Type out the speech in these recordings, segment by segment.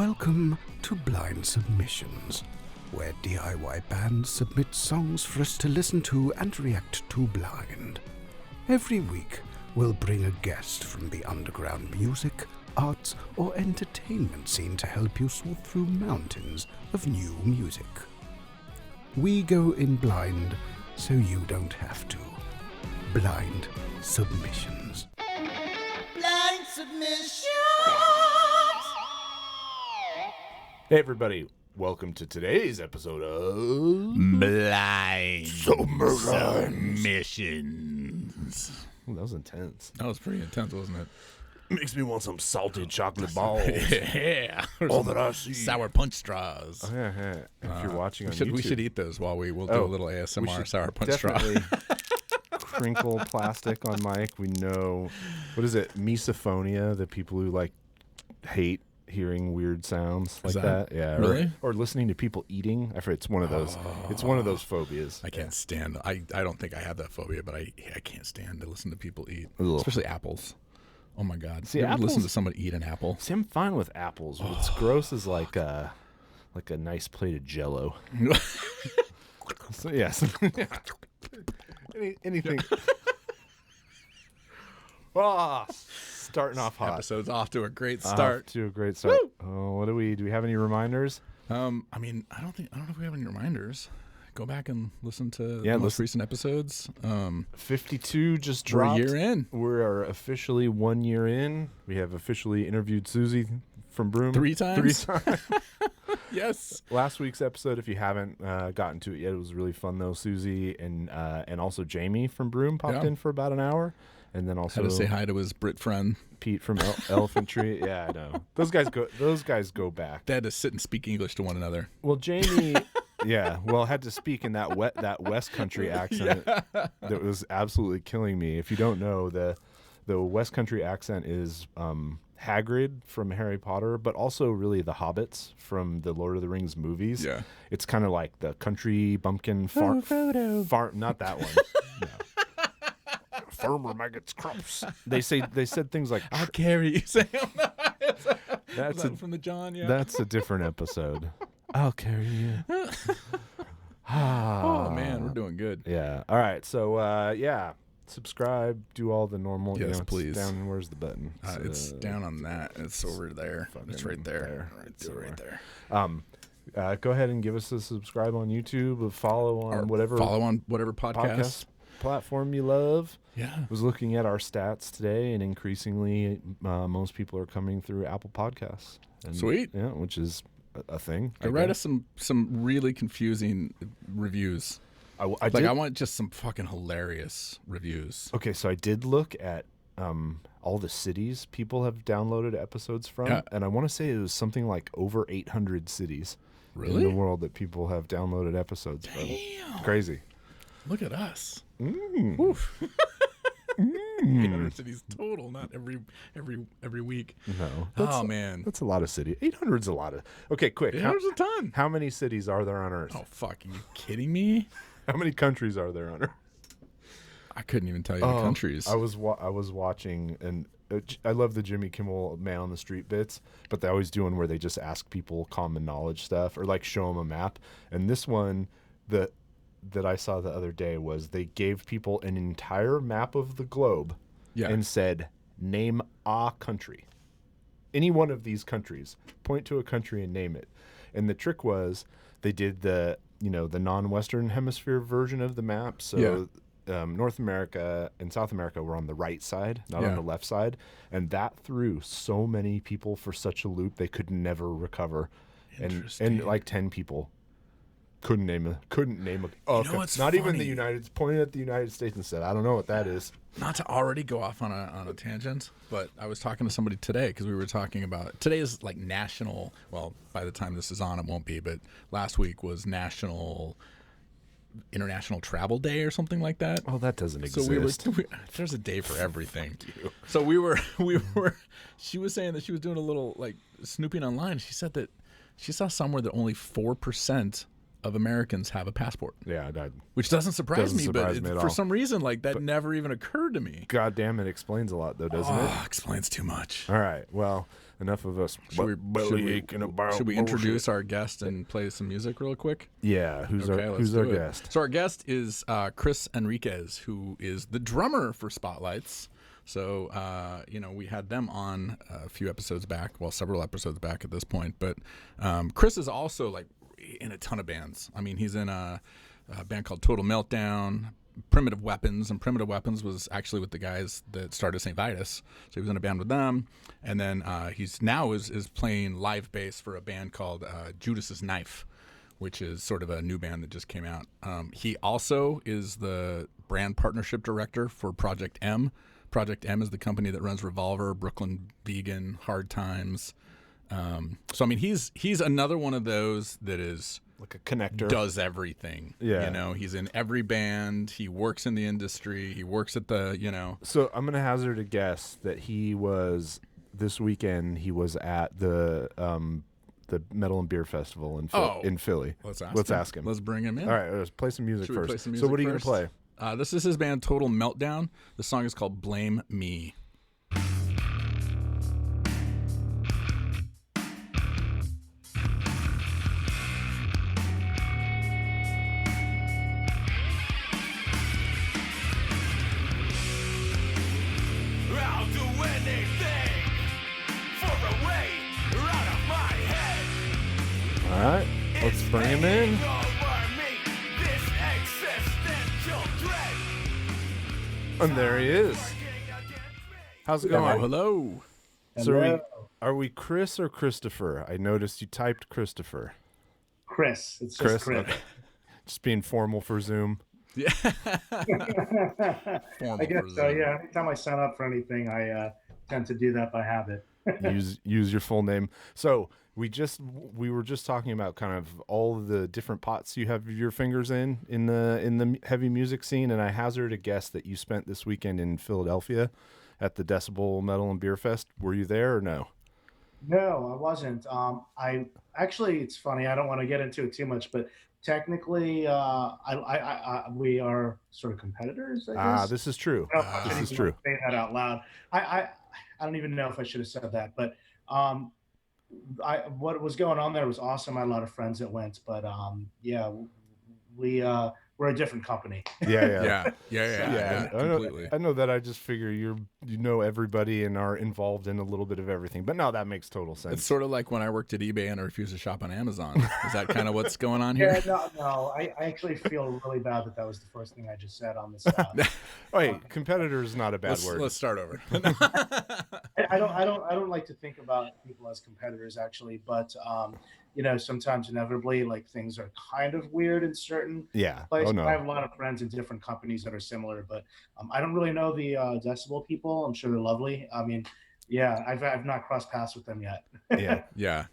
Welcome to Blynd Submyshynz, where DIY bands submit songs for us to listen to and react to blind. Every week, we'll bring a guest from the underground music, arts, or entertainment scene to help you sort through mountains of new music. We go in blind, so you don't have to. Blynd Submyshynz. Blynd Submyshynz. Hey everybody, welcome to today's episode of Blynd Submyshynz. Ooh, that was intense. That was pretty intense, wasn't it? Makes me want some salted chocolate balls. Yeah. All that I see. Sour punch straws. Oh, yeah. If you're watching on we YouTube, should eat those while we'll do a little ASMR sour punch straw. Crinkle plastic on mic. We know, what is it? Misophonia, the people who like hate hearing weird sounds like that. Yeah. Really? Or listening to people eating. I forget, it's one of those. It's one of those phobias. I can't stand. I don't think I have that phobia, but I can't stand to listen to people eat, Ugh. especially apples. Oh my God! See, you ever apples, listen to somebody eat an apple? See, I'm fine with apples. What's gross is like a nice plate of Jello. So, yes. Anything. Starting off hot. Episode's off to a great start. Oh, what do we have any reminders? I don't know if we have any reminders. Go back and listen to the most recent episodes. 52 just We're dropped. a year in. We're officially 1 year in. We have officially interviewed Susie from Broom 3 times. Yes. Last week's episode, if you haven't gotten to it yet, it was really fun though. Susie and also Jamie from Broom popped in for about an hour. And then also had to say hi to his Brit friend Pete from Elephant Tree. Yeah, I know. Those guys go back. They had to sit and speak English to one another. Well, Jamie, had to speak in that West Country accent that was absolutely killing me. If you don't know, the West Country accent is Hagrid from Harry Potter, but also really the hobbits from the Lord of the Rings movies. Yeah, it's kind of like the country bumpkin farm. Not that one. No. Farmer maggots crops. They said things like, "I'll carry you, Sam." That's from the John. Yeah, that's a different episode. I'll carry you. Oh man, we're doing good. Yeah. All right. So subscribe. Do all the normal. Yes, please. Down. Where's the button? It's down on that. It's over there. It's right there. Right there. Go ahead and give us a subscribe on YouTube. Follow on whatever podcast platform you love. Yeah. I was looking at our stats today, and increasingly, most people are coming through Apple Podcasts. And, Sweet. Yeah, which is a thing. Write us some really confusing reviews. I want just some fucking hilarious reviews. Okay, so I did look at all the cities people have downloaded episodes from, and I want to say it was something like over 800 cities in the world that people have downloaded episodes from. It's crazy. Look at us. Oof. 800 cities total, not every week. No. Man. That's a lot of cities. 800's a lot of... Okay, quick. 800's a ton. How many cities are there on Earth? Oh, fuck. Are you kidding me? How many countries are there on Earth? I couldn't even tell you the countries. I was watching, and I love the Jimmy Kimmel Man on the Street bits, but they always do one where they just ask people common knowledge stuff or like show them a map. And this one, that I saw the other day was they gave people an entire map of the globe and said, name a country. Any one of these countries. Point to a country and name it. And the trick was they did the non-Western hemisphere version of the map. So North America and South America were on the right side, not on the left side. And that threw so many people for such a loop they could never recover. And like 10 people couldn't name a what's not funny? Even the pointed at the United States and said, I don't know what that is. Not to already go off on a tangent, but I was talking to somebody today because we were talking about today is like national. Well, by the time this is on, it won't be. But last week was International Travel Day or something like that. Oh, that doesn't exist. So there's a day for everything. So we were. She was saying that she was doing a little like snooping online. She said that she saw somewhere that only 4% of Americans have a passport. Yeah, that Which doesn't surprise me, but me at for all. some reason, like that never even occurred to me. God damn, it explains a lot, though, doesn't it? Explains too much. All right, well, enough of us. Should we introduce our guest and play some music real quick? Yeah, who's our guest? So our guest is Chris Enriquez, who is the drummer for Spotlights. So, we had them on a few episodes back, well, several episodes back at this point. But Chris is also like in a ton of bands. I mean, he's in a band called Total Meltdown, Primitive Weapons, and Primitive Weapons was actually with the guys that started St. Vitus. So he was in a band with them. And then he's now is playing live bass for a band called Judas Knife, which is sort of a new band that just came out. He also is the brand partnership director for Project M. Project M is the company that runs Revolver, Brooklyn Vegan, Hard Times. So I mean, he's another one of those that is like a connector, does everything. Yeah, he's in every band. He works in the industry. He works at the So I'm gonna hazard a guess that this weekend he was at the Metal and Beer Festival in Philly. Let's ask him. Let's bring him in. All right, let's play some music Should we first. play some music so what are you first? gonna play? This is his band Total Meltdown. The song is called Blame Me. I'll do anything for a way out of my head. All right, let's bring him in. And there he is. How's it going? Hello. So are we Chris or Christopher? I noticed you typed Christopher. Chris. It's just Chris. Okay. Just being formal for Zoom. Yeah. I guess so. Yeah. Anytime I sign up for anything, I tend to do that by habit. use your full name. So we were just talking about kind of all the different pots you have your fingers in the heavy music scene, and I hazard a guess that you spent this weekend in Philadelphia at the Decibel Metal and Beer Fest. Were you there or no? No, I wasn't. I actually, it's funny. I don't want to get into it too much, but technically, we are sort of competitors, I guess. This is true. This is true. Say that out loud. I don't even know if I should have said that, but what was going on there was awesome. I had a lot of friends that went, but we're a different company. Yeah. Completely. I know that. I just figure you know everybody and are involved in a little bit of everything. But no, that makes total sense. It's sort of like when I worked at eBay and I refused to shop on Amazon. Is that kind of what's going on here? Yeah, no. I actually feel really bad that was the first thing I just said on this. Wait, competitor is not a bad word. Let's start over. I don't like to think about people as competitors actually, but sometimes inevitably like things are kind of weird in certain places. Oh, no. I have a lot of friends in different companies that are similar, but I don't really know the Decibel people. I'm sure they're lovely. I mean, I've not crossed paths with them yet.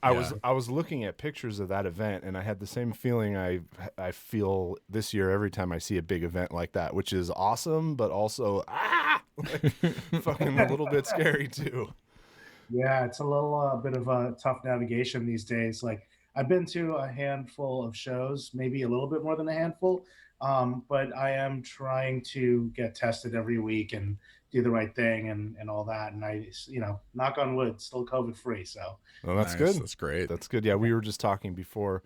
I was looking at pictures of that event, and I had the same feeling I feel this year every time I see a big event like that, which is awesome, but also fucking a little bit scary too. Yeah, it's a little bit of a tough navigation these days. Like I've been to a handful of shows, maybe a little bit more than a handful, but I am trying to get tested every week and do the right thing and all that. And I, knock on wood, still COVID free. So well, that's nice. good. That's great. That's good. Yeah, we were just talking before.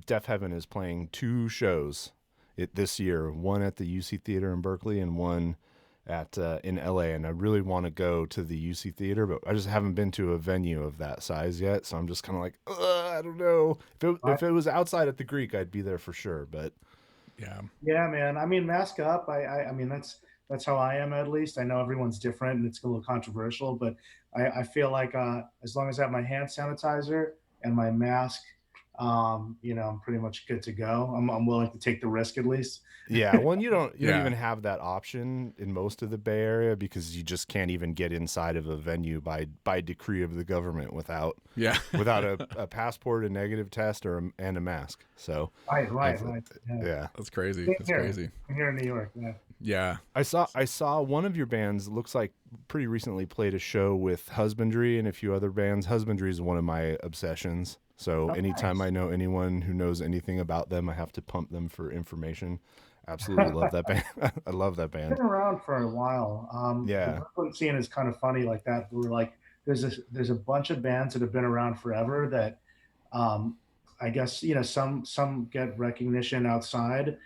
Deaf Heaven is playing 2 shows this year. One at the UC Theater in Berkeley and one in LA, and I really want to go to the UC Theater, but I just haven't been to a venue of that size yet, so I'm just kind of like, I don't know. If it was outside at the Greek, I'd be there for sure, but yeah, man. I mean, mask up. I mean, that's how I am, at least. I know everyone's different and it's a little controversial, but I feel like as long as I have my hand sanitizer and my mask, I'm pretty much good to go. I'm willing to take the risk at least. Yeah, well, you don't even have that option in most of the Bay Area because you just can't even get inside of a venue by decree of the government without a passport, a negative test, and a mask. So right. Yeah, that's crazy. That's here. crazy. I'm here in New York. Yeah. I saw one of your bands, looks like pretty recently, played a show with Husbandry and a few other bands. Husbandry is one of my obsessions. So anytime I know anyone who knows anything about them, I have to pump them for information. Absolutely love that band. I love that band. Been around for a while. Yeah. The Brooklyn scene is kind of funny like that. We're like, there's a bunch of bands that have been around forever that, I guess, you know, some get recognition outside,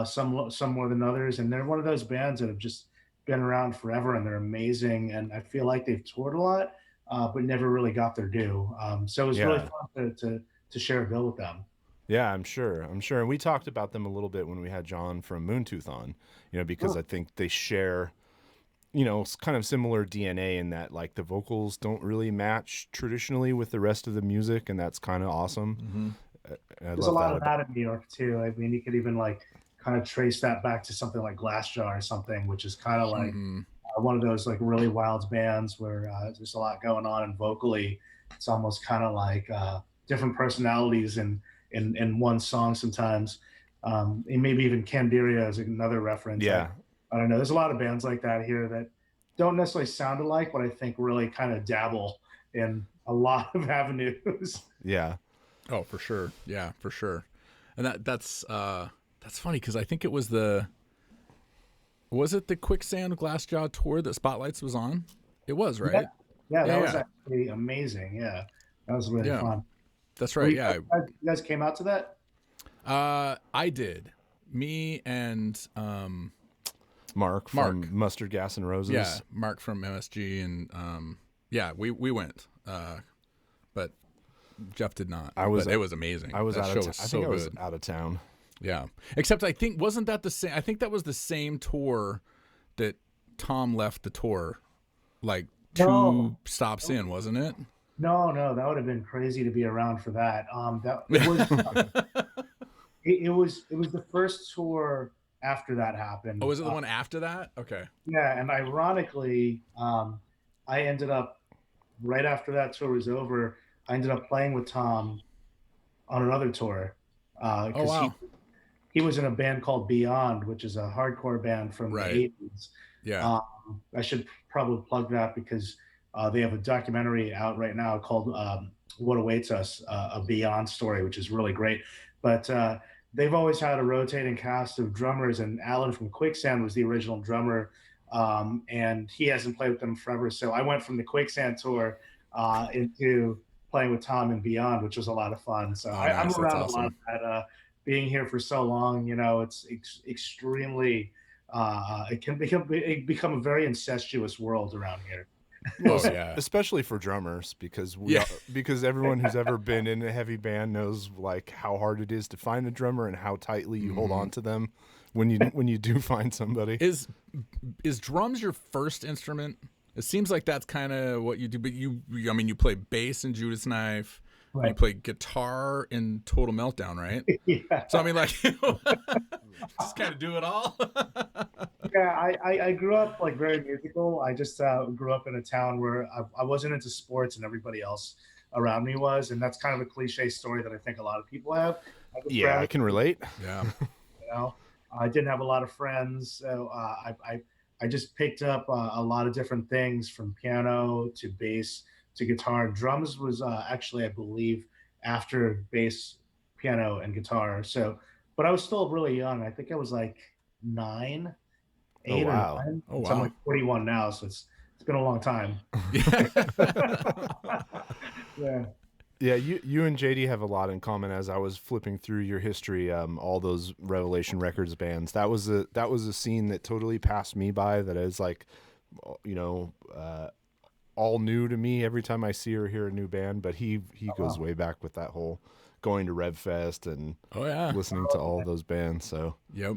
some more than others, and they're one of those bands that have just been around forever and they're amazing. And I feel like they've toured a lot, but never really got their due. So it was really fun to share a bill with them. Yeah, I'm sure. And we talked about them a little bit when we had John from Moontooth on, you know, because I think they share, you know, kind of similar DNA in that, like, the vocals don't really match traditionally with the rest of the music, and that's kind of awesome. There's a lot of that in New York too. I mean, you could even like kind of trace that back to something like Glassjaw or something, which is kind of like one of those like really wild bands where there's a lot going on, and vocally it's almost kind of like different personalities in one song sometimes. And maybe even Candiria is another reference. Yeah. I don't know. There's a lot of bands like that here that don't necessarily sound alike, but I think really kind of dabble in a lot of avenues. Yeah. Oh, for sure. Yeah, for sure. And that's funny because I think it was the Quicksand Glassjaw tour that Spotlights was on? It was, right? Yeah, that was actually amazing. Yeah, that was really fun. That's right. You guys came out to that? I did. Me and Mark from Mustard Gas and Roses. Yeah, Mark from MSG, and we went. But Jeff did not. It was amazing. I was that out show of was I so think I was good. out of town. Yeah, except I think wasn't that the same? I think that was the same tour that Tom left the tour, like two stops in, wasn't it? No, that would have been crazy to be around for that. It was the first tour after that happened. Oh, was it the one after that? Okay. Yeah, and ironically, I ended up right after that tour was over. I ended up playing with Tom on another tour. Oh, wow. He was in a band called Beyond, which is a hardcore band from the 80s. Yeah. I should probably plug that because they have a documentary out right now called What Awaits Us, a Beyond story, which is really great. But they've always had a rotating cast of drummers, and Alan from Quicksand was the original drummer, and he hasn't played with them forever. So I went from the Quicksand tour into playing with Tom and Beyond, which was a lot of fun. So I'm around a lot of that. Being here for so long, you know, it's extremely, it can become a very incestuous world around here. Well, especially for drummers, because because everyone who's ever been in a heavy band knows like how hard it is to find a drummer and how tightly you hold on to them when you do find somebody. Is drums your first instrument? It seems like that's kind of what you do, but you play bass in Judas Knife. Right. You play guitar in Total Meltdown, right? Yeah. So I mean, like, just kind of do it all. Yeah, I grew up like very musical. I just grew up in a town where I wasn't into sports and everybody else around me was, and that's kind of a cliche story that I think a lot of people have. I can relate. Yeah. You know, I didn't have a lot of friends, so I just picked up a lot of different things from piano to bass to guitar. Drums was actually, I believe, after bass, piano, and guitar. So, but I was still really young. I think I was like 8 or 9. Oh, wow. So I'm like 41 now, so it's been a long time. Yeah. Yeah, you and JD have a lot in common. As I was flipping through your history, all those Revelation Records bands, that was a scene that totally passed me by. That is like, you know, all new to me every time I see or hear a new band. But he goes way back with that whole going to RevFest and listening to all those bands. So yep.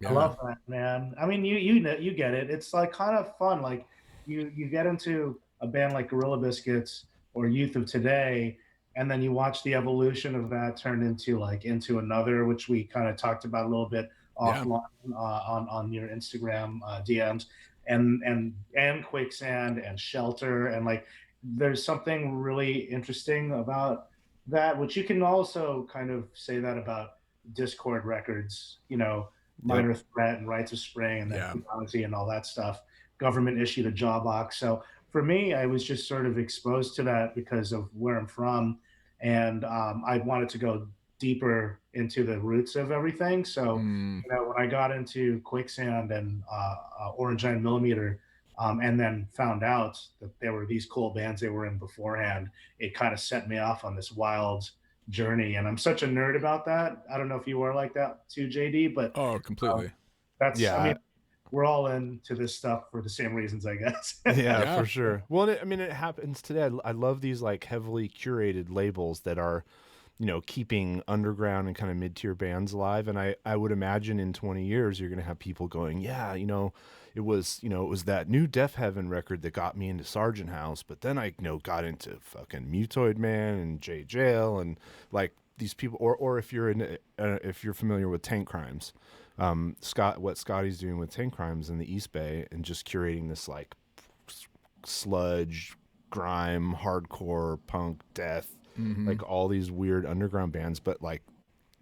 I love that, man. I mean, you get it. It's like kind of fun. Like you get into a band like Gorilla Biscuits or Youth of Today, and then you watch the evolution of that turned into another, which we kind of talked about a little bit offline on your Instagram DMs, and Quicksand and Shelter, and like there's something really interesting about that, which you can also kind of say that about Discord Records, you know, Minor Threat and Rites of Spring and then Fugazi and all that stuff. Government issued a jaw box. So for me, I was just sort of exposed to that because of where I'm from. And I wanted to go deeper into the roots of everything. So, you know, when I got into Quicksand and Orange 9 Millimeter, and then found out that there were these cool bands they were in beforehand, it kind of set me off on this wild journey. And I'm such a nerd about that. I don't know if you were like that too, JD, but completely. That's, I mean, we're all into this stuff for the same reasons, I guess. Yeah, for sure. Well, I mean, it happens today. I love these like heavily curated labels that are, you know, keeping underground and kind of mid-tier bands alive. And I would imagine in 20 years, you're going to have people going, yeah, you know, it was that new Death Heaven record that got me into Sargent House, but then I, you know, got into fucking Mutoid Man and J Jail and like these people, or if you're if you're familiar with Tank Crimes, what Scotty's doing with Tank Crimes in the East Bay and just curating this like sludge, grime, hardcore, punk, death, like all these weird underground bands. But like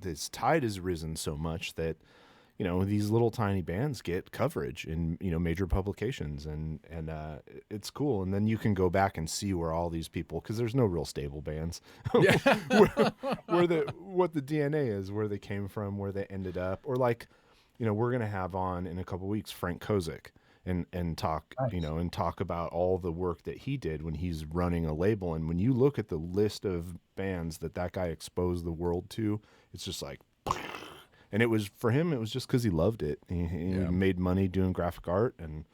this tide has risen so much that, you know, these little tiny bands get coverage in, you know, major publications, and it's cool. And then you can go back and see where all these people, because there's no real stable bands, what the DNA is, where they came from, where they ended up, or like, you know, we're gonna have on in a couple weeks Frank Kozik and talk, you know, and talk about all the work that he did when he's running a label. And when you look at the list of bands that guy exposed the world to, it's just like. And it was, for him, it was just because he loved it. He made money doing graphic art. And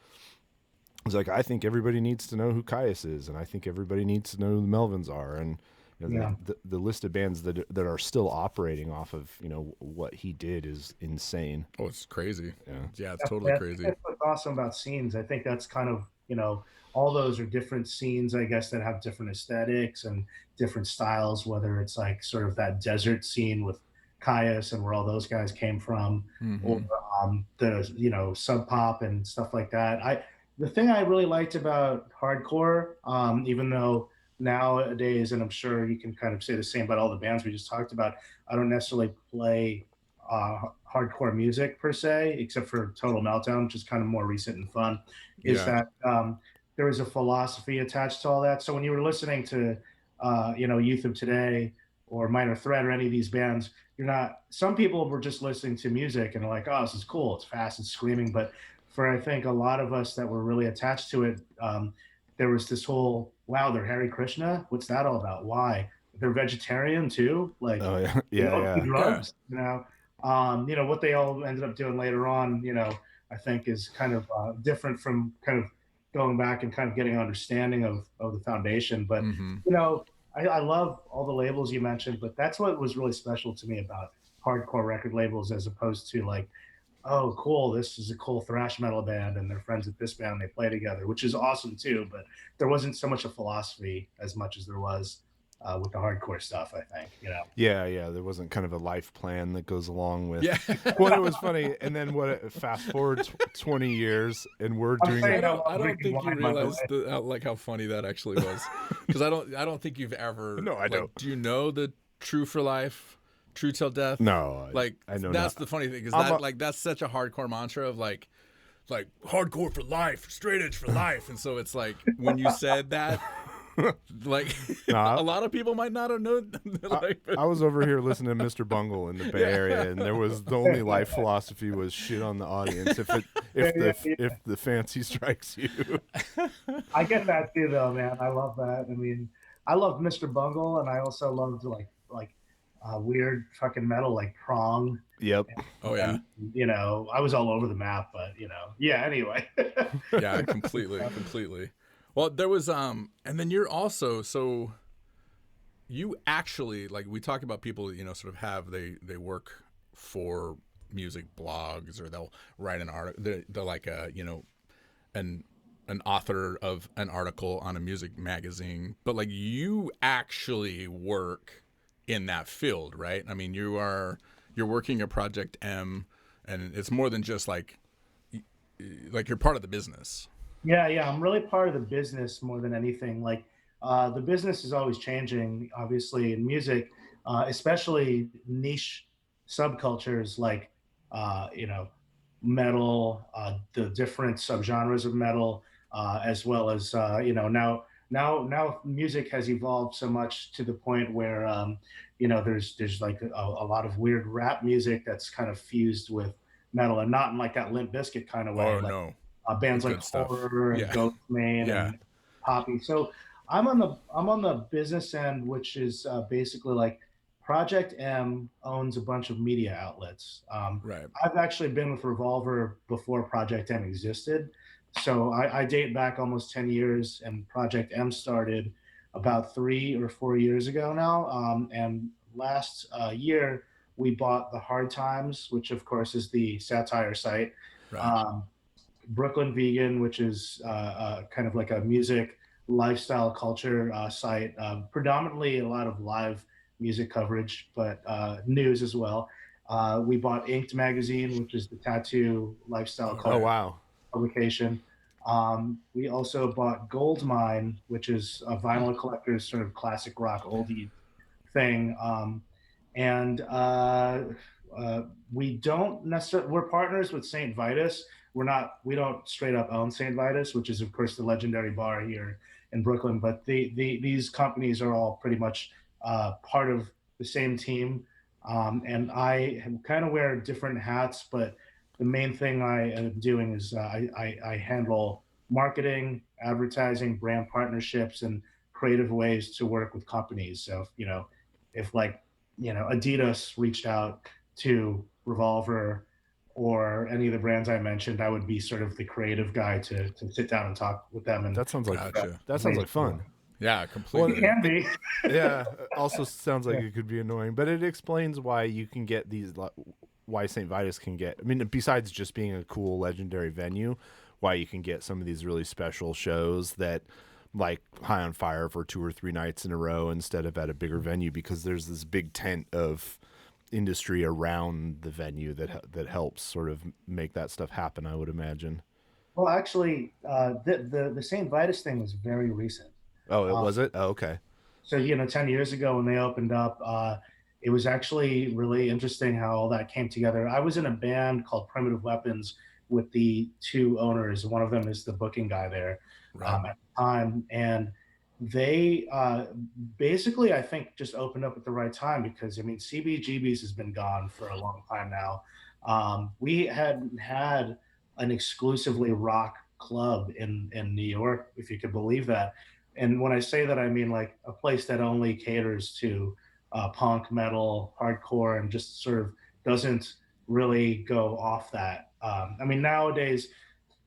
it's like, I think everybody needs to know who Caius is. And I think everybody needs to know who the Melvins are. And you know, the list of bands that are still operating off of, you know, what he did is insane. Oh, it's crazy. Yeah, it's totally crazy. That's what's awesome about scenes. I think that's kind of, you know, all those are different scenes, I guess, that have different aesthetics and different styles, whether it's like sort of that desert scene with Caius and where all those guys came from, or the, you know, Sub Pop and stuff like that. The thing I really liked about hardcore, even though nowadays, and I'm sure you can kind of say the same about all the bands we just talked about, I don't necessarily play hardcore music per se, except for Total Meltdown, which is kind of more recent and fun, is that there is a philosophy attached to all that. So when you were listening to, you know, Youth of Today or Minor Threat or any of these bands, some people were just listening to music and are like, oh, this is cool, it's fast, it's screaming. But for, I think, a lot of us that were really attached to it, there was this whole, wow, they're Hare Krishna? What's that all about? Why? They're vegetarian too? Like, drugs, you know? You know, what they all ended up doing later on, you know, I think is kind of different from kind of going back and kind of getting an understanding of the foundation. But, you know, I love all the labels you mentioned, but that's what was really special to me about hardcore record labels, as opposed to like, oh, cool, this is a cool thrash metal band and they're friends with this band and they play together, which is awesome too. But there wasn't so much a philosophy as much as there was with the hardcore stuff, I think, you know. Yeah, there wasn't kind of a life plan that goes along with. Well, it was funny, and then fast forward 20 years, and we're doing. I don't think you realize like how funny that actually was, because I don't think you've ever. No, I don't. Do you know the True for Life, True Till Death? No, like I know. That's the funny thing, is that that's such a hardcore mantra of like hardcore for life, straight edge for life, and so it's like when you said that. Like a lot of people might not have known. I was over here listening to Mr. Bungle in the Bay Area, and there was the only life philosophy was shit on the audience if the fancy strikes you. I get that too, though, man. I love that. I mean, I love Mr. Bungle, and I also loved like weird fucking metal like Prong. Yep. And, you know, I was all over the map, but you know, anyway. Yeah, completely. Well, there was, and then you're also, so you actually, like we talk about people, you know, sort of have, they work for music blogs, or they'll write an article, they're like you know, an author of an article on a music magazine, but like you actually work in that field, right? I mean, you're working at Project M, and it's more than just like you're part of the business. Yeah, I'm really part of the business more than anything. Like, the business is always changing, obviously, in music, especially niche subcultures like you know, metal, the different subgenres of metal, as well as you know, now music has evolved so much to the point where you know, there's like a lot of weird rap music that's kind of fused with metal, and not in like that Limp Bizkit kind of way. Oh Like no, bands the like good stuff. Horror and Yeah, Goldmine yeah. and Poppy. So I'm on the business end, which is basically like Project M owns a bunch of media outlets. Right. I've actually been with Revolver before Project M existed, so I date back almost 10 years, and Project M started about 3 or 4 years ago now. And last year we bought the Hard Times, which of course is the satire site. Right. Brooklyn Vegan, which is kind of like a music lifestyle culture site, predominantly a lot of live music coverage, but news as well. We bought Inked Magazine, which is the tattoo lifestyle Oh culture wow. publication. We also bought Goldmine, which is a vinyl collector's sort of classic rock oldie thing. And we don't necessarily, we're partners with St. Vitus. We don't straight up own St. Vitus, which is of course the legendary bar here in Brooklyn, but these companies are all pretty much part of the same team. And I kind of wear different hats, but the main thing I am doing is I handle marketing, advertising, brand partnerships, and creative ways to work with companies. So, you know, if like, you know, Adidas reached out to Revolver or any of the brands I mentioned, I would be sort of the creative guy to sit down and talk with them. And That sounds like Gotcha. that sounds like fun. Yeah, completely. it can be. Yeah. Also sounds like it could be annoying, but it explains why you can get these. Why St. Vitus can get. I mean, besides just being a cool legendary venue, why you can get some of these really special shows that, like High on Fire for 2 or 3 nights in a row instead of at a bigger venue, because there's this big tent of industry around the venue that helps sort of make that stuff happen, I would imagine. Well, actually, the St. Vitus thing was very recent. Oh, was it? Oh, okay. So, you know, 10 years ago when they opened up, it was actually really interesting how all that came together. I was in a band called Primitive Weapons with the 2 owners. One of them is the booking guy there at the time. And they basically, I think, just opened up at the right time because, I mean, CBGB's has been gone for a long time now. We hadn't had an exclusively rock club in New York, if you could believe that. And when I say that, I mean like a place that only caters to punk, metal, hardcore, and just sort of doesn't really go off that. I mean, nowadays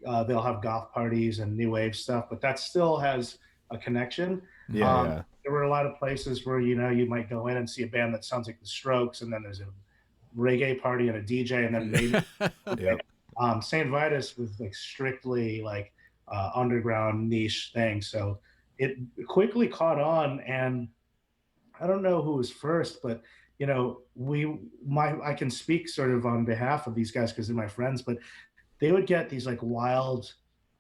they'll have goth parties and new wave stuff, but that still has a connection. Yeah. There were a lot of places where, you know, you might go in and see a band that sounds like the Strokes, and then there's a reggae party and a DJ, and then maybe Yep. St. Vitus was like strictly like underground niche thing. So it quickly caught on, and I don't know who was first, but you know, I can speak sort of on behalf of these guys because they're my friends, but they would get these like wild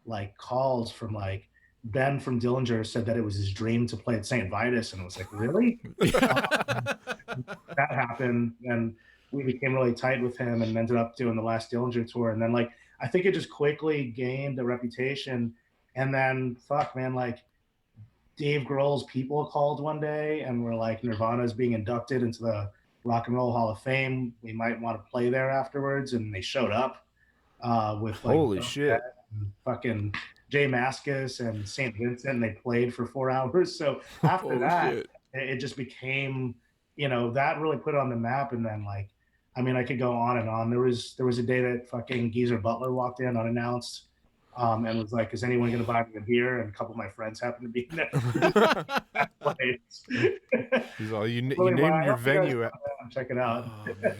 like calls from like Ben from Dillinger said that it was his dream to play at St. Vitus, and I was like, really? That happened, and we became really tight with him and ended up doing the last Dillinger tour. And then like I think it just quickly gained a reputation, and then fuck man, like Dave Grohl's people called one day and were like, Nirvana's being inducted into the Rock and Roll Hall of Fame. We might want to play there afterwards. And they showed up with like Holy shit. fucking Jay Mascis and St. Vincent, and they played for 4 hours. So after that, it just became, you know, that really put it on the map. And then like, I mean, I could go on and on. There was a day that fucking Geezer Butler walked in unannounced. And was like, is anyone going to buy me a beer? And a couple of my friends happened to be in that place. He's all, you named your venue. Check it out. Oh, man.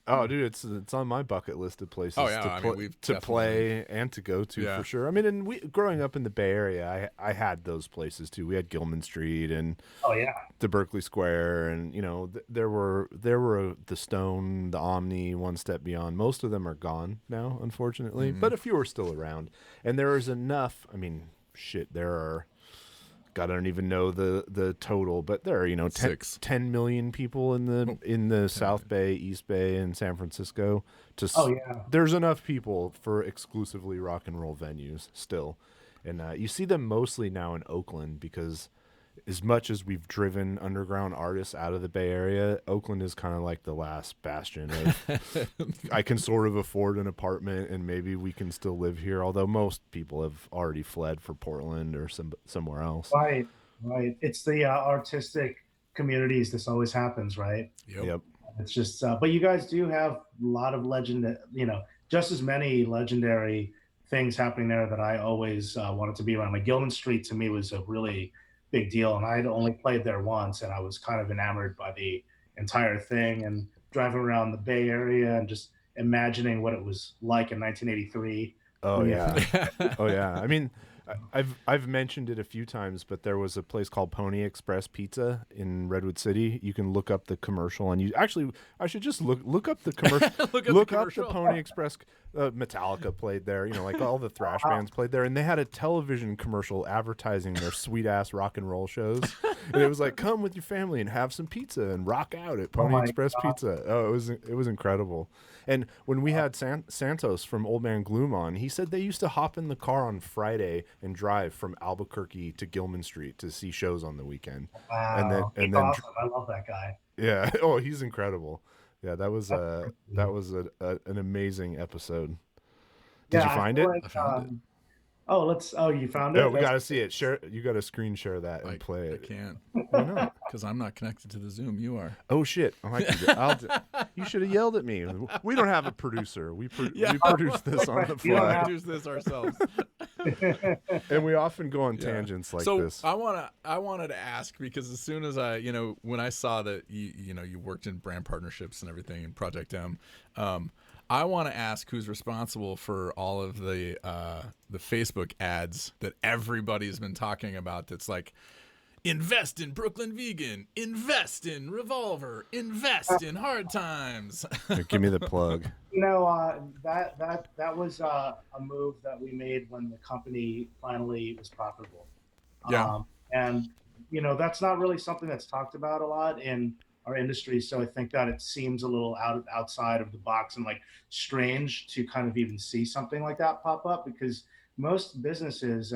Oh, dude, it's on my bucket list of places to play and to go to for sure. I mean, and growing up in the Bay Area, I had those places too. We had Gilman Street and the Berkeley Square, and you know, there were the Stone, the Omni, One Step Beyond. Most of them are gone now, unfortunately, but a few are still around. And there is enough. I mean, shit, there are God, I don't even know the total, but there are 10 million people in the South Bay, East Bay, and San Francisco. There's enough people for exclusively rock and roll venues still, and you see them mostly now in Oakland because as much as we've driven underground artists out of the Bay Area, Oakland is kind of like the last bastion of I can sort of afford an apartment and maybe we can still live here, although most people have already fled for Portland or somewhere else. Right. It's the artistic communities. This always happens, right? Yep. It's just, but you guys do have a lot of just as many legendary things happening there that I always wanted to be around. Like Gilman Street to me was a really big deal, and I'd only played there once, and I was kind of enamored by the entire thing, and driving around the Bay Area and just imagining what it was like in 1983. Oh yeah. Oh yeah. I mean, I've mentioned it a few times, but there was a place called Pony Express Pizza in Redwood City. You can look up the commercial, and I should just look up the commercial. look up the Pony Express. Metallica played there. Like all the thrash bands played there, and they had a television commercial advertising their sweet ass rock and roll shows. And it was like, come with your family and have some pizza and rock out at Pony Express Pizza. Oh, it was incredible. And when we had Santos from Old Man Gloom on, he said they used to hop in the car on Friday and drive from Albuquerque to Gilman Street to see shows on the weekend. Wow, and then awesome. I love that guy. Yeah. Oh, he's incredible. Yeah, that was an amazing episode. Did you find it? Like, I found it. Oh, you found it? Yeah, we got to see it. Share. You got to screen share that and play it. I can't. Why not? Because I'm not connected to the Zoom. You are. Oh shit! You should have yelled at me. We don't have a producer. We produce this on the fly. We produce this ourselves. And we often go on tangents like this. So I wanted to ask, because as soon as when I saw that you worked in brand partnerships and everything in Project M, I want to ask who's responsible for all of the Facebook ads that everybody's been talking about. That's like, invest in Brooklyn Vegan, invest in Revolver, invest in Hard Times. Give me the plug. That was a move that we made when the company finally was profitable. Yeah. And that's not really something that's talked about a lot in our industry. So I think that it seems a little outside of the box and like strange to kind of even see something like that pop up, because most businesses,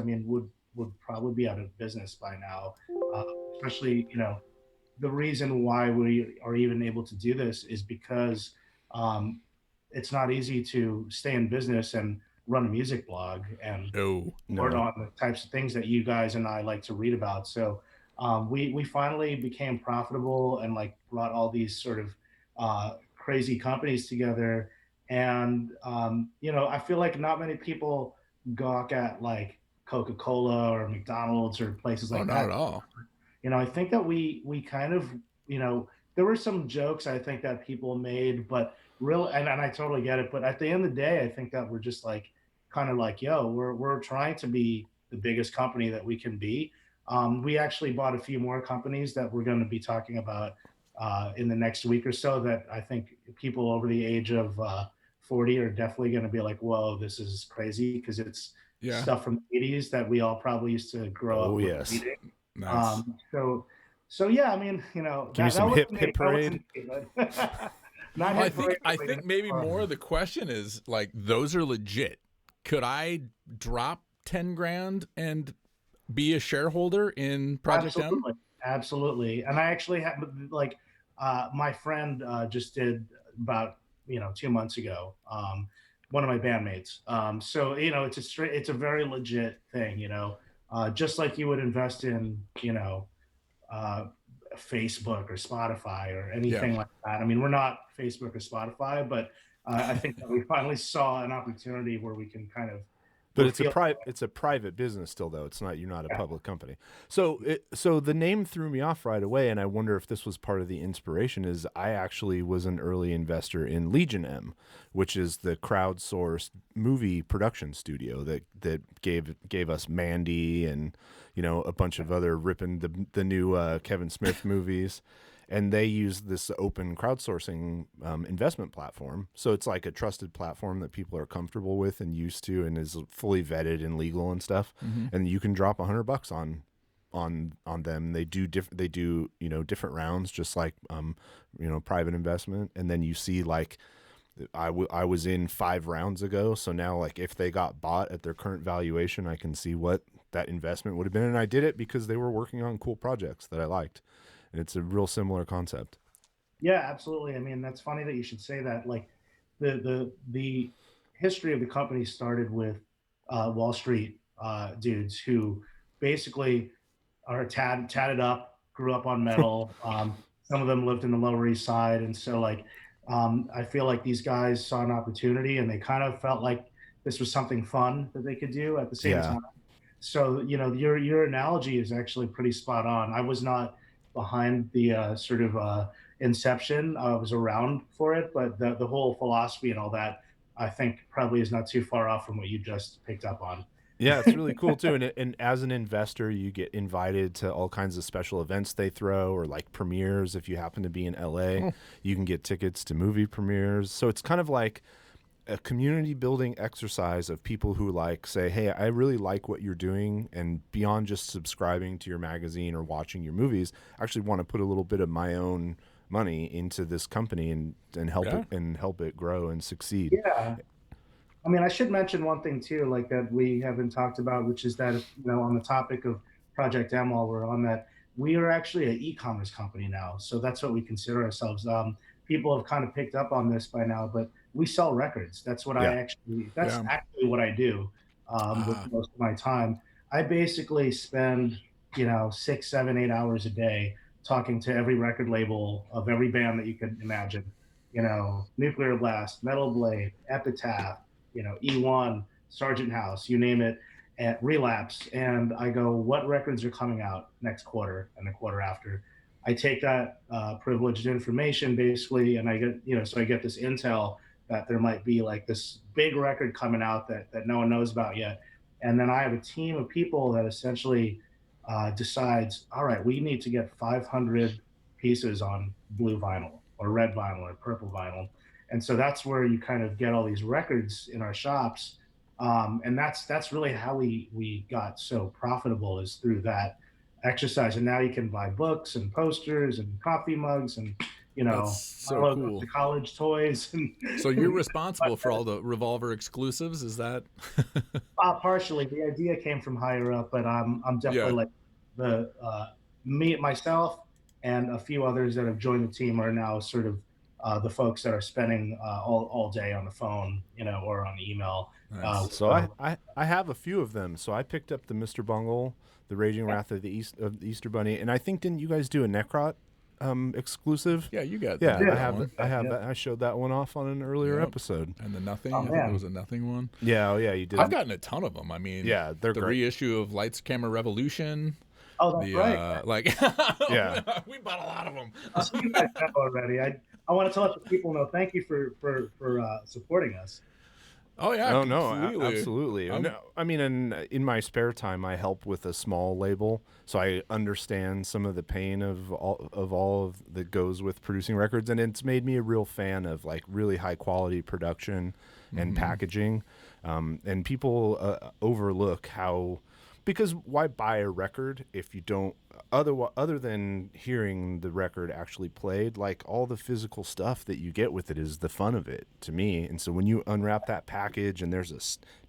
would probably be out of business by now. Especially, the reason why we are even able to do this is because it's not easy to stay in business and run a music blog and work on the types of things that you guys and I like to read about. So we finally became profitable and like brought all these sort of crazy companies together. And, I feel like not many people gawk at like Coca-Cola or McDonald's or places like that. Not at all. I think that we kind of, there were some jokes I think that people made, but and I totally get it. But at the end of the day, I think that we're just like, kind of like, we're trying to be the biggest company that we can be. We actually bought a few more companies that we're going to be talking about in the next week or so, that I think people over the age of 40 are definitely going to be like, whoa, this is crazy, because it's stuff from the 80s that we all probably used to grow up with. Yes. Nice. So yeah, give me some hip parade. I think maybe more of the question is like, those are legit. Could I drop 10 grand and be a shareholder in Project M? Absolutely. And I actually have my friend just did about 2 months ago. One of my bandmates. So it's a very legit thing. Just like you would invest in Facebook or Spotify or anything like that. We're not Facebook or Spotify, but I think that we finally saw an opportunity where we can kind of. But it's a private business still, though. You're not a public company. So the name threw me off right away, and I wonder if this was part of the inspiration. Is I actually was an early investor in Legion M, which is the crowdsourced movie production studio that gave us Mandy and a bunch of other ripping the new Kevin Smith movies. And they use this open crowdsourcing investment platform. So it's like a trusted platform that people are comfortable with and used to, and is fully vetted and legal and stuff. Mm-hmm. And you can drop $100 on on them. They do different rounds, just like private investment. And then you see like I was in 5 rounds ago, so now like if they got bought at their current valuation, I can see what that investment would have been. And I did it because they were working on cool projects that I liked, and it's a real similar concept. Yeah, absolutely. I mean, that's funny that you should say that. Like the history of the company started with Wall Street dudes who basically are tatted up, grew up on metal. Some of them lived in the Lower East Side, and so like I feel like these guys saw an opportunity, and they kind of felt like this was something fun that they could do at the same time. So your analogy is actually pretty spot on. I was not behind the sort of inception. I was around for it, but the whole philosophy and all that, I think probably is not too far off from what you just picked up on. Yeah, it's really cool too. And as an investor, you get invited to all kinds of special events they throw, or like premieres. If you happen to be in LA, you can get tickets to movie premieres. So it's kind of like a community building exercise of people who like say, hey, I really like what you're doing, and beyond just subscribing to your magazine or watching your movies, I actually want to put a little bit of my own money into this company and help it grow and succeed. Yeah. I mean, I should mention one thing too, like that we haven't talked about, which is that, on the topic of Project M, while we're on that, we are actually an e-commerce company now. So that's what we consider ourselves. People have kind of picked up on this by now, but we sell records. That's what actually what I do with most of my time. I basically spend, 6, 7, 8 hours a day talking to every record label of every band that you could imagine, Nuclear Blast, Metal Blade, Epitaph, E1, Sargent House, you name it, at Relapse. And I go, what records are coming out next quarter and the quarter after? I take that privileged information basically, and I get, so I get this intel that there might be like this big record coming out that no one knows about yet. And then I have a team of people that essentially decides, all right, we need to get 500 pieces on blue vinyl or red vinyl or purple vinyl. And so that's where you kind of get all these records in our shops. And that's really how we got so profitable, is through that exercise. And now you can buy books and posters and coffee mugs and, That's so cool. The college toys. So you're responsible for all the Revolver exclusives, is that? Partially. The idea came from higher up, but I'm definitely like myself and a few others that have joined the team are now sort of the folks that are spending all day on the phone, or on email. Nice. So I have a few of them. So I picked up the Mr. Bungle, the Raging Wrath of the Easter Bunny, and I think, didn't you guys do a Necrot exclusive? Yeah, you got that. Yeah, I have that. I showed that one off on an earlier episode. And the Nothing, I think it was a Nothing one. Yeah, you did. I've gotten a ton of them. I mean, they're the great. Reissue of Lights Camera Revolution. Oh, that's right. We bought a lot of them. You guys know already. I wanted to let the people know. Thank you for supporting us. Oh yeah. Oh no, absolutely. I mean, in my spare time, I help with a small label, so I understand some of the pain of all that goes with producing records, and it's made me a real fan of like really high quality production and packaging. And people overlook how. Because why buy a record if you don't, other than hearing the record actually played, like all the physical stuff that you get with it is the fun of it to me. And so when you unwrap that package and there's a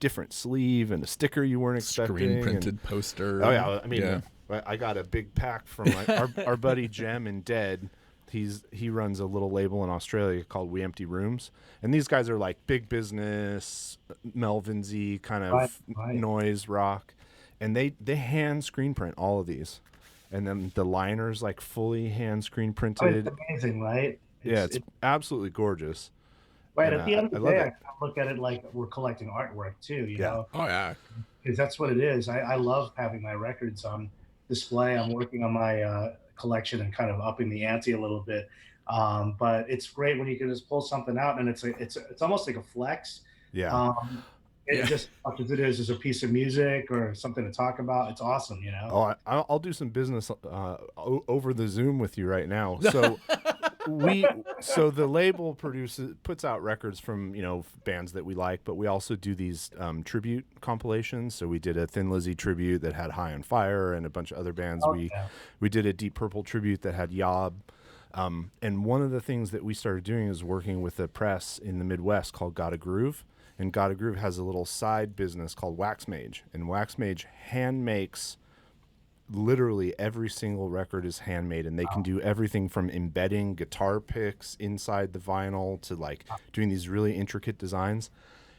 different sleeve and a sticker you weren't expecting. Screen printed poster. Oh yeah, I mean, I got a big pack from our buddy Jem in Dead. He runs a little label in Australia called We Empty Rooms. And these guys are like big business, Melvin-y kind of noise rock. And they hand screen print all of these, and then the liners like fully hand screen printed. It's amazing, right? It's absolutely gorgeous. Right, at the end of the day, I look at it like we're collecting artwork too. You know? Oh yeah. Because that's what it is. I love having my records on display. I'm working on my collection and kind of upping the ante a little bit. But it's great when you can just pull something out, and it's almost like a flex. Yeah. Just much as it is a piece of music or something to talk about. It's awesome, Oh, I'll do some business over the Zoom with you right now. So so the label puts out records from bands that we like, but we also do these tribute compilations. So we did a Thin Lizzy tribute that had High on Fire and a bunch of other bands. We did a Deep Purple tribute that had Yob. And one of the things that we started doing is working with a press in the Midwest called Gotta Groove. And Gotta Groove has a little side business called Wax Mage. And Wax Mage hand makes literally every single record is handmade, and they can do everything from embedding guitar picks inside the vinyl to like doing these really intricate designs.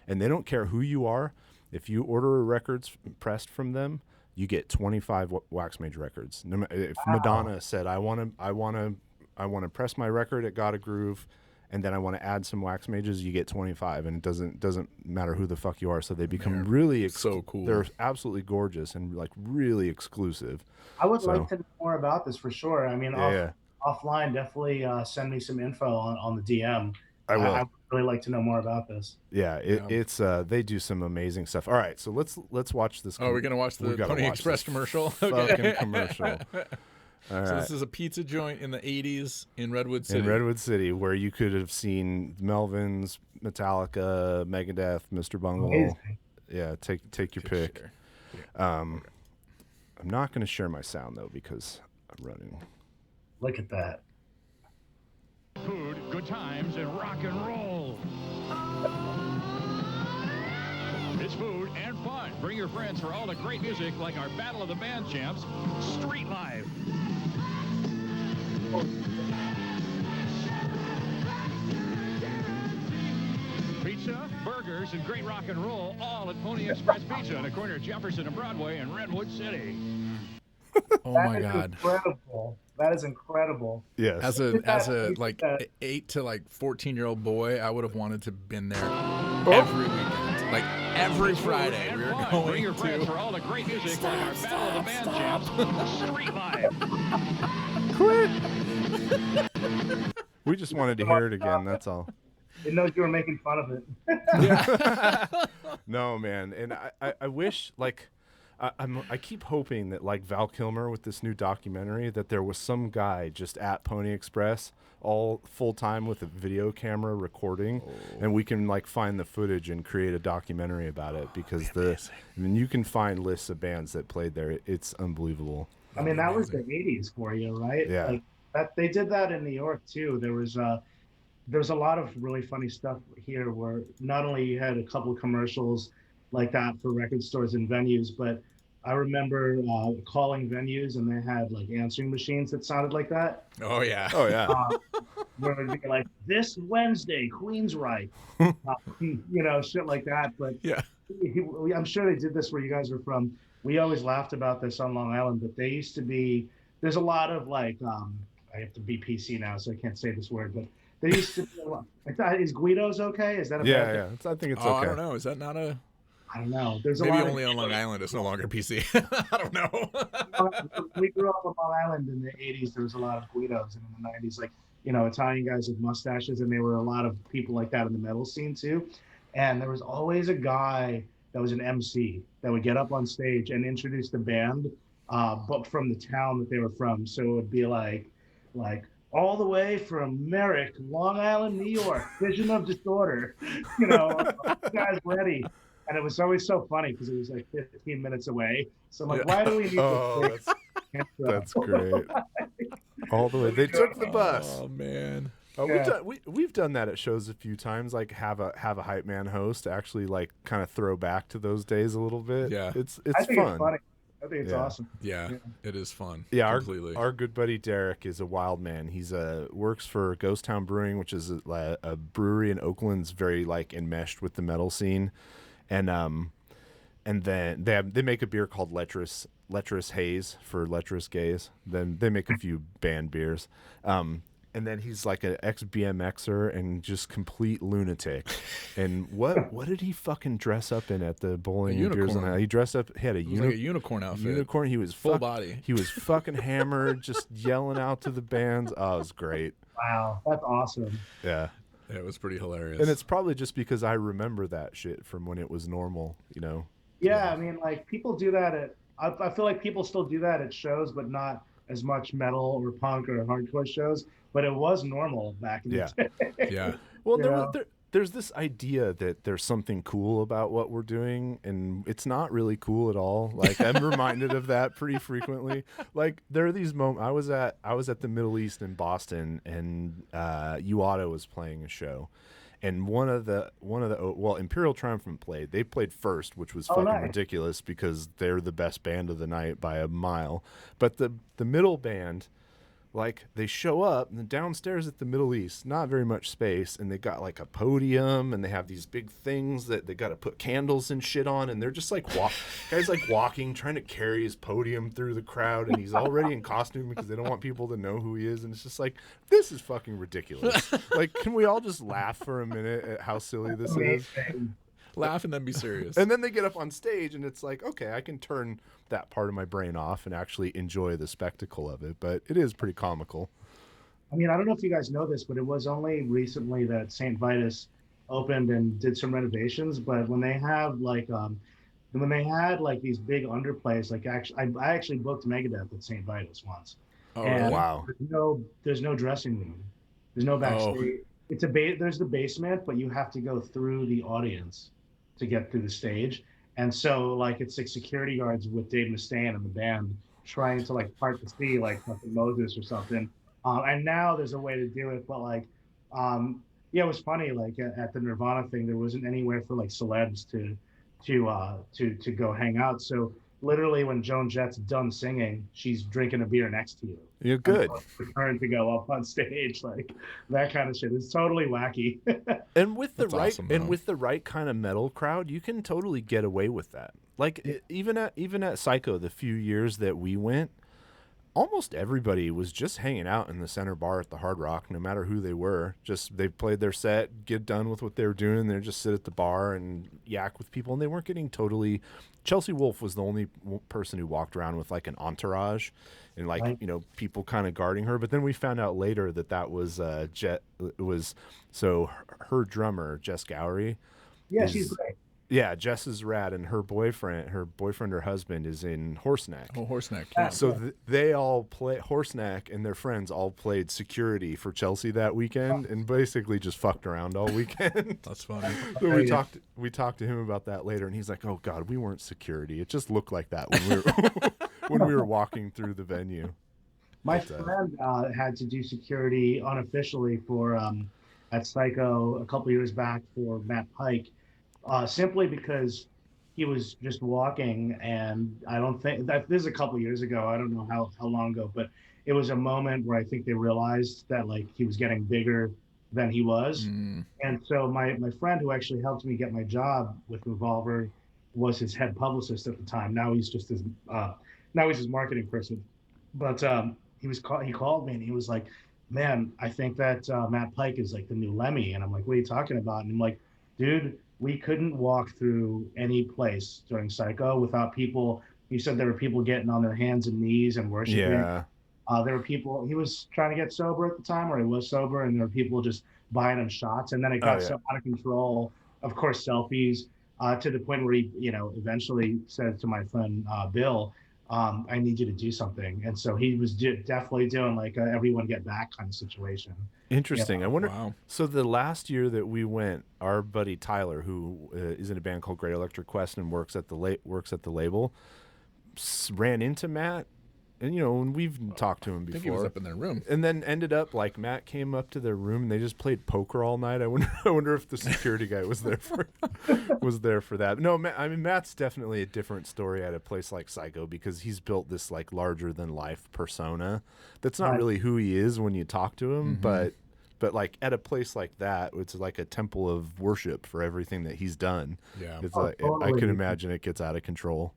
And they don't care who you are. If you order records pressed from them, you get 25 Wax Mage records. If Madonna said, I want to press my record at Gotta Groove, and then I want to add some Wax Mages, you get 25, and it doesn't matter who the fuck you are. So they become really so cool. They're absolutely gorgeous and like really exclusive. I would like to know more about this for sure. I mean, offline, definitely send me some info on the DM. I will. I'd really like to know more about this. Yeah, it's they do some amazing stuff. All right, so let's watch this. Oh, we're gonna watch the Pony Express commercial. Fucking commercial. All so right. This is a pizza joint in the 80s in Redwood City. In Redwood City, where you could have seen Melvins, Metallica, Megadeth, Mr. Bungle. Amazing. Yeah, take your pick. I'm not going to share my sound, though, because I'm running. Look at that. Food, good times, and rock and roll. It's food and fun. Bring your friends for all the great music like our Battle of the Band Champs, Street Live. Pizza, burgers, and great rock and roll, all at Pony Express Pizza on the corner of Jefferson and Broadway in Redwood City. Oh my God! Incredible. That is incredible. Yes. As a like 8 to like 14-year-old boy, I would have wanted to have been there every weekend, like every Friday. We were going Bring your friends for all the great music like our Battle of the Band Champs, Street Live. Quit. We just wanted to hear it again. That's all. It knows you were making fun of it. No, man, and I wish like. I keep hoping that like Val Kilmer with this new documentary that there was some guy just at Pony Express all full time with a video camera recording, and we can like find the footage and create a documentary about it because you can find lists of bands that played there. It's unbelievable. I mean, that was the 80s for you, right? Yeah. Like they did that in New York too. There was a lot of really funny stuff here where not only you had a couple of commercials like that for record stores and venues, but I remember calling venues and they had like answering machines that sounded like that. Oh yeah. Where it'd be like, this Wednesday, Queensryche, shit like that. But yeah, I'm sure they did this where you guys are from. We always laughed about this on Long Island, but they used to be, there's a lot of like, I have to be PC now, so I can't say this word, but there used to be a lot. Is Guido's okay? Is that a bad thing? I think it's okay. I don't know. Is that not a... I don't know. There's maybe a lot only on Long Island it's no longer PC. I don't know. We grew up on Long Island in the 80s. There was a lot of Guidos, and in the 90s, like, Italian guys with mustaches, and there were a lot of people like that in the metal scene too. And there was always a guy that was an MC that would get up on stage and introduce the band, but from the town that they were from. So it would be like all the way from Merrick, Long Island, New York, Vision of Disorder, guys ready. And it was always so funny because it was like 15 minutes away. So I'm like, why do we need this? That's great. All the way. They took the bus. Oh man. We've done that at shows a few times, like have a hype man host actually like kind of throw back to those days a little bit. Yeah. It's I think fun. It's funny. I think it's awesome. Yeah, it is fun. Yeah, completely. Our good buddy Derek is a wild man. He's works for Ghost Town Brewing, which is a brewery in Oakland's very like enmeshed with the metal scene. And then they make a beer called Lecherous Haze for lecherous gays. Then they make a few band beers. And then he's like an ex-BMXer and just complete lunatic. And what did he fucking dress up in at the bowling and beers? He dressed up. He had a like a unicorn outfit. Unicorn. He was full body. He was fucking hammered, just yelling out to the bands. Oh, it was great. Wow, that's awesome. Yeah. Yeah, it was pretty hilarious. And it's probably just because I remember that shit from when it was normal, Yeah, I mean, like people do that I feel like people still do that at shows, but not as much metal or punk or hardcore shows, but it was normal back in the day. Yeah. Well, You there's this idea that there's something cool about what we're doing, and it's not really cool at all. Like, I'm reminded of that pretty frequently. Like, there are these moments. I was at the Middle East in Boston, and Uado was playing a show, and one of the Imperial Triumphant played. They played first, which was fucking nice. ridiculous because they're the best band of the night by a mile. But the middle band, like, they show up, and downstairs at the Middle East, not very much space, and they got like a podium, and they have these big things that they got to put candles and shit on, and they're just like guys like walking, trying to carry his podium through the crowd, and he's already in costume because they don't want people to know who he is, and it's just like, this is fucking ridiculous. Like, can we all just laugh for a minute at how silly this is? Laugh and then be serious. And then they get up on stage, and it's like, okay, I can turn that part of my brain off and actually enjoy the spectacle of it. But it is pretty comical. I mean, I don't know if you guys know this, but it was only recently that St. Vitus opened and did some renovations. But when they have like, when they had like these big underplays, like I actually booked Megadeth at St. Vitus once. Oh, And wow. There's no dressing room. There's no backstage. It's there's the basement, but you have to go through the audience to get through the stage. And so like it's like security guards with Dave Mustaine and the band trying to like part the sea like fucking Moses or something. And now there's a way to do it, but like yeah, it was funny, like at the Nirvana thing, there wasn't anywhere for like celebs to go hang out. So literally when Joan Jett's done singing, she's drinking a beer next to you. You're good. For her to go up on stage, like that kind of shit. It's totally wacky. And with the That's the right kind of metal crowd, you can totally get away with that. Like even at Psycho, the few years that we went, almost everybody was just hanging out in the center bar at the Hard Rock, no matter who they were. Just they played their set, get done with what they were doing, they just sit at the bar and yak with people, and they weren't getting totally. Chelsea Wolfe was the only person who walked around with like an entourage, and like Right. you know people kind of guarding her. But then we found out later that was Jet. It was so her drummer Jess Gowry. Yeah, is- she's great. Yeah, Jess is rad, and her boyfriend or husband is in Horseneck. Oh, Horseneck. Yeah. So they all play Horseneck, and their friends all played security for Chelsea that weekend, and basically just fucked around all weekend. That's funny. So we talked to him about that later, and he's like, "Oh God, we weren't security. It just looked like that when we were when we were walking through the venue." My friend had to do security unofficially for at Psycho a couple years back for Matt Pike, simply because he was just walking, and I don't think that this is a couple years ago. I don't know how long ago, but it was a moment where I think they realized that like he was getting bigger than he was. And so my friend who actually helped me get my job with Revolver was his head publicist at the time. Now he's just his marketing person. But he called me and he was like, "Man, I think that Matt Pike is like the new Lemmy." And I'm like, "What are you talking about?" And I'm like, "Dude, we couldn't walk through any place during Psycho without people." He said there were people getting on their hands and knees and worshiping. Yeah. There were people, he was trying to get sober at the time, or he was sober, and there were people just buying him shots. And then it got so out of control, of course, selfies, to the point where he, eventually said to my friend, Bill, "I need you to do something." And so he was definitely doing like a everyone get back kind of situation. Interesting. Yeah. I wonder. Wow. So the last year that we went, our buddy Tyler, who is in a band called Great Electric Quest and works at the label, ran into Matt, and and we've talked to him I before. think he was up in their room. And then ended up like Matt came up to their room and they just played poker all night. I wonder if the security guy was there for that. No, I mean Matt's definitely a different story at a place like Psycho because he's built this like larger than life persona. That's not really who he is when you talk to him, but like at a place like that, it's like a temple of worship for everything that he's done. Yeah. It's Oh, I totally. can imagine it gets out of control.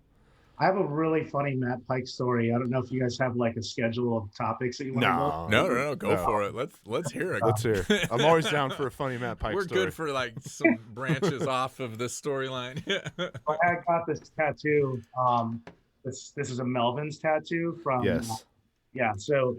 I have a really funny Matt Pike story. I don't know if you guys have like a schedule of topics that you want to go. No, go for it. Let's hear it. Let's hear. I'm always down for a funny Matt Pike We're story. good for like some branches off of this storyline. I got this tattoo. This is a Melvins tattoo from. Yes. Yeah. So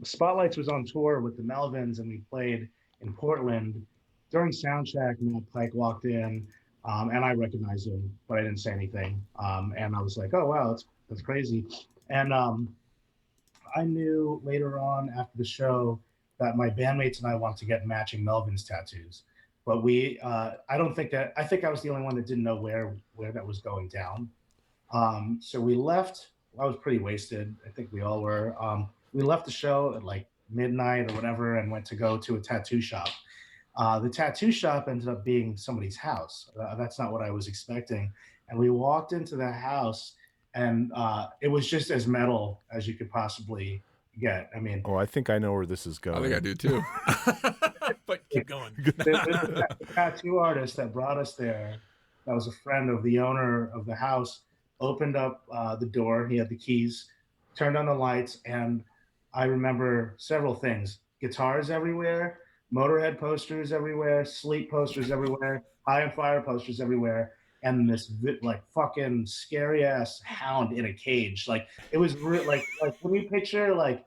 Spotlights was on tour with the Melvins, and we played in Portland. During soundcheck, Matt Pike walked in, and I recognized him, but I didn't say anything. And I was like, "Oh wow, that's crazy." And I knew later on after the show that my bandmates and I wanted to get matching Melvin's tattoos. But I think I was the only one that didn't know where that was going down. So we left. I was pretty wasted. I think we all were. We left the show at like midnight or whatever and went to go to a tattoo shop. The tattoo shop ended up being somebody's house. That's not what I was expecting. And we walked into the house, and it was just as metal as you could possibly get. I mean, Oh, I think I know where this is going. I think I do too. But keep going. the tattoo artist that brought us there, that was a friend of the owner of the house, opened up the door. He had the keys, turned on the lights, and I remember several things: guitars everywhere, Motorhead posters everywhere, Sleep posters everywhere, High on Fire posters everywhere, and this like fucking scary ass hound in a cage. Like it was like when you picture like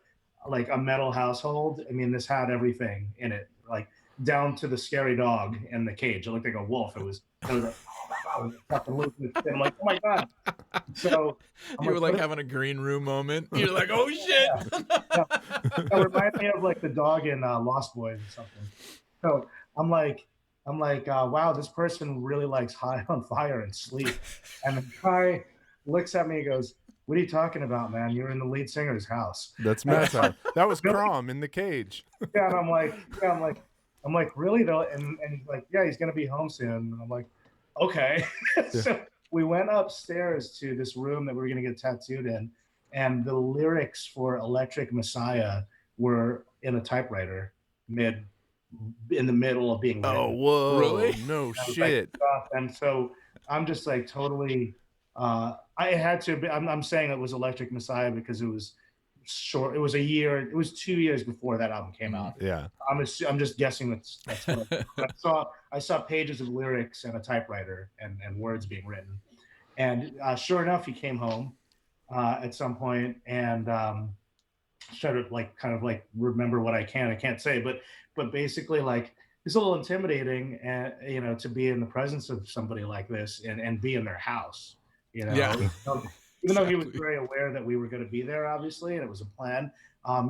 a metal household, I mean, this had everything in it, like down to the scary dog in the cage. It looked like a wolf. It was like, oh, fucking losing its shit. I'm like, oh my god. So You were like having a green room moment. You're like, oh shit. It reminded me of like the dog in Lost Boys or something. So I'm like, wow, this person really likes High on Fire and Sleep. And the guy looks at me and goes, what are you talking about, man? You're in the lead singer's house. That's Matt's house. That was Crom in the cage. Yeah, and I'm like, really though? And he's like, yeah, he's gonna be home soon. And I'm like, okay. So we went upstairs to this room that we were gonna get tattooed in, and the lyrics for Electric Messiah were in a typewriter in the middle of being written. Oh, whoa. Really? No And shit. and so I'm just like totally I had to be, I'm saying it was Electric Messiah because it was short. It was 2 years before that album came out. Yeah. I'm just guessing that's what I saw pages of lyrics and a typewriter and words being written. And sure enough, he came home at some point and started like kind of like remember what I can't say, but basically like it's a little intimidating, and to be in the presence of somebody like this and be in their house. Yeah. Even though he was very aware that we were going to be there, obviously, and it was a plan,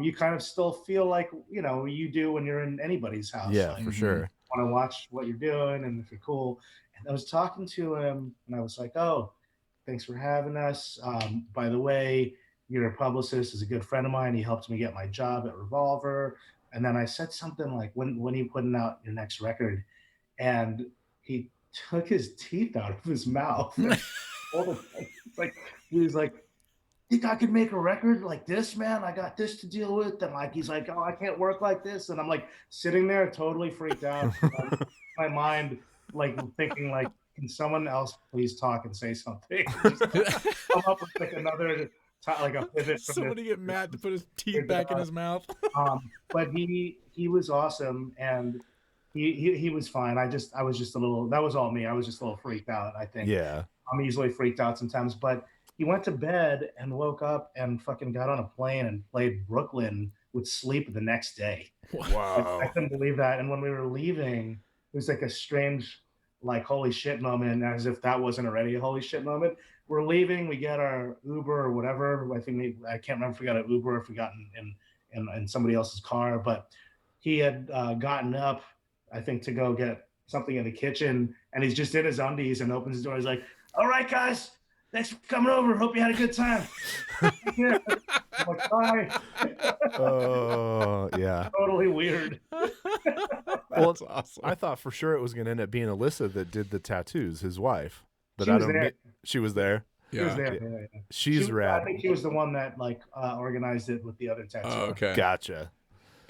you kind of still feel like, you do when you're in anybody's house. Yeah, like, for sure. Want to watch what you're doing and if you're cool. And I was talking to him and I was like, oh, thanks for having us. By the way, your publicist is a good friend of mine. He helped me get my job at Revolver. And then I said something like, when are you putting out your next record? And he took his teeth out of his mouth. Like he was like, think I could make a record like this, man? I got this to deal with. And like he's like, oh, I can't work like this. And I'm like sitting there totally freaked out. My mind like thinking like, can someone else please talk and say something? Just come up with like another like a pivot from Somebody get Matt to put his teeth back in his mouth. But he was awesome, and he was fine. I was just a little, that was all me. I was just a little freaked out, I think. Yeah. I'm easily freaked out sometimes, but he went to bed and woke up and fucking got on a plane and played Brooklyn with Sleep the next day. Wow. I couldn't believe that. And when we were leaving, it was like a strange, like, holy shit moment, as if that wasn't already a holy shit moment. We're leaving, we get our Uber or whatever. I can't remember if we got an Uber or if we got in somebody else's car, but he had gotten up, I think, to go get something in the kitchen, and he's just in his undies and opens the door. He's like, all right, guys, thanks for coming over. Hope you had a good time. Yeah. I'm like, bye. Oh, yeah. Totally weird. Well, awesome. I thought for sure it was going to end up being Alyssa that did the tattoos, his wife. But she was there. She was there. Yeah. She's rad. I think she was the one that like organized it with the other tattoo. Oh, okay. Gotcha.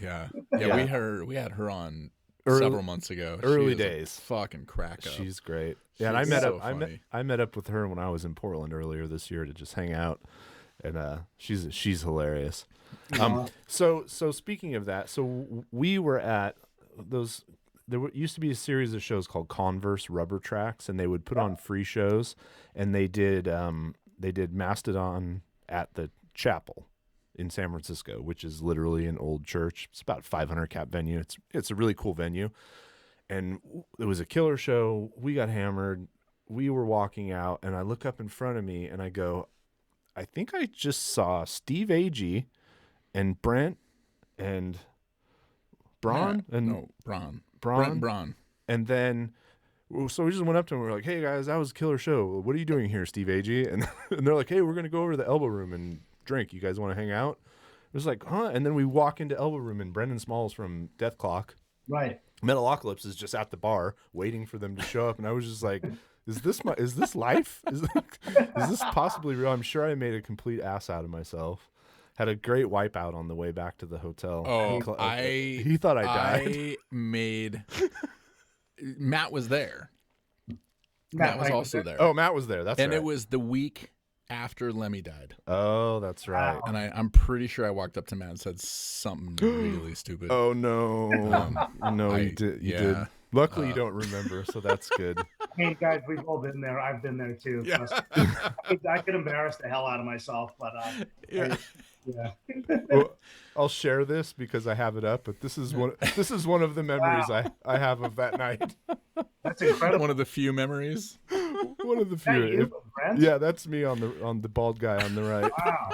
Yeah. Yeah. We had her on Early- several months ago. early She is a days. fucking crack up. She's great. Yeah, and I met up with her when I was in Portland earlier this year to just hang out, and she's hilarious. So speaking of that, so we were at those. Used to be a series of shows called Converse Rubber Tracks, and they would put on free shows, and they did Mastodon at the Chapel in San Francisco, which is literally an old church. It's about 500 cap venue. It's a really cool venue. And it was a killer show. We got hammered. We were walking out, and I look up in front of me, and I go, I think I just saw Steve Agee and Brent and Braun Braun. Braun. Brent Braun. And then, so we just went up to him. We're like, "Hey guys, that was a killer show. What are you doing here, Steve Agee?" And they're like, "Hey, we're gonna go over to the Elbow Room and drink. You guys want to hang out?" It was like, "Huh?" And then we walk into Elbow Room, and Brendan Smalls from Death Clock, Right. Metalocalypse, is just at the bar waiting for them to show up. And I was just like, "Is this life? Is this possibly real?" I'm sure I made a complete ass out of myself. Had a great wipeout on the way back to the hotel. Oh, he thought I died. I made. Matt was there. Matt was also there. Oh, Matt was there. That's and right. it was the week after Lemmy died. Oh, that's right. And I'm pretty sure I walked up to Matt and said something really stupid. Oh no, no, you did. You did. Luckily, you don't remember, so that's good. Hey guys, we've all been there. I've been there too. Yeah. I could embarrass the hell out of myself, but Yeah. yeah. Well, I'll share this because I have it up. But this is one of the memories I have of that night. That's incredible. One of the few memories. One of the Is that few. you, Brent? Yeah, that's me on the bald guy on the right. Wow.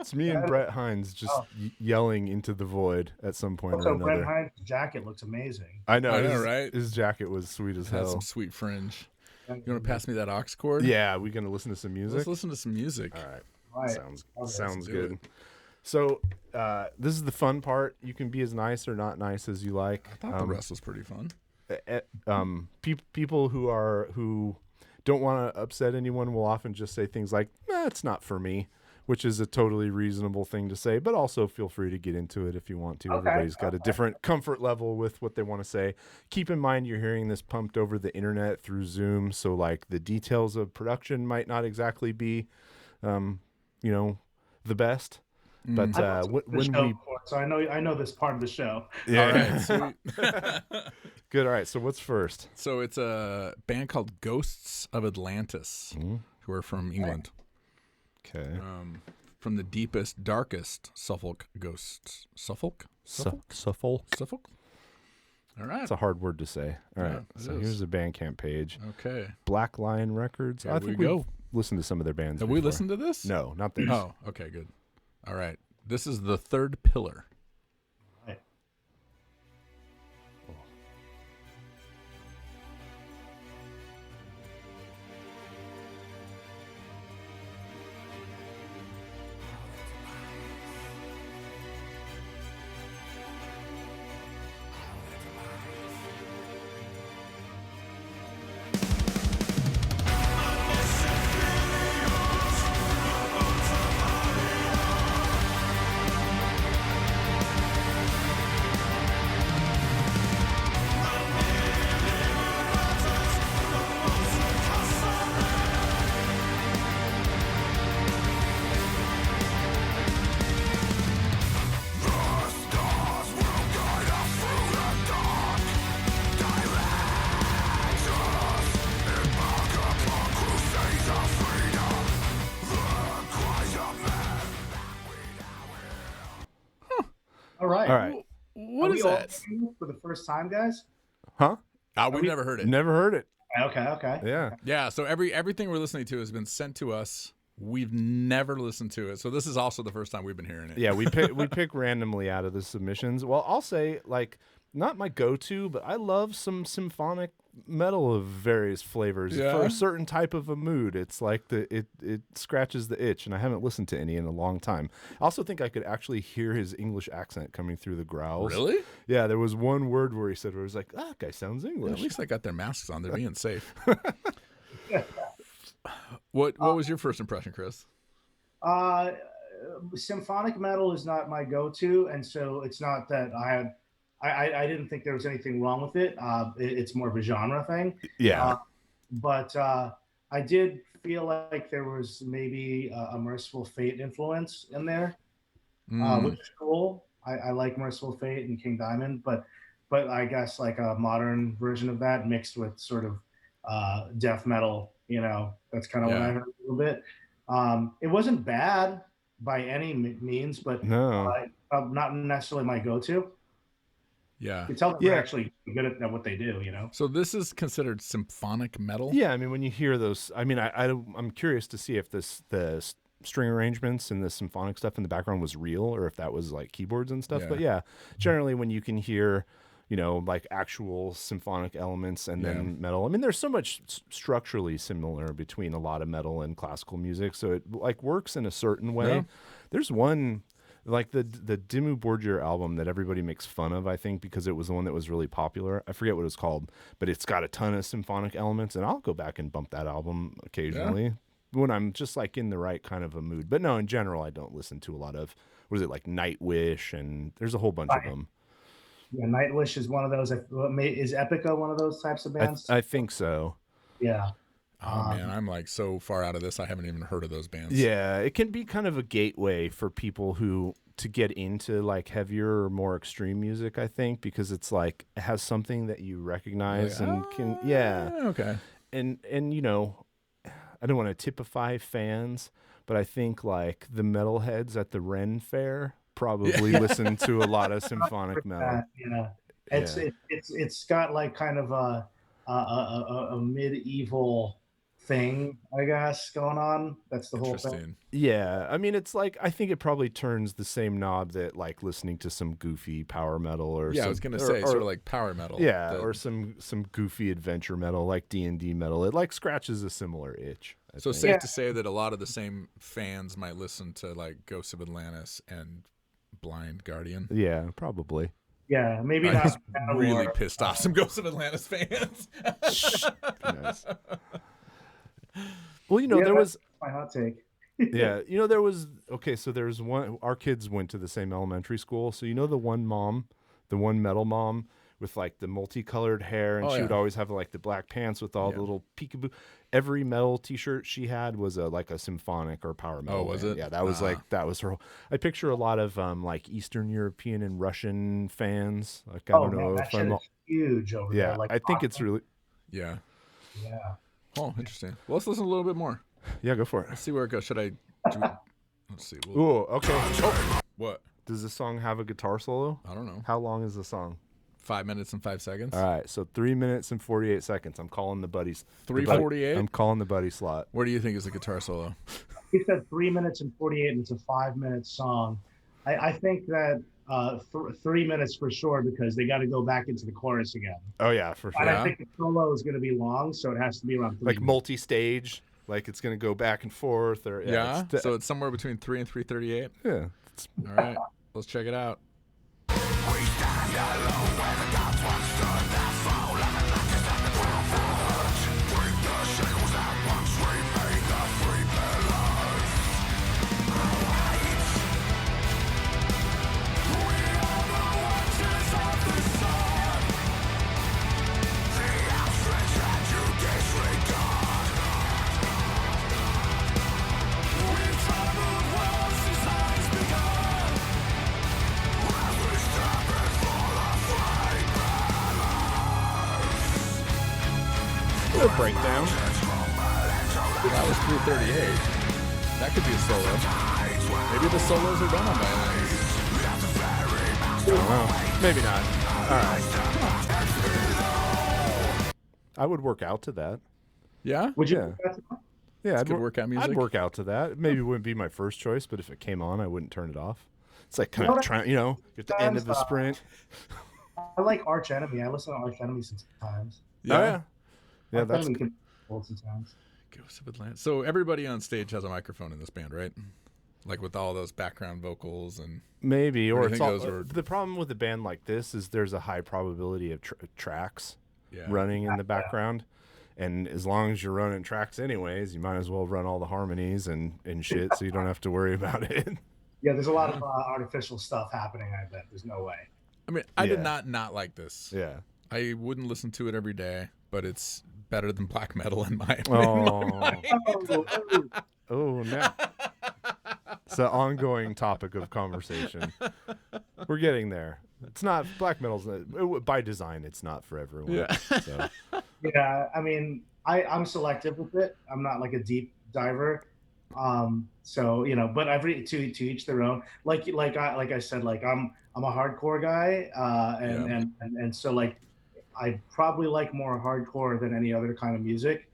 It's me and Brett Hines just yelling into the void at some point or So another. Brent Hines' jacket looks amazing. I know, right? His jacket was sweet as Had hell. some sweet fringe. You want to pass me that aux cord? Yeah, we gonna listen to some music. Let's listen to some music. All right. Right. Sounds do good. it. So this is the fun part. You can be as nice or not nice as you like. I thought the rest was pretty fun. People who don't want to upset anyone will often just say things like, "It's not for me," which is a totally reasonable thing to say, but also feel free to get into it if you want to. Okay. Everybody's got a different comfort level with what they want to say. Keep in mind you're hearing this pumped over the internet through Zoom, so like the details of production might not exactly be the best. But when we so I know this part of the show. yeah. All right, sweet. Good. All right. So what's first? So it's a band called Ghosts of Atlantis, who are from England. Okay. From the deepest, darkest Suffolk ghosts. Suffolk? Suffolk. All right. It's a hard word to say. All right. it So is. here's the Bandcamp page. Okay. Black Lion Records. I think we we've go. listened to some of their bands. Have we before. listened to this? No, not this. Oh, okay, good. All right. This is The Third Pillar. Right. All right. All right. What Are is we all that? new for the first time, guys? Huh? We've never heard it. Never heard it. Okay. Yeah. Yeah, so everything we're listening to has been sent to us. We've never listened to it. So this is also the first time we've been hearing it. Yeah. We pick randomly out of the submissions. Well, I'll say like not my go-to, but I love some symphonic metal of various flavors Yeah? for a certain type of a mood. It's like it scratches the itch, and I haven't listened to any in a long time. I also think I could actually hear his English accent coming through the growls. Really? Yeah, there was one word where he said where it was like, that guy sounds At English. least they got their masks on. They're being safe. What was your first impression, Chris? Symphonic metal is not my go-to, and so it's not that I didn't think there was anything wrong with it. It's more of a genre thing. Yeah. But I did feel like there was maybe a Merciful Fate influence in there, which is cool. I like Merciful Fate and King Diamond, but I guess like a modern version of that mixed with sort of death metal. That's kind of what I heard a little bit. It wasn't bad by any means, but No. not necessarily my go-to. Yeah. You can tell they're actually good at what they do, you know? So this is considered symphonic metal? Yeah, I mean, when you hear those, I mean, I'm curious to see if the string arrangements and the symphonic stuff in the background was real or if that was like keyboards and stuff. Yeah. But yeah, generally when you can hear, you know, like actual symphonic elements and then metal. I mean, there's so much structurally similar between a lot of metal and classical music, so it like works in a certain way. Yeah. There's one like the Damu Borgir album that everybody makes fun of, I think, because it was the one that was really popular. I forget what it was called, but it's got a ton of symphonic elements, and I'll go back and bump that album occasionally when I'm just like in the right kind of a mood. But no, in general, I don't listen to a lot of, what is it, like Nightwish, and there's a whole bunch of them. Yeah, Nightwish is one of those. Is Epica one of those types of bands? I think so. Yeah. Oh man, I'm like so far out of this. I haven't even heard of those bands. Yeah, it can be kind of a gateway for people who to get into like heavier or more extreme music, I think, because it's like it has something that you recognize and can okay. And you know, I don't want to typify fans, but I think like the metalheads at the Ren Fair probably listen to a lot of symphonic metal. Yeah. It's got like kind of a medieval thing, I guess, going on. That's the whole thing. Yeah, I mean, it's like I think it probably turns the same knob that like listening to some goofy power metal or I was gonna say sort of like power metal. Yeah, or some goofy adventure metal like D&D metal. It like scratches a similar itch. I think. Safe to say that a lot of the same fans might listen to like Ghosts of Atlantis and Blind Guardian. Yeah, probably. Yeah, maybe not. Really pissed off some Ghosts of Atlantis fans. Nice. Well, you know, there was my hot take. Yeah, you know, there was so there's one. Our kids went to the same elementary school, so you know the one metal mom with like the multicolored hair, and she would always have like the black pants with all the little peekaboo. Every metal T-shirt she had was like a symphonic or power metal. Oh, was band. it? Yeah, that was that was her. I picture a lot of like Eastern European and Russian fans. Like I don't know that if shit I'm is huge over there. yeah. Like I think it's really yeah. Oh, interesting. Well, let's listen a little bit more. yeah. Go for it. Let's see where it goes. Should I? Let's see. Ooh, okay. Oh, what? Does this song have a guitar solo? I don't know. How long is the song? 5 minutes and 5 seconds. All right, so 3 minutes and 48 seconds. I'm calling the buddies. 3:48. I'm calling the buddy slot. Where do you think is the guitar solo? He said 3 minutes and 48, and it's a 5-minute song. I think that 3 minutes for sure, because they got to go back into the chorus again. Oh yeah, for sure. And I think the solo is going to be long, so it has to be around 3 Like minutes. multi-stage, like it's going to go back and forth, or So it's somewhere between 3 and 3:38. yeah. All right, let's check it out. Breakdown. That was 3:38. That could be a solo. Maybe the solos are done on violins. I don't know. Maybe not. All right. I would work out to that. Yeah. Would you? Yeah. Yeah, good workout music. I'd work out to that. Maybe it wouldn't be my first choice, but if it came on, I wouldn't turn it off. It's like kind of trying, you know, at the end of the sprint. I like Arch Enemy. I listen to Arch Enemy sometimes. Yeah. Oh, yeah. Yeah, Arch that's Enemy can be cool sometimes. Ghosts of Atlantis. So everybody on stage has a microphone in this band, right? Like with all those background vocals and maybe, or it's all, are... the problem with a band like this is there's a high probability of tracks running in the background, and as long as you're running tracks anyways, you might as well run all the harmonies and shit, so you don't have to worry about it. Yeah, there's a lot of artificial stuff happening. I bet there's no way. I mean, I did not like this. Yeah, I wouldn't listen to it every day, but it's better than black metal in my mind. Oh, no. It's an ongoing topic of conversation. We're getting there. It's not black metal's by design. It's not for everyone. Yeah. So. Yeah, I mean, I'm selective with it. I'm not like a deep diver. So but to each their own. Like I said, like I'm a hardcore guy, and so like I probably like more hardcore than any other kind of music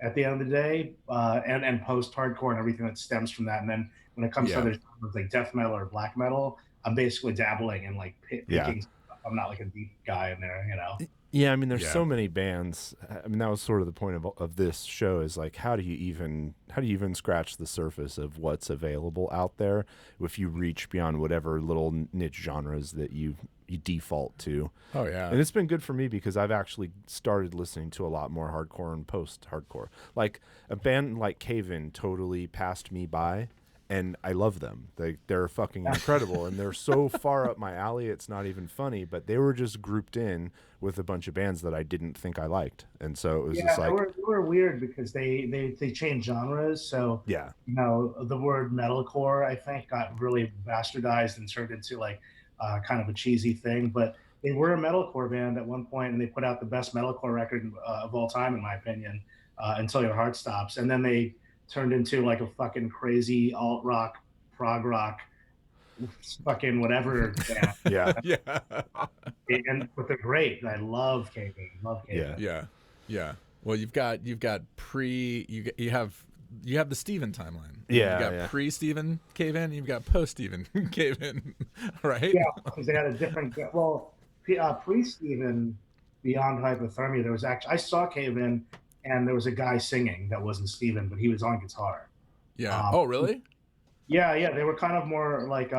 at the end of the day, and post-hardcore and everything that stems from that. And then when it comes to Yeah. other genres like death metal or black metal, I'm basically dabbling and like picking stuff. I'm not like a deep guy in there, Yeah, I mean, there's Yeah. so many bands. I mean, that was sort of the point of this show is like, how do you even scratch the surface of what's available out there if you reach beyond whatever little niche genres that you default to? Oh yeah. And it's been good for me because I've actually started listening to a lot more hardcore and post-hardcore. Like a band like Cave In totally passed me by, and I love them. They're fucking incredible, and they're so far up my alley, it's not even funny. But they were just grouped in with a bunch of bands that I didn't think I liked, and so it was just like, they were weird because they changed genres. So yeah, the word metalcore I think got really bastardized and turned into like kind of a cheesy thing. But they were a metalcore band at one point, and they put out the best metalcore record of all time, in my opinion, Until Your Heart Stops. And then they turned into like a fucking crazy alt rock, prog rock, fucking whatever band. yeah, Yeah. But they're great. I love Cave-In. Love Cave-In. yeah. Yeah. Well, you have the Steven timeline. Yeah, You got yeah. pre-Steven Cave-In, you've got post-Steven Cave-In, right? Yeah, because they had a different. Well, pre-Steven, Beyond Hypothermia, there was actually I saw Cave-In, and there was a guy singing that wasn't Steven, but he was on guitar. Yeah. Oh, really? Yeah, they were kind of more like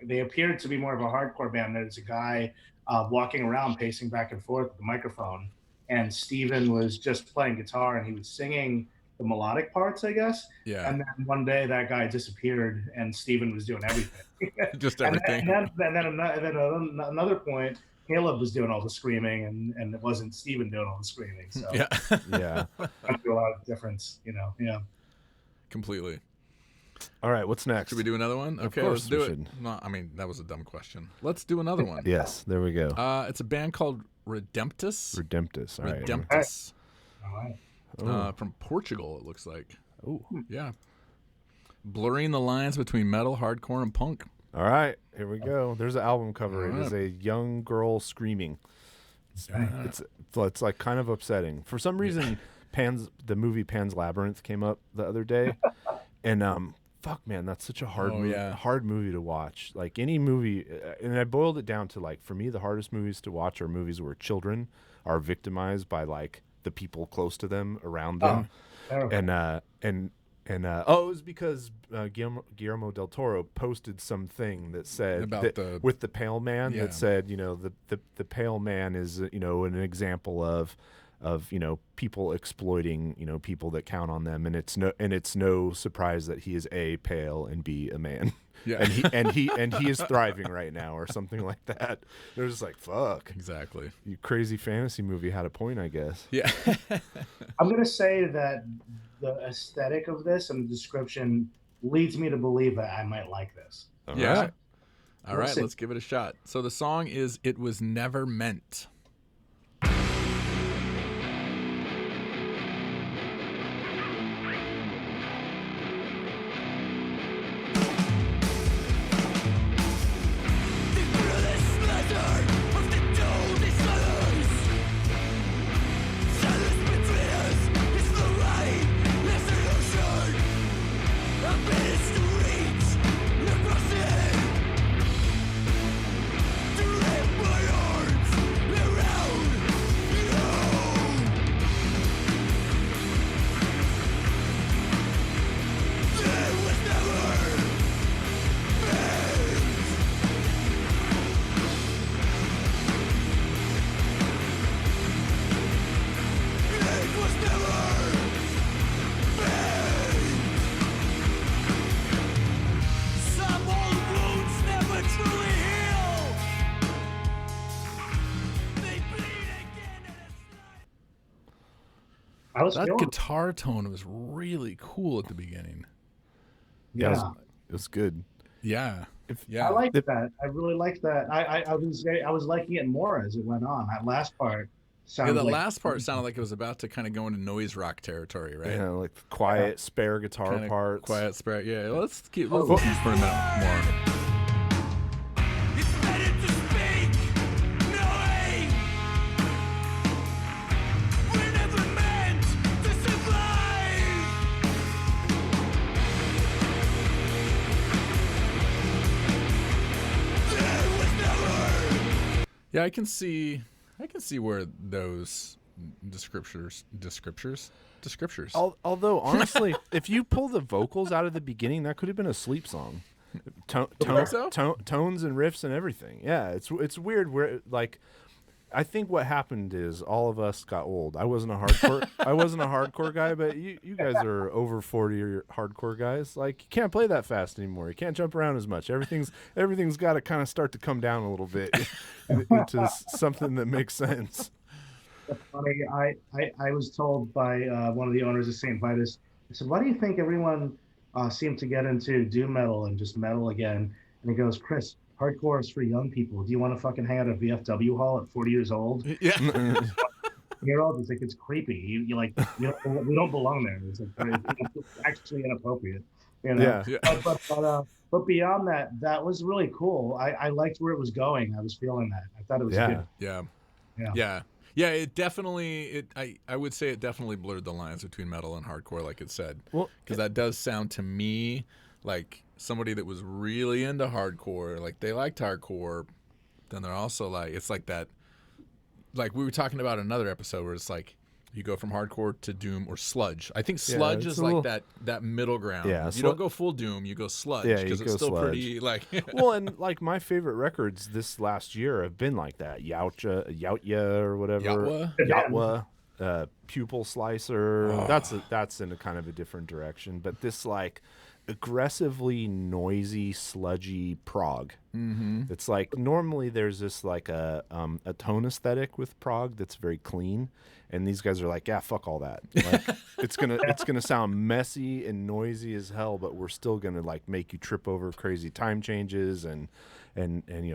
they appeared to be more of a hardcore band. There's a guy walking around, pacing back and forth with the microphone, and Steven was just playing guitar, and he was singing the melodic parts, I guess. Yeah. And then one day that guy disappeared, and Steven was doing everything. Just everything. And then another point, Caleb was doing all the screaming, and it wasn't Steven doing all the screaming. So Yeah. Yeah. I feel a lot of difference, Yeah. Completely. All right, what's next? Should we do another one? Okay, course let's do we it. should. No, I mean, that was a dumb question. Let's do another one. Yes, there we go. It's a band called Redemptus. Redemptus. All right. Redemptus. All right. From Portugal, it looks like. Oh. Yeah. Blurring the lines between metal, hardcore, and punk. All right, here we go. There's an album cover. All It is right. a young girl screaming. It's like kind of upsetting. For some reason, the movie Pan's Labyrinth came up the other day, and fuck man, that's such a hard hard movie to watch. Like any movie, and I boiled it down to like, for me, the hardest movies to watch are movies where children are victimized by like the people close to them around them. And it was because Guillermo del Toro posted something that said About with the pale man, Yeah. that said, the pale man is, an example of people exploiting, people that count on them, and it's no surprise that he is A, pale, and B, a man. Yeah. and he is thriving right now, or something like that. They're just like, fuck. Exactly. You crazy fantasy movie had a point, I guess. Yeah. I'm going to say that the aesthetic of this and the description leads me to believe that I might like this. All Yeah. right. All right, let's give it a shot. So the song is "It Was Never Meant." That guitar tone was really cool at the beginning. Yeah. It was good. Yeah. I liked that. I really liked that. I was liking it more as it went on. That last part sounded the like last part sounded like it was about to kind of go into noise rock territory, right? Yeah, like quiet spare guitar Kinda parts. Quiet spare. Yeah, let's listen for a minute more. It's better to speak, knowing we're never meant to survive. There was never. Yeah, I can see where those descriptors. Although honestly, if you pull the vocals out of the beginning, that could have been a sleep song. Tones and riffs and everything. Yeah, it's weird. Where like, I think what happened is all of us got old. I wasn't a hardcore guy, but you guys are over 40 or hardcore guys. Like, you can't play that fast anymore. You can't jump around as much. Everything's got to kind of start to come down a little bit into something that makes sense. That's funny. I was told by one of the owners of St. Vitus, I said, why do you think everyone seemed to get into doom metal and just metal again? And he goes, Chris, hardcore is for young people. Do you want to fucking hang out at a VFW hall at 40 years old? Yeah. You're old. It's like, it's creepy. You like, we don't belong there. It's like, it's actually inappropriate. You know? Yeah. But beyond that, that was really cool. I liked where it was going. I was feeling that. I thought it was good. Yeah, it definitely. I would say it definitely blurred the lines between metal and hardcore, like it said. Well, because that does sound to me like somebody that was really into hardcore, like they liked hardcore, then they're also like, it's like that, like we were talking about in another episode where it's like you go from hardcore to doom or sludge. I think sludge is like that middle ground. Yeah, you don't go full doom, you go sludge because it's still sludge. Pretty like. Well, and like my favorite records this last year have been like that. Yautja or whatever. Yatwa. Pupil Slicer. Oh. That's in a kind of a different direction. But this like aggressively noisy, sludgy prog. Mm-hmm. It's like normally there's this like a tone aesthetic with prog that's very clean. And these guys are like, yeah, fuck all that. Like, it's gonna sound messy and noisy as hell, but we're still gonna like make you trip over crazy time changes and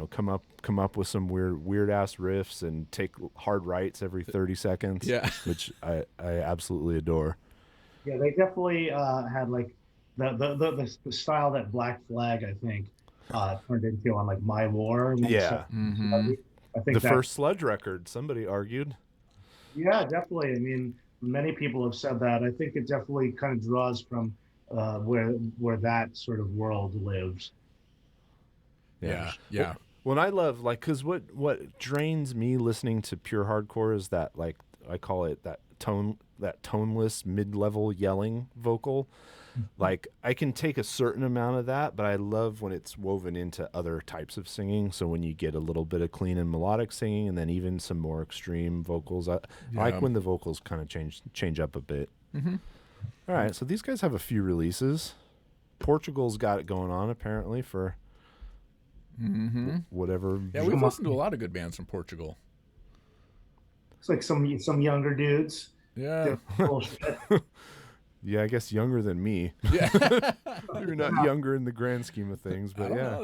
come up with some weird ass riffs and take hard rights every 30 seconds. Yeah, which I absolutely adore. Yeah, they definitely had like the style that Black Flag I think turned into on like My War. Yeah, mm-hmm. I think the first sludge record. Somebody argued. Yeah, definitely. I mean, many people have said that. I think it definitely kind of draws from where that sort of world lives. Yeah. Well, I love like because what drains me listening to pure hardcore is that like I call it that toneless mid-level yelling vocal. Like I can take a certain amount of that, but I love when it's woven into other types of singing. So when you get a little bit of clean and melodic singing, and then even some more extreme vocals, I like when the vocals kind of change up a bit. Mm-hmm. All right, so these guys have a few releases. Portugal's got it going on apparently for whatever. Yeah, we've listened to a lot of good bands from Portugal. It's like some younger dudes. Yeah. Yeah, I guess younger than me. Yeah, you're not younger in the grand scheme of things, but yeah.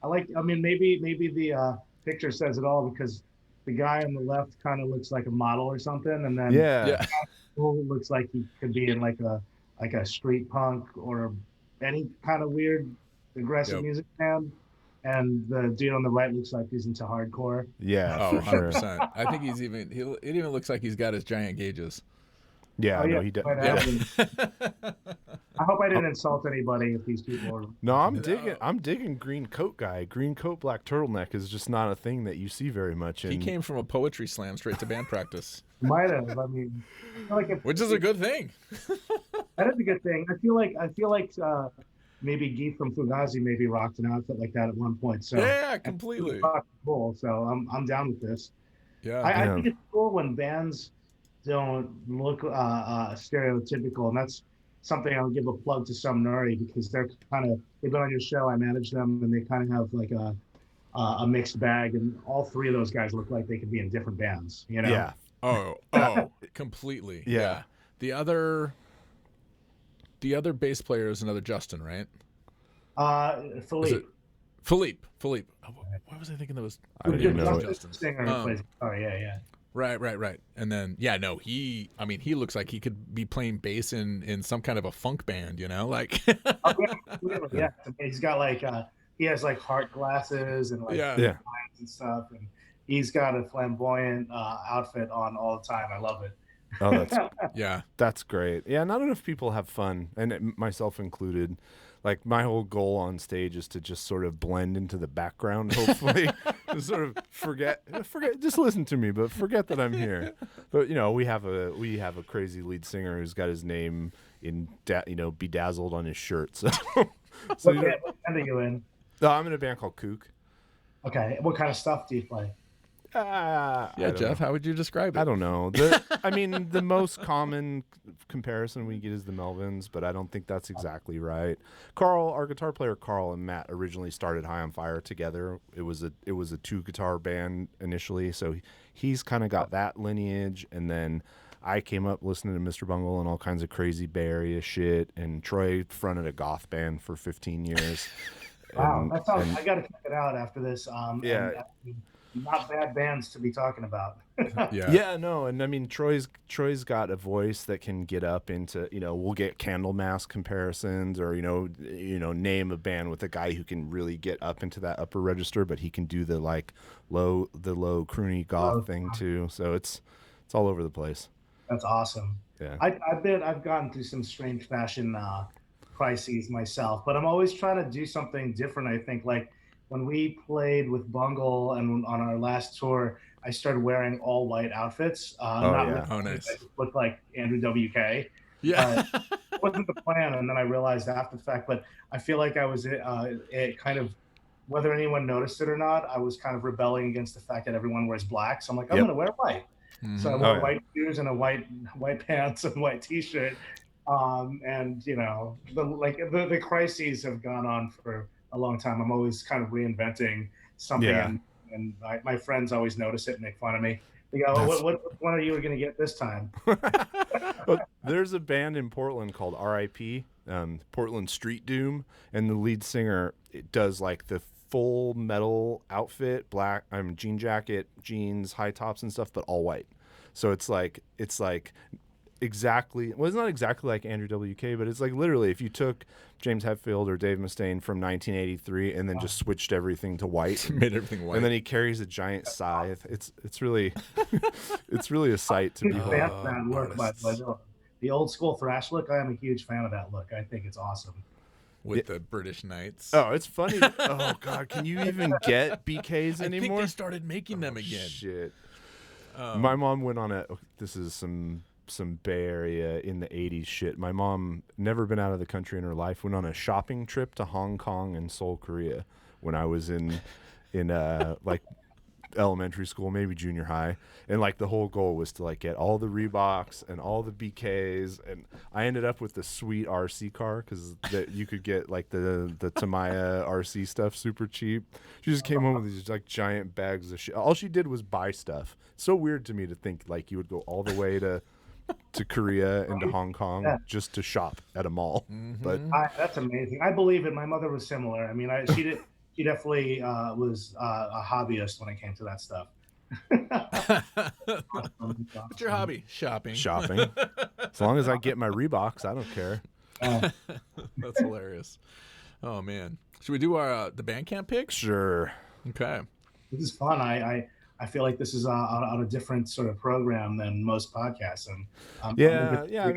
I mean, maybe the picture says it all because the guy on the left kind of looks like a model or something, and then who looks like he could be in like a street punk or any kind of weird aggressive music band. And the dude on the right looks like he's into hardcore. Yeah, for 100%. I think it even looks like he's got his giant gauges. Yeah, no, he does. I hope I didn't insult anybody if these people are. No, I'm digging green coat guy. Green coat, black turtleneck is just not a thing that you see very much. He came from a poetry slam straight to band practice. Might have. I mean, which is a good thing. That is a good thing. I feel like maybe Guy from Fugazi maybe rocked an outfit like that at one point. So yeah, completely cool. So I'm down with this. Yeah, I think it's cool when bands don't look stereotypical, and that's something I'll give a plug to Somnuri because they've been on your show. I manage them, and they kind of have like a mixed bag, and all three of those guys look like they could be in different bands. You know? Yeah. Oh, completely. Yeah. The other bass player is another Justin, right? Philippe. Philippe. Oh, what was I thinking? That was I don't even know. Justin singer who plays guitar. Yeah. Right. And then he looks like he could be playing bass in some kind of a funk band, like. Yeah. He's got like he has like heart glasses and like Yeah. and stuff, and he's got a flamboyant outfit on all the time. I love it. Oh, that's great. Yeah, not enough people have fun, and myself included. Like, my whole goal on stage is to just sort of blend into the background, hopefully. Just sort of forget, just listen to me, but forget that I'm here. But, we have a crazy lead singer who's got his name in, bedazzled on his shirt. So, What band are you in? I'm in a band called Kook. Okay. What kind of stuff do you play? Jeff, how would you describe it? I don't know. The most common comparison we get is the Melvins, but I don't think that's exactly right. Our guitar player Carl and Matt originally started High on Fire together. It was a 2-guitar band initially, so he's kind of got that lineage, and then I came up listening to Mr. Bungle and all kinds of crazy Bay Area shit, and Troy fronted a goth band for 15 years. Wow, that sounds. I got to check it out after this. Not bad bands to be talking about. No, and I mean Troy's got a voice that can get up into, we'll get Candlemass comparisons, or name a band with a guy who can really get up into that upper register, but he can do the low croony goth thing too. So it's all over the place. That's awesome. Yeah, I've gone through some strange fashion crises myself, but I'm always trying to do something different. I think, like, when we played with Bungle and on our last tour, I started wearing all white outfits. Nice. I just looked like Andrew WK. Yeah. It wasn't the plan, and then I realized after the fact. But I feel like I was it kind of, whether anyone noticed it or not, I was kind of rebelling against the fact that everyone wears black. So I'm like, I'm going to wear white. Mm-hmm. So I wore white shoes and a white pants and white T-shirt. And the crises have gone on for a long time. I'm always kind of reinventing something, and my friends always notice it and make fun of me. They go, what one are you going to get this time? Well, there's a band in Portland called RIP, Portland Street Doom, and the lead singer does like the full metal outfit, black, jean jacket, jeans, high tops and stuff, but all white. So it's like exactly, well, it's not exactly like Andrew WK, but it's like literally if you took James Hetfield or Dave Mustaine from 1983 and then just switched everything to white, made everything white, and then he carries a giant scythe. It's really it's really a sight to behold. The old school thrash look, I am a huge fan of that look. I think it's awesome. With the British Knights. Oh, it's funny. Oh God, can you even get BKs anymore? I think they started making them again. Shit. My mom went on this is some Bay Area in the 80s shit. My mom, never been out of the country in her life, went on a shopping trip to Hong Kong and Seoul, Korea when I was in like elementary school, maybe junior high, and like the whole goal was to like get all the Reeboks and all the BKs, and I ended up with the sweet RC car because you could get like the Tamiya RC stuff super cheap. She just came home with these like giant bags of shit. All she did was buy stuff. So weird to me to think like you would go all the way to Korea and to Hong Kong just to shop at a mall. Mm-hmm. But that's amazing. I believe it. My mother was similar. I mean, she definitely was a hobbyist when it came to that stuff. What's your hobby? Shopping. As long as I get my Reeboks, I don't care. That's hilarious. Oh man, should we do our the Bandcamp pick? Sure. Okay. This is fun. I feel like this is on a different sort of program than most podcasts. And I mean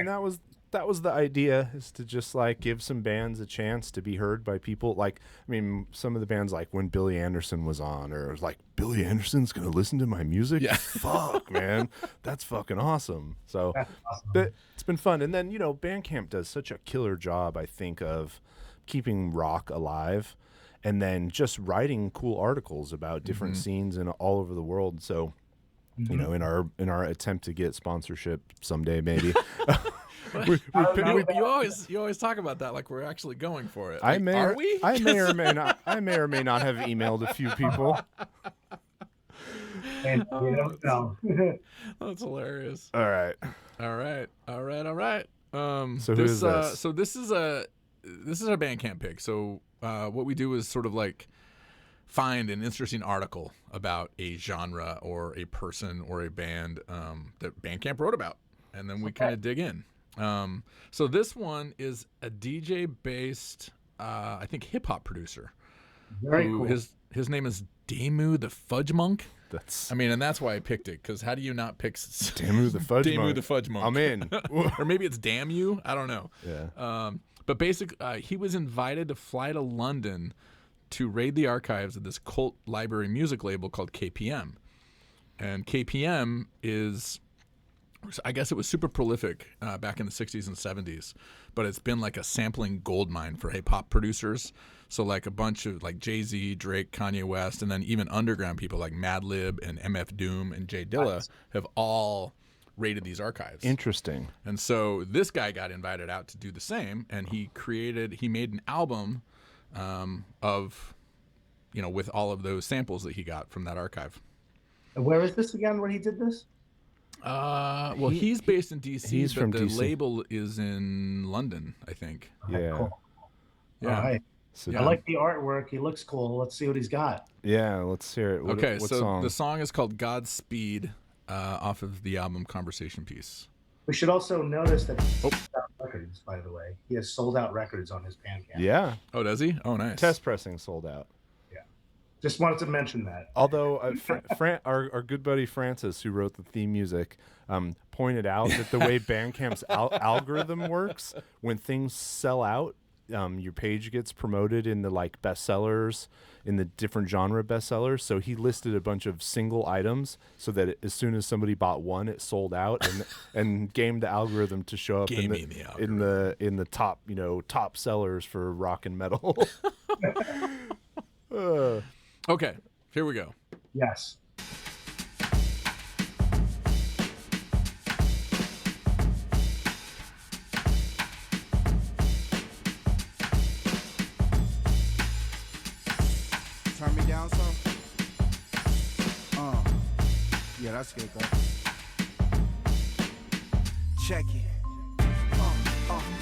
that was the idea, is to just like give some bands a chance to be heard by people. Like, I mean, some of the bands, like when Billy Anderson was on, or it was like, Billy Anderson's gonna listen to my music. Yeah. Fuck, man, that's fucking awesome. So it's been fun. And then Bandcamp does such a killer job, I think, of keeping rock alive. And then just writing cool articles about different scenes in all over the world. So, in our attempt to get sponsorship someday, maybe. You always talk about that like we're actually going for it. Like, are we? I may or may not have emailed a few people. And you don't know. That's hilarious. All right. So who is this? So this is our Bandcamp pick. So what we do is sort of like find an interesting article about a genre or a person or a band that Bandcamp wrote about, and then we kind of dig in. So this one is a DJ-based, I think, hip-hop producer. Very cool. His name is Damu the Fudge Monk. And that's why I picked it, because how do you not pick Damu the Fudge Monk? Damu the Fudge Monk. I'm in. Or maybe it's Damn You. I don't know. Yeah. But basically, he was invited to fly to London to raid the archives of this cult library music label called KPM. And KPM is, I guess it was super prolific back in the 60s and 70s, but it's been like a sampling gold mine for hip-hop producers. So like a bunch of like Jay-Z, Drake, Kanye West, and then even underground people like Madlib and MF Doom and Jay Dilla have all raided these archives. Interesting. And so this guy got invited out to do the same, and he made an album of, with all of those samples that he got from that archive. And where is this again, where he did this? Well, he's based in D.C., he's but from the DC. label is in London, I think. Yeah. Cool. Yeah. All right. So I like the artwork. He looks cool. Let's see what he's got. Yeah, let's hear it. What So song? the song is called Godspeed, off of the album Conversation Piece. We should also notice that he sold out records, by the way. He has sold out records on his Bandcamp. Yeah. Oh, does he? Oh, nice. Test pressing sold out. Yeah. Just wanted to mention that. Although our good buddy Francis, who wrote the theme music, pointed out that the way Bandcamp's algorithm works, when things sell out, your page gets promoted in the like bestsellers, in the different genre bestsellers. So he listed a bunch of single items so that as soon as somebody bought one, it sold out, and gamed the algorithm to show up in the top top sellers for rock and metal. Okay, here we go. Yes. Turn me down some. Yeah, that's good though. Check it.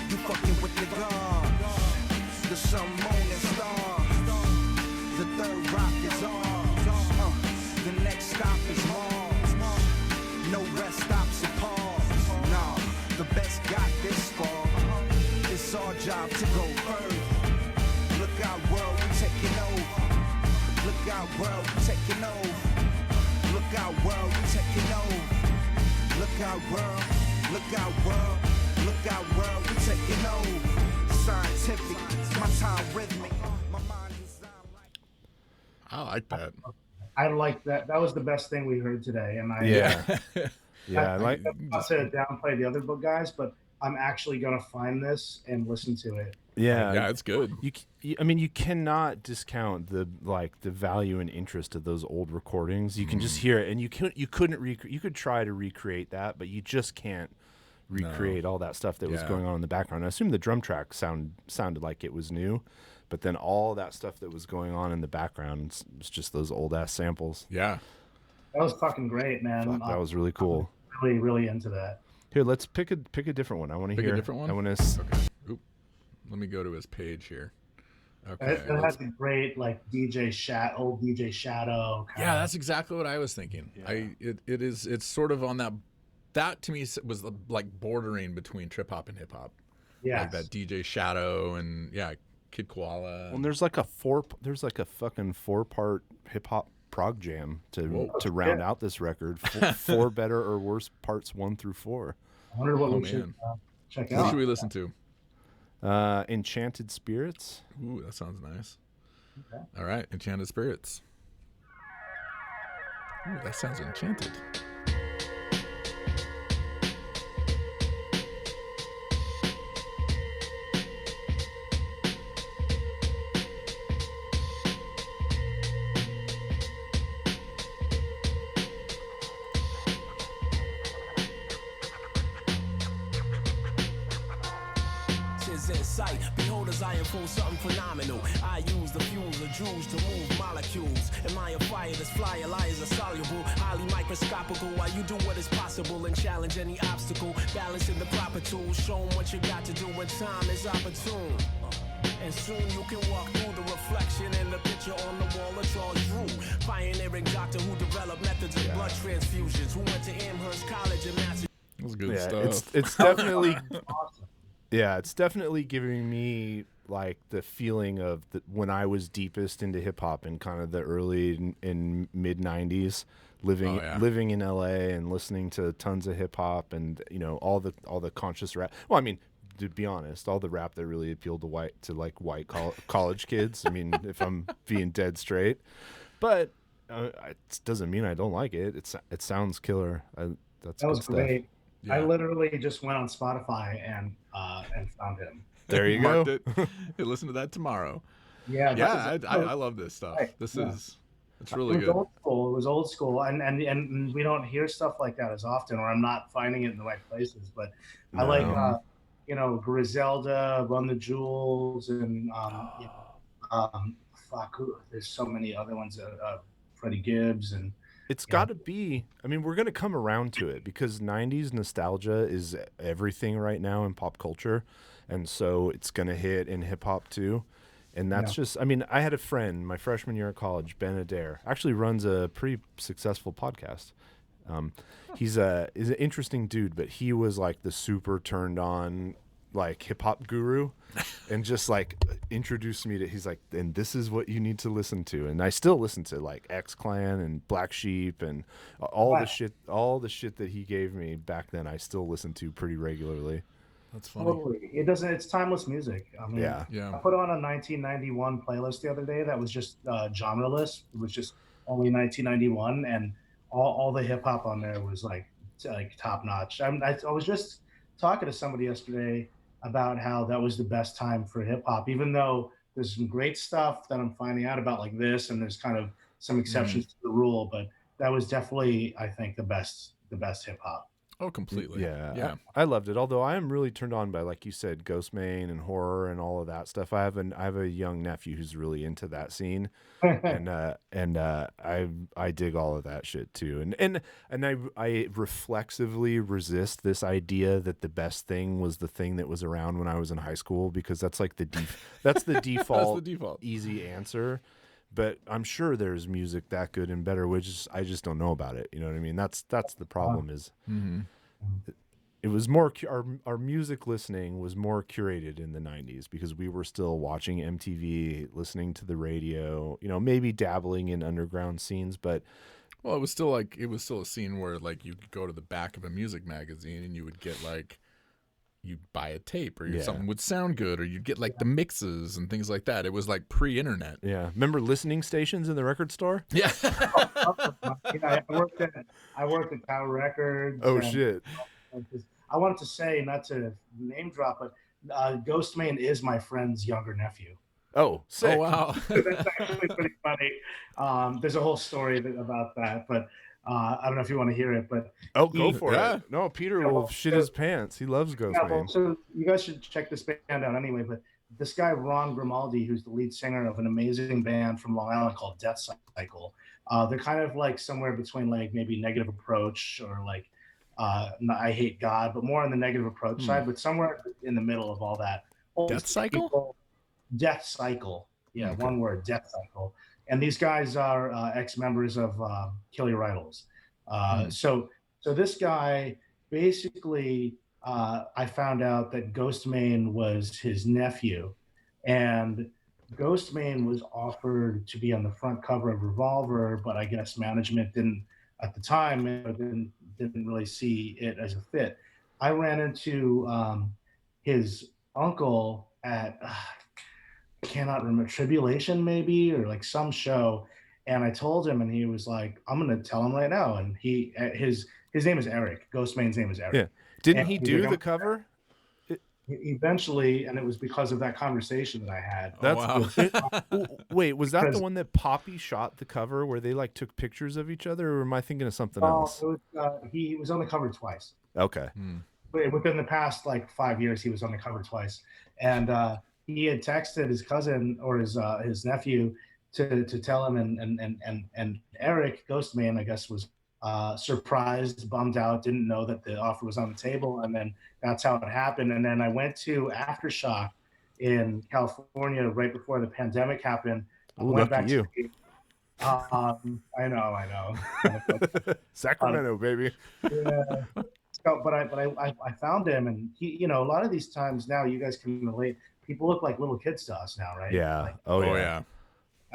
You fucking with the gods, the sun, moon, and stars. The third rock is on. The next stop is Mars. No rest stops or pause. Nah, the best got this far. It's our job to go further. Look out, world, we taking over. Look out, world, we taking over. Look out, world, we taking over. Look out, world. Look out, world. Look out, world, we taking over. Scientific, my time rhythmic. My mind designed like. I like that. I like that. That was the best thing we heard today. And Yeah, like not to downplay the other book guys, but I'm actually going to find this and listen to it. Yeah, it's good. You cannot discount the value and interest of those old recordings. You can just hear it, and you could try to recreate that, but you just can't recreate all that stuff that was going on in the background. I assume the drum track sounded like it was new, but then all that stuff that was going on in the background was just those old ass samples. Yeah, that was fucking great, man. That was really cool. I'm really, really into that. Here, let's pick a different one. I want to hear a different one. I want to. Okay. Oop. Let me go to his page here. Okay. It has a great like old DJ Shadow. Yeah, that's exactly what I was thinking. Yeah. It's sort of on that to me was like bordering between trip hop and hip hop. Yeah. Like that DJ Shadow and Kid Koala. Well, and there's like a fucking 4-part hip hop prog jam to round out this record. Four better or worse parts 1 through 4. I wonder what we should check out. What should we listen to? Enchanted Spirits. Ooh, that sounds nice. Okay. All right, Enchanted Spirits. Ooh, that sounds enchanted. Sight. Behold, as I unfold something phenomenal. I use the fuels of Jews to move molecules. Am I a fire that's fly? Liars are soluble, highly microscopical. While you do what is possible and challenge any obstacle, balancing the proper tools. Show 'em what you got to do when time is opportune. And soon you can walk through the reflection in the picture on the wall or draw pioneering doctor who developed methods of blood transfusions, who went to Amherst College in Massachusetts. That was good Yeah, stuff. it's definitely yeah, it's definitely giving me like the feeling of when I was deepest into hip hop in kind of the early and mid 90s, living in LA and listening to tons of hip hop and all the conscious rap. Well, I mean, to be honest, all the rap that really appealed to white college kids. I mean, if I'm being dead straight, but it doesn't mean I don't like it. It sounds killer. That was great. Stuff. Yeah. I literally just went on Spotify and found him. There you go. It. Hey, listen to that tomorrow. Yeah, I love this stuff. It's really good. Old school. It was old school, and we don't hear stuff like that as often, or I'm not finding it in the right places. But I like Griselda, Run the Jewels, and there's so many other ones. Freddie Gibbs and. It's got to be. I mean, we're going to come around to it because 90s nostalgia is everything right now in pop culture. And so it's going to hit in hip hop too. And that's just, I mean, I had a friend my freshman year at college, Ben Adair, actually runs a pretty successful podcast. He's an interesting dude, but he was like the super turned on like hip hop guru and just like introduced me to, he's like, and this is what you need to listen to. And I still listen to like X-Clan and Black Sheep and all the shit that he gave me back then. I still listen to pretty regularly. That's funny. Totally. It's timeless music. I mean, yeah. I put on a 1991 playlist the other day that was just genreless. It was just only 1991 and all the hip hop on there was like top notch. I was just talking to somebody yesterday about how that was the best time for hip hop, even though there's some great stuff that I'm finding out about like this, and there's kind of some exceptions to the rule, but that was definitely, I think, the best hip hop. Oh, completely. Yeah. I loved it. Although I am really turned on by, like you said, Ghostmane and horror and all of that stuff. I have a young nephew who's really into that scene, and I dig all of that shit too. And I reflexively resist this idea that the best thing was the thing that was around when I was in high school, because that's like the default easy answer. But I'm sure there's music that good and better, which I just don't know about it. You know what I mean? That's the problem. Is it was more our music listening was more curated in the 90s because we were still watching MTV, listening to the radio. Maybe dabbling in underground scenes, but it was still a scene where like you could go to the back of a music magazine and you would get like. You'd buy a tape or something would sound good, or you'd get like the mixes and things like that. It was like pre-internet. Yeah. Remember listening stations in the record store? Yeah. I worked at Tower Records. Oh, shit. I wanted to say, not to name drop, but Ghostmane is my friend's younger nephew. Oh, sick. Oh, wow. That's actually pretty funny. There's a whole story about that, but I don't know if you want to hear it, but go for it. No, Peter will shit his pants. He loves Ghostmane. So you guys should check this band out anyway. But this guy Ron Grimaldi, who's the lead singer of an amazing band from Long Island called Death Cycle, they're kind of like somewhere between like maybe Negative Approach or like I Hate God, but more on the Negative Approach side, but somewhere in the middle of all that. Death Cycle. Death Cycle. Yeah, okay. One word, Death Cycle. And these guys are ex-members of Kill Your Idols. So this guy, basically, I found out that Ghostmane was his nephew. And Ghostmane was offered to be on the front cover of Revolver, but I guess management didn't, at the time, didn't really see it as a fit. I ran into his uncle at... cannot remember, Tribulation maybe, or like some show, and I told him, and he was like, I'm gonna tell him right now. And his name is Eric. Ghostmane's name is Eric. Yeah. Didn't he do the cover? Eventually, and it was because of that conversation that I had. That's wait, was that the one that Poppy shot the cover where they like took pictures of each other, or am I thinking of something else? It was, he was on the cover twice. Okay. But within the past like 5 years, he was on the cover twice, and he had texted his cousin or his nephew to tell him, and Eric Ghostmane, I guess, was surprised, bummed out, didn't know that the offer was on the table, and then that's how it happened. And then I went to Aftershock in California right before the pandemic happened. Ooh, lucky you. I know. Sacramento, baby. Yeah. So, but I found him, and he, a lot of these times now, you guys can relate. People look like little kids to us now, right? Yeah. Like, Oh, Oh yeah. yeah.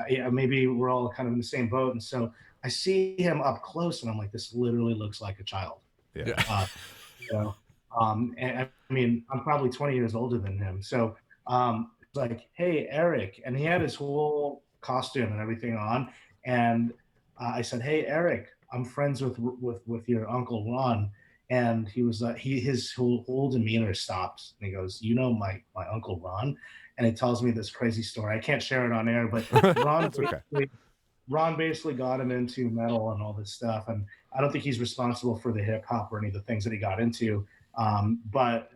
yeah, maybe we're all kind of in the same boat, and so I see him up close, and I'm like, this literally looks like a child. Yeah. You know, and I mean, I'm probably 20 years older than him, so it's like, hey, Eric, and he had his whole costume and everything on, and I said, hey, Eric, I'm friends with your uncle Ron, and he was his whole demeanor stops, and he goes, my uncle Ron, and he tells me this crazy story. I can't share it on air, but Ron That's okay. Ron basically got him into metal and all this stuff, and I don't think he's responsible for the hip hop or any of the things that he got into. But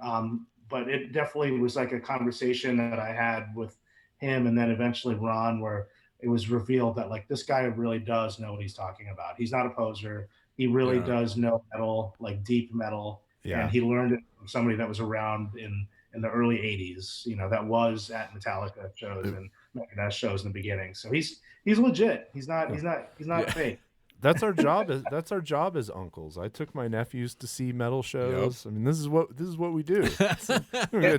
it definitely was like a conversation that I had with him, and then eventually Ron, where it was revealed that like this guy really does know what he's talking about. He's not a poser. He really does know metal, like deep metal, and he learned it from somebody that was around in the early '80s. That was at Metallica shows and Megadeth shows in the beginning. So he's legit. He's not fake. That's our job. That's our job as uncles. I took my nephews to see metal shows. I mean, this is what we do. We're gonna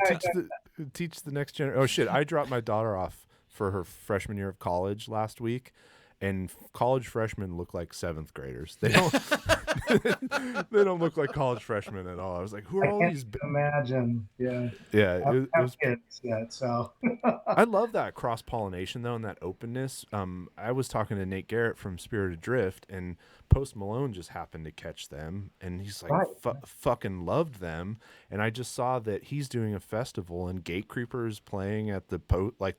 teach the next generation. Oh shit! I dropped my daughter off for her freshman year of college last week, and college freshmen look like 7th graders. They don't. They don't look like college freshmen at all. I was like, who are all these? Imagine, yeah. Yeah, it was kids yet, so. I love that cross pollination though, and that openness. I was talking to Nate Garrett from Spirit Adrift, and Post Malone just happened to catch them, and he's like, fucking loved them. And I just saw that he's doing a festival, and Gatecreeper's playing at the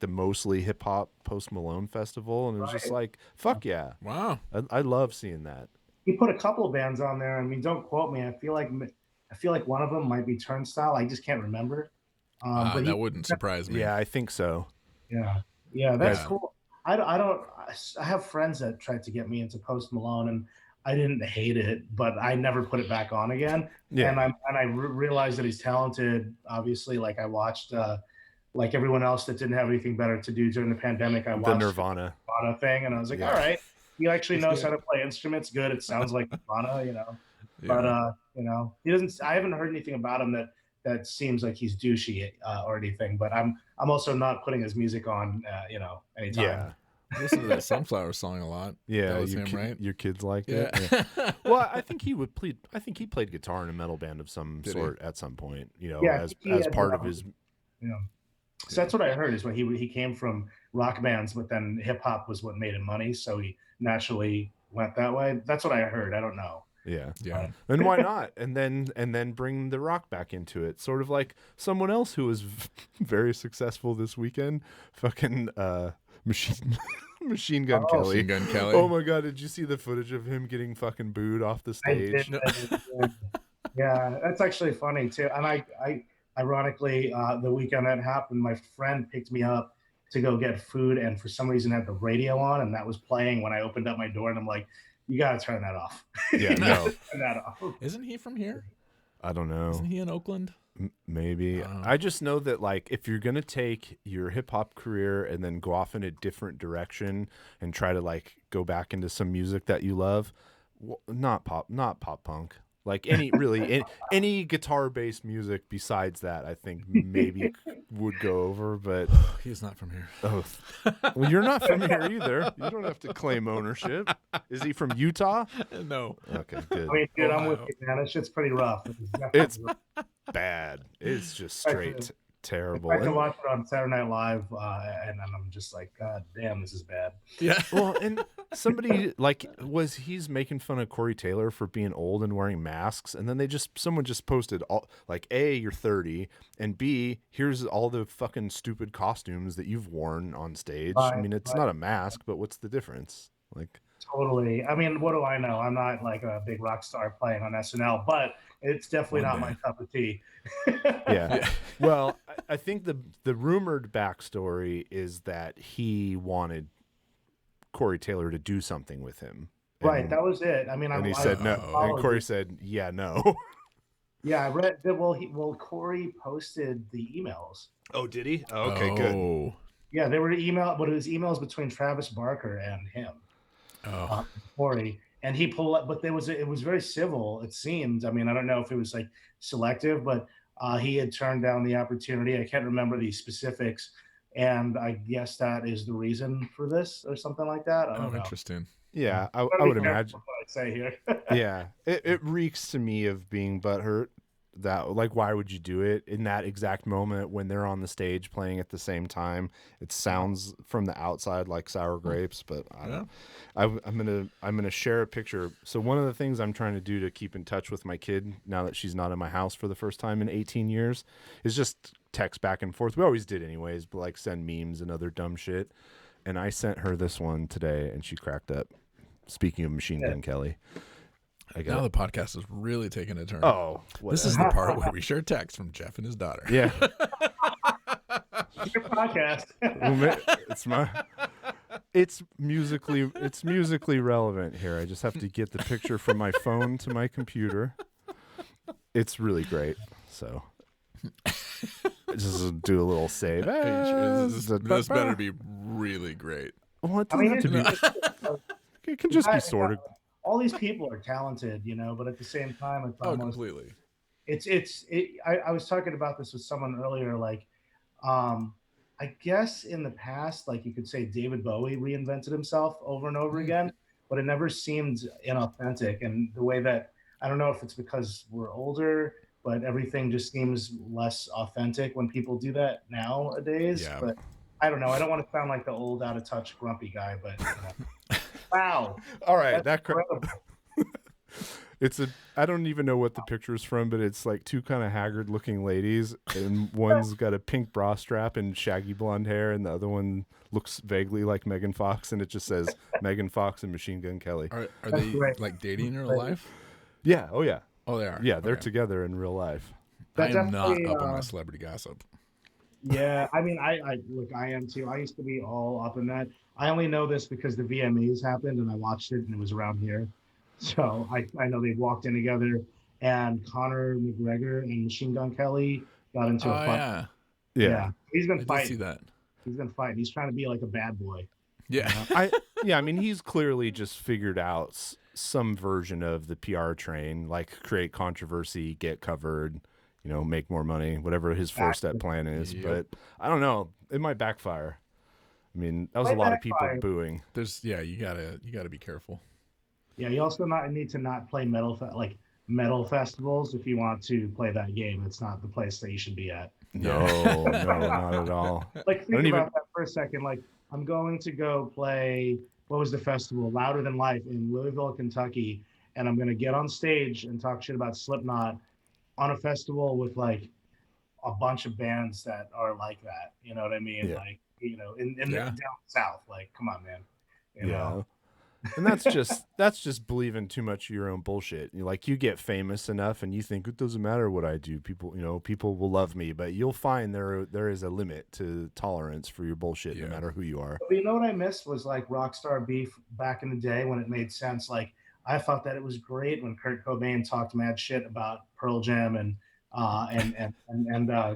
the mostly hip hop Post Malone festival, and it was just like, fuck yeah, wow. I love seeing that. He put a couple of bands on there. I mean, don't quote me. I feel like one of them might be Turnstile. I just can't remember. But that wouldn't surprise me. Yeah, I think so. Yeah, that's cool. I have friends that tried to get me into Post Malone, and I didn't hate it, but I never put it back on again. Yeah. And I realized that he's talented. Obviously, like I watched, like everyone else that didn't have anything better to do during the pandemic, I watched the Nirvana thing, and I was like, all right, he actually knows how to play instruments good. It sounds like Nirvana, But he doesn't. I haven't heard anything about him that seems like he's douchey or anything. But I'm also not putting his music on, anytime. Yeah. I listen to that Sunflower song a lot. Yeah, that was him, right? Your kids liked it. Yeah. Well, I think he played guitar in a metal band of some sort at some point. As part of his. Yeah. So that's what I heard is when he came from rock bands, but then hip hop was what made him money, so he naturally went that way. That's what I heard. I don't know. Yeah. And why not? And then bring the rock back into it. Sort of like someone else who was very successful this weekend. Fucking Machine Gun Kelly. Machine Gun Kelly. Oh my god! Did you see the footage of him getting fucking booed off the stage? I did. Yeah, that's actually funny too. And I ironically, the weekend that happened, my friend picked me up to go get food, and for some reason had the radio on, and that was playing when I opened up my door, and I'm like, you gotta turn that off. Yeah, no. Turn that off. Isn't he from here? I don't know. Isn't he in Oakland? Maybe. I just know that, like, if you're gonna take your hip hop career and then go off in a different direction and try to like go back into some music that you love, not pop punk. Like any guitar-based music besides that, I think maybe would go over. But he's not from here. Oh, well, you're not from here either. You don't have to claim ownership. Is he from Utah? No. Okay, good. I mean, dude, I'm with you, man. That shit's pretty rough. It's bad. It's just straight terrible. I can watch it on Saturday Night Live, and I'm just like, God damn, this is bad. Yeah. Well, and somebody he's making fun of Corey Taylor for being old and wearing masks, and then someone just posted A, you're 30, and B, here's all the fucking stupid costumes that you've worn on stage. I mean, it's not a mask, but what's the difference? Like, totally. I mean, what do I know? I'm not like a big rock star playing on SNL, but it's definitely not my cup of tea. Yeah. Well, I think the rumored backstory is that he wanted Corey Taylor to do something with him. Right. That was it. I mean, he said no. And Corey said, yeah, no. Yeah, I read that. Well, Corey posted the emails. Oh, did he? Oh, okay, good. Yeah, they were but it was emails between Travis Barker and him. Corey, and he pulled up, but it was very civil. It seemed. I mean, I don't know if it was like selective, but he had turned down the opportunity. I can't remember the specifics, and I guess that is the reason for this or something like that. I don't know. Interesting. Yeah, I would imagine. What I say here. Yeah, it reeks to me of being butthurt. That, like, why would you do it in that exact moment when they're on the stage playing at the same time? It sounds from the outside like sour grapes, but I don't. I'm gonna share a picture. So one of the things I'm trying to do to keep in touch with my kid now that she's not in my house for the first time in 18 years is just text back and forth. We always did anyways, but like send memes and other dumb shit. And I sent her this one today, and she cracked up. Speaking of Machine Gun Kelly. Now the podcast is really taking a turn. Oh, this is the part where we share text from Jeff and his daughter. Yeah. Your podcast. It's musically relevant here. I just have to get the picture from my phone to my computer. It's really great. So just do a little save. This better be really great. Well, it doesn't have to be. It can just be sort of. All these people are talented, you know, but at the same time, it's almost, completely. I was talking about this with someone earlier, like, I guess in the past, like you could say David Bowie reinvented himself over and over again, but it never seemed inauthentic. And the way that, I don't know if it's because we're older, but everything just seems less authentic when people do that nowadays. Yeah. But I don't know. I don't want to sound like the old, out of touch, grumpy guy, but wow. All right, I don't even know what the picture is from, but it's like two kind of haggard looking ladies, and one's got a pink bra strap and shaggy blonde hair, and the other one looks vaguely like Megan Fox, and it just says Megan Fox and Machine Gun Kelly. Are they like dating in real life? Yeah. Oh yeah. Oh, they are. Yeah, they're together in real life. I am not up on my celebrity gossip. Yeah, I mean, I look, I am too. I used to be all up in that. I only know this because the VMAs happened and I watched it and it was around here. So I know they walked in together, and Conor McGregor and Machine Gun Kelly got into a fight. Yeah. He's been fighting. See that. He's been fighting. He's trying to be like a bad boy. Yeah. I mean, he's clearly just figured out some version of the PR train, like create controversy, get covered, you know, make more money, whatever his 4-step plan is. Yep. But I don't know. It might backfire. I mean, that was a lot of people booing. You gotta be careful. Yeah, you also need to not play metal festivals if you want to play that game. It's not the place that you should be at. No, not at all. Like, think about that for a second. Like, I'm going to go play, what was the festival? Louder Than Life in Louisville, Kentucky, and I'm going to get on stage and talk shit about Slipknot on a festival with like a bunch of bands that are like that. You know what I mean? Yeah. Like, you know, in the down south. Like, come on, man. You know? And that's just believing too much of your own bullshit. You get famous enough and you think it doesn't matter what I do. People will love me, but you'll find there is a limit to tolerance for your bullshit, no matter who you are. But you know what I missed was like Rockstar beef back in the day when it made sense. Like, I thought that it was great when Kurt Cobain talked mad shit about Pearl Jam and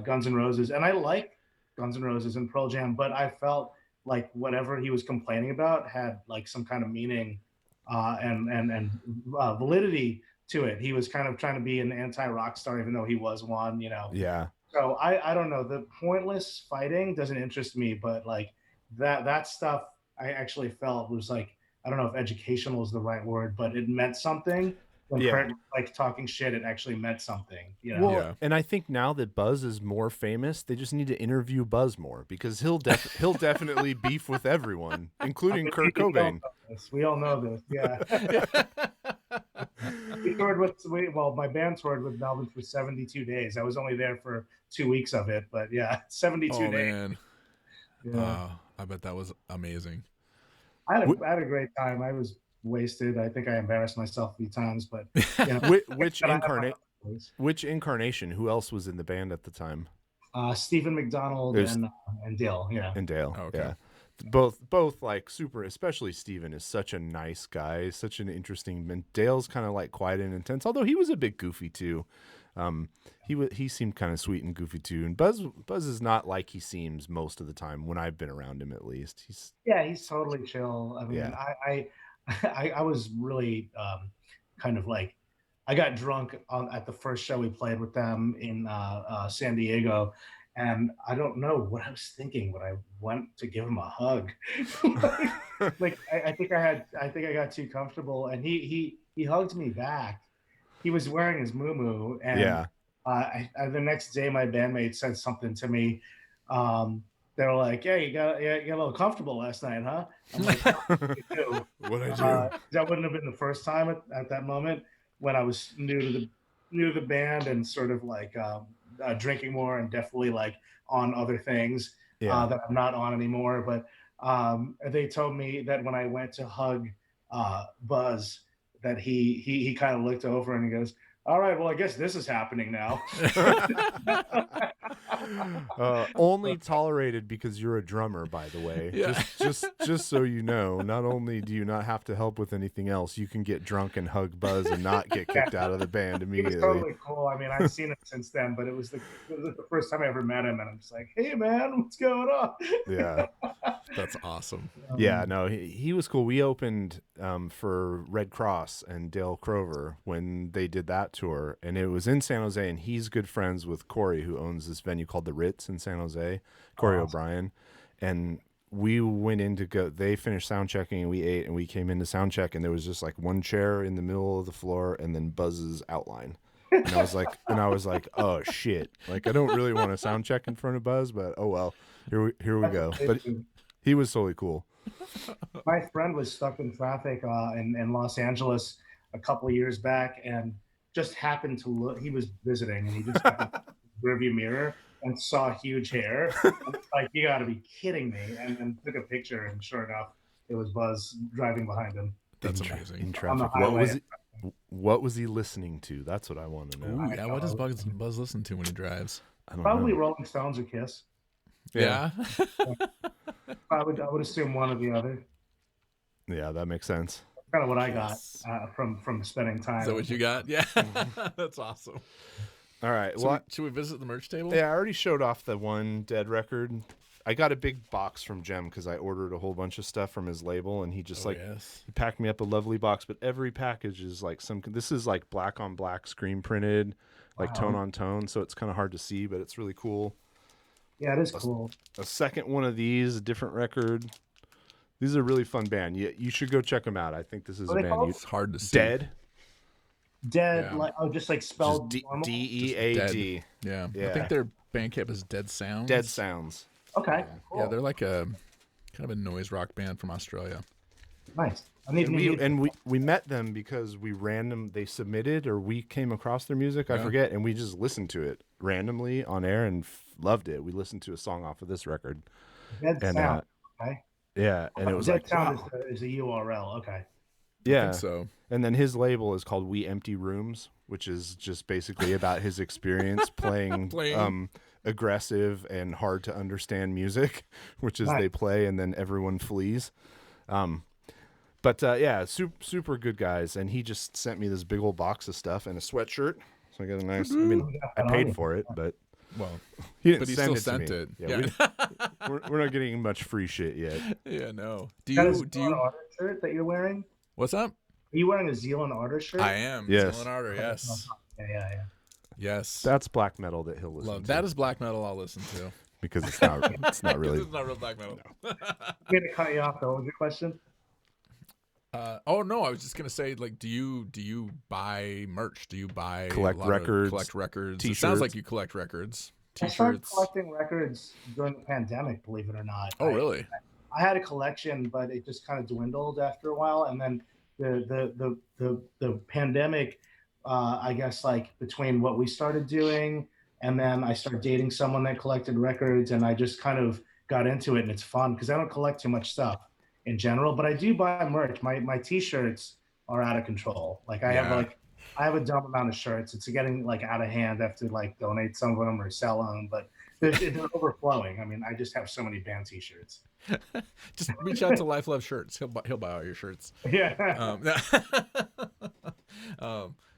Guns N' Roses, and I like Guns N' Roses and Pearl Jam, but I felt like whatever he was complaining about had like some kind of meaning and validity to it. He was kind of trying to be an anti-rock star, even though he was one, you know? Yeah. So I don't know. The pointless fighting doesn't interest me, but like that stuff I actually felt was like, I don't know if educational is the right word, but it meant something. When Kurt, like, talking shit, it actually meant something. You know? Well, and I think now that Buzz is more famous, they just need to interview Buzz more, because he'll definitely beef with everyone, including Kurt Cobain. We all know this. Yeah. We toured my band toured with Melvin for 72 days. I was only there for 2 weeks of it, but yeah, 72 days. Man. Yeah. I bet that was amazing. I had a great time. I was wasted. I think I embarrassed myself a few times, but you know, which incarnation? Who else was in the band at the time? Stephen McDonald and Dale. Yeah, and Dale. Okay. Yeah, both like super. Especially Stephen is such a nice guy, such an interesting. And Dale's kind of like quiet and intense, although he was a bit goofy too. He seemed kind of sweet and goofy too. And Buzz is not like he seems most of the time when I've been around him, at least. He's totally chill. I mean, I was really kind of like, I got drunk at the first show we played with them in San Diego, and I don't know what I was thinking when I went to give him a hug. I think I got too comfortable, and he hugged me back. He was wearing his muumuu, and Yeah. the next day my bandmate said something to me. They were like, "Yeah, you got a little comfortable last night, huh?" I'm like, "What do?" What'd I do? That wouldn't have been the first time at that moment when I was new to the band and sort of like drinking more and definitely like on other things that I'm not on anymore. But they told me that when I went to hug Buzz, that he kind of looked over and he goes, "All right, well, I guess this is happening now." Only tolerated because you're a drummer, by the way. Yeah. Just so you know, not only do you not have to help with anything else, you can get drunk and hug Buzz and not get kicked out of the band He immediately. was totally cool. I mean, I've seen him since then, but it was the first time I ever met him, and I'm just like, "Hey, man, what's going on?" Yeah. That's awesome. Yeah, no, he was cool. We opened for Red Cross and Dale Crover when they did that tour, and it was in San Jose, and he's good friends with Corey, who owns this venue called the Ritz in San Jose, Corey O'Brien, and we went in to go. They finished sound checking, and we ate, and we came into sound check, and there was just like one chair in the middle of the floor, and then Buzz's outline. And I was like, oh shit! Like I don't really want to sound check in front of Buzz, but oh well, here we go. But he was totally cool. My friend was stuck in traffic in Los Angeles a couple of years back, and just happened to look. He was visiting, and he just happened to look in the rearview mirror and saw huge hair. And it's like, you got to be kidding me! And took a picture, and sure enough, it was Buzz driving behind him. That's amazing. In traffic. What was he listening to? That's what I want to know. Ooh, yeah, what does Buzz listen to when he drives? I don't Probably know. Rolling Stones or Kiss. Yeah. I would assume one or the other. Yeah, that makes sense. Kind of what I got from spending time. Is that what you got? Yeah. That's awesome. All right. So Well, should we visit the merch table? yeah, I already showed off the one Dead record. I got a big box from Jem because I ordered a whole bunch of stuff from his label, and he just he packed me up a lovely box. But every package is like this is like black on black screen printed, like tone on tone, so it's kind of hard to see, but it's really cool. Yeah, it is cool. A second one of these, a different record. These are a really fun band. You should go check them out. I think this is a band. It's hard to see. Dead, yeah. Like just like spelled just normal? DEAD. Yeah. Yeah. I think their Bandcamp is Dead Sounds. Dead Sounds. Okay. Cool. Yeah, they're like a kind of a noise rock band from Australia. Nice. We met them because they submitted or we came across their music. I forget, and we just listened to it randomly on air and loved it. We listened to a song off of this record. Dead Sound. Okay. Yeah, and it was Dead like Sound wow. is a URL. Okay. Yeah. I think so. And then his label is called We Empty Rooms, which is just basically about his experience playing. Aggressive and hard to understand music, which is they play and then everyone flees. Yeah, super good guys. And he just sent me this big old box of stuff and a sweatshirt. So I got a nice. I mean, I paid for it, but he didn't send it to me. It. Yeah, we're not getting much free shit yet. Yeah, no. Do you you shirt that you're wearing? What's up? Are you wearing a Zealand Arter shirt? I am. Yes. Zealand Arter, yes. Yeah. Yes. That's black metal that he'll listen to. That is black metal I'll listen to. Because it's not really. It's not real black metal. I'm going to cut you off, though. What was your question? No, I was just gonna say, like, do you buy merch? Do you buy collect records? T-shirts. T-shirts. It sounds like you collect records. T-shirts. I started collecting records during the pandemic, believe it or not. Oh, really? I had a collection, but it just kind of dwindled after a while, and then the pandemic, I guess, like between what we started doing, and then I started dating someone that collected records, and I just kind of got into it, and it's fun because I don't collect too much stuff in general, but I do buy merch. My T-shirts are out of control. Like I have a dumb amount of shirts. It's getting like out of hand. I have to like donate some of them or sell them, but they're overflowing. I mean, I just have so many band T-shirts. Just reach out to Life Love Shirts. He'll buy all your shirts. Yeah.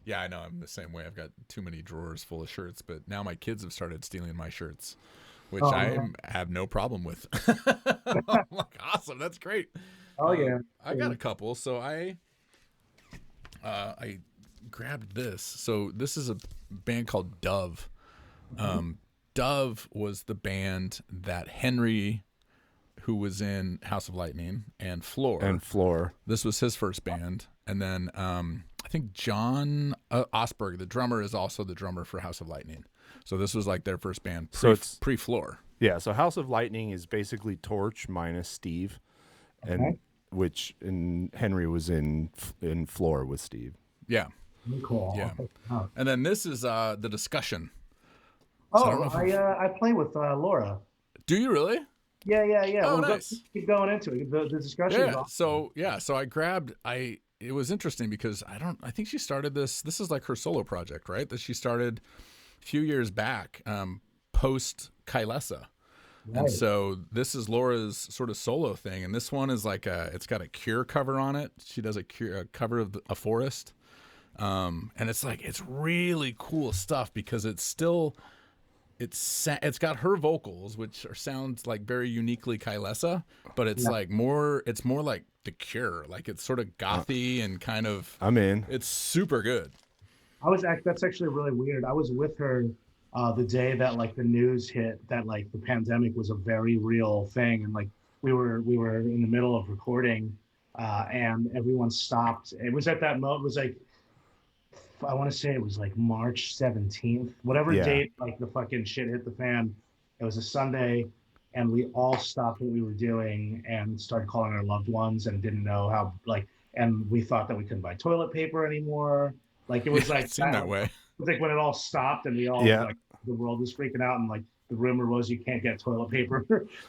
Yeah, I know. I'm the same way. I've got too many drawers full of shirts, but now my kids have started stealing my shirts, which I have no problem with. I'm like, awesome. That's great. Oh yeah. I got a couple. So I grabbed this. So this is a band called Dove. Dove was the band that Henry, who was in House of Lightning, and Floor. This was his first band. And then I think John Osberg, the drummer, is also the drummer for House of Lightning. So this was like their first band pre-Floor. Yeah, so House of Lightning is basically Torch minus Steve, and Henry was in Floor with Steve. Yeah. Cool. Yeah. And then this is the Discussion. So I play with Laura. Do you really? Yeah. Oh, nice. Keep going into it. The discussion. Yeah. Is awesome. So I grabbed. It was interesting because I think she started this. This is like her solo project, right? That she started a few years back, post Kailessa. Right. And so this is Laura's sort of solo thing, and this one is like it's got a Cure cover on it. She does a cover of a Forest, and it's really cool stuff because it's got her vocals, which sounds like very uniquely Kailessa, but it's more like the Cure, like it's sort of gothy and kind of. I'm in. It's super good. That's actually really weird. I was with her the day that like the news hit that like the pandemic was a very real thing, and like we were in the middle of recording, and everyone stopped. It was at that moment. It was like, I want to say it was like March 17th, whatever date like the fucking shit hit the fan. It was a Sunday, and we all stopped what we were doing and started calling our loved ones, and didn't know how and we thought that we couldn't buy toilet paper anymore. Like it was like it seemed that way. It was like when it all stopped and we all like the world was freaking out, and like the rumor was you can't get toilet paper.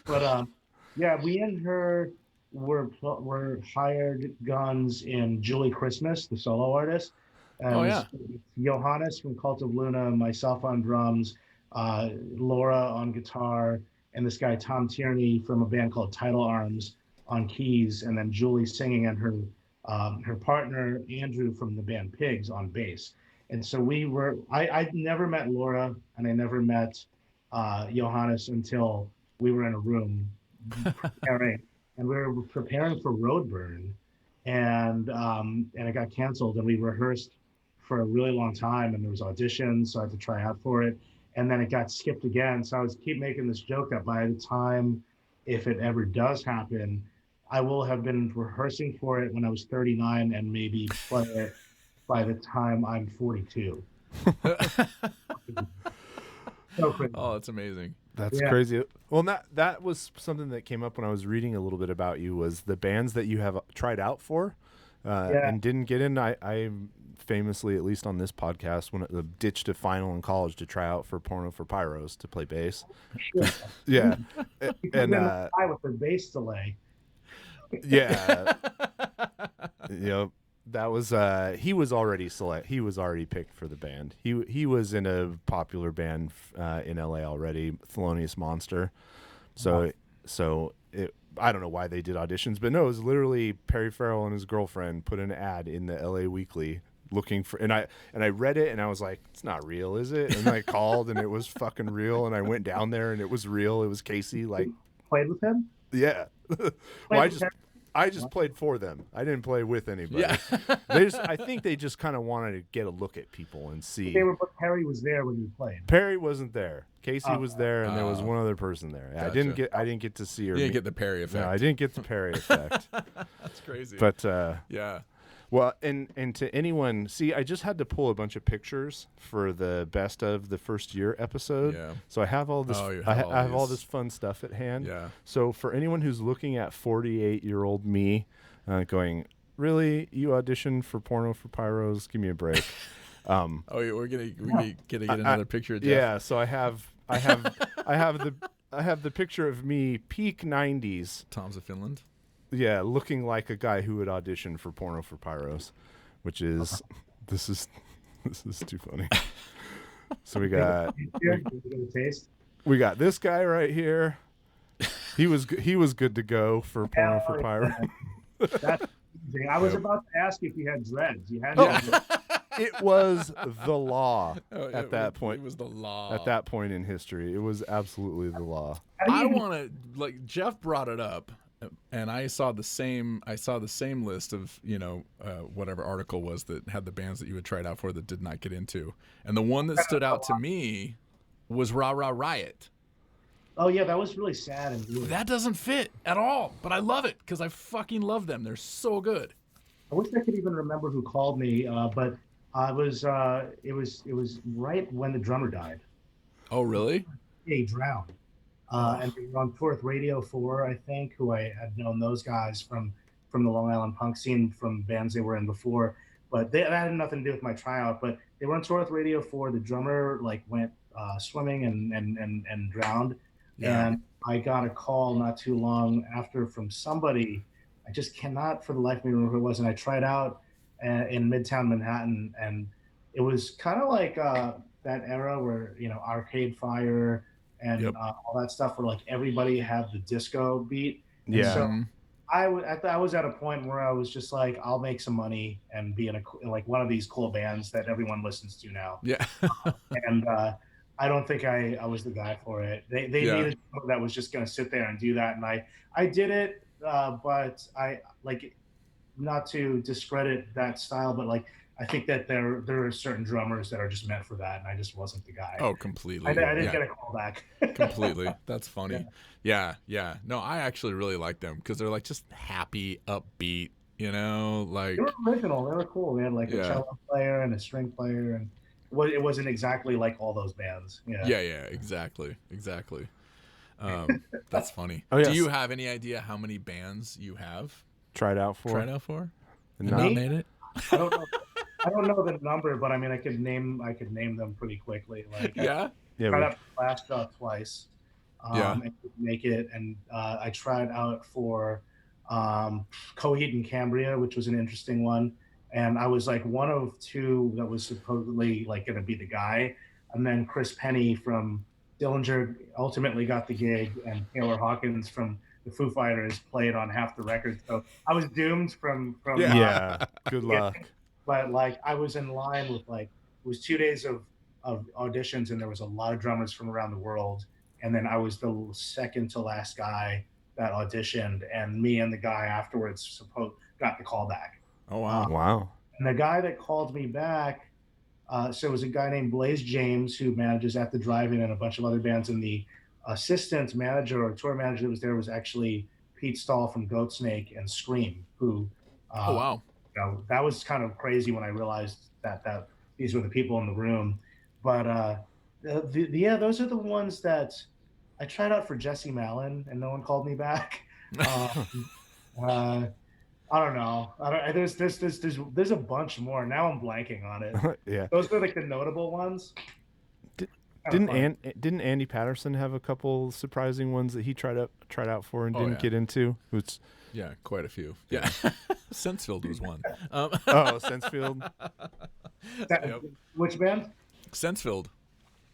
But we and her were hired guns in Julie Christmas, the solo artist. Johannes from Cult of Luna, myself on drums, Laura on guitar, and this guy Tom Tierney from a band called Tidal Arms on keys, and then Julie singing, and her partner Andrew from the band Pigs on bass. And so I never met Laura, and I never met Johannes until we were in a room preparing, and we were preparing for Roadburn, and it got canceled, and we rehearsed for a really long time, and there was auditions, so I had to try out for it, and then it got skipped again. So I keep making this joke that by the time, if it ever does happen, I will have been rehearsing for it when I was 39 and maybe play it by the time I'm 42. So crazy. Oh, that's amazing. That's crazy. Well, that was something that came up when I was reading a little bit about you, was the bands that you have tried out for and didn't get in. I famously, at least on this podcast, ditched a final in college to try out for Porno for Pyros to play bass. Sure. Yeah. And with the bass delay. Yeah. That was he was already picked for the band. He was in a popular band in LA already, Thelonious Monster. So I don't know why they did auditions, but no, it was literally Perry Farrell and his girlfriend put an ad in the LA Weekly looking for, and I read it and I was like, it's not real, is it? And I called and it was fucking real, and I went down there and it was real. It was Casey. Like, played with him? Yeah. Well, I just played for them. I didn't play with anybody. Yeah. I think they just kind of wanted to get a look at people and see. But Perry was there when you played. Perry wasn't there. Casey was there, and there was one other person there. Gotcha. I didn't get to see her. You didn't get the Perry effect. No, I didn't get the Perry effect. That's crazy. But yeah. Well, and to anyone, see, I just had to pull a bunch of pictures for the best of the first year episode. Yeah. So I have all this. I have all this fun stuff at hand. Yeah. So for anyone who's looking at 48-year-old me, going, really, you auditioned for Porno for Pyros? Give me a break. We're gonna get another picture of Jeff. Yeah. So I have the picture of me peak 90s. Tom's of Finland. Yeah, looking like a guy who would audition for Porno for Pyros, which is this is too funny. So we got this guy right here. He was good to go for Porno for Pyros. That's amazing. I was about to ask if you had dreads. You had It was the law at that point. It was the law at that point in history. It was absolutely the law. I want to Jeff brought it up. and I saw the same list of, whatever article was that had the bands that you had tried out for that did not get into. And the one that stood out to me was Rah Rah Riot. Oh yeah, that was really sad and weird. That doesn't fit at all, but I love it because I fucking love them. They're so good. I wish I could even remember who called me, but I was it was right when the drummer died. Oh really? He drowned. And they were on tour with Radio 4, I think, who I had known those guys from the Long Island punk scene, from bands they were in before. But that had nothing to do with my tryout. But they were on tour with Radio 4. The drummer went swimming and drowned. Yeah. And I got a call not too long after from somebody. I just cannot for the life of me remember who it was. And I tried out in Midtown Manhattan. And it was kind of like that era where, Arcade Fire and all that stuff where everybody had the disco beat. And Yeah. so I was at a point where I was just like, I'll make some money and be in one of these cool bands that everyone listens to now. Yeah. And I don't think I was the guy for it. They needed someone that was just going to sit there and do that. And I did it, but I not to discredit that style, but I think that there are certain drummers that are just meant for that, and I just wasn't the guy. Oh, completely. I didn't get a call back. Completely. That's funny. Yeah. No, I actually really like them because they're just happy, upbeat. They were original. They were cool. They had a cello player and a string player, and it wasn't exactly like all those bands. Yeah. Exactly. That's funny. Oh, yes. Do you have any idea how many bands you have Tried out for? And not made it? I don't know. I don't know the number, but I mean, I could name them pretty quickly. Yeah. Tried out for Last Shot twice. And couldn't make it, and I tried out for Coheed and Cambria, which was an interesting one. And I was one of two that was supposedly going to be the guy. And then Chris Penny from Dillinger ultimately got the gig, and Taylor Hawkins from the Foo Fighters played on half the records. So I was doomed from Good luck. But I was in line with it was 2 days of auditions, and there was a lot of drummers from around the world. And then I was the second to last guy that auditioned, and me and the guy afterwards got the call back. Oh wow! Wow. And the guy that called me back, so it was a guy named Blaze James who manages at the Drive-In and a bunch of other bands, and the assistant manager or tour manager that was there was actually Pete Stahl from Goatsnake and Scream, who oh wow. That was kind of crazy when I realized that these were the people in the room. But those are the ones that I tried out for Jesse Malin, and no one called me back. I don't know. There's a bunch more. Now I'm blanking on it. Yeah. Those are the notable ones. Didn't Andy Patterson have a couple surprising ones that he tried out for and didn't get into? Yeah, quite a few. Yeah. Sensefield was one. Sensefield. Which band? Sensefield.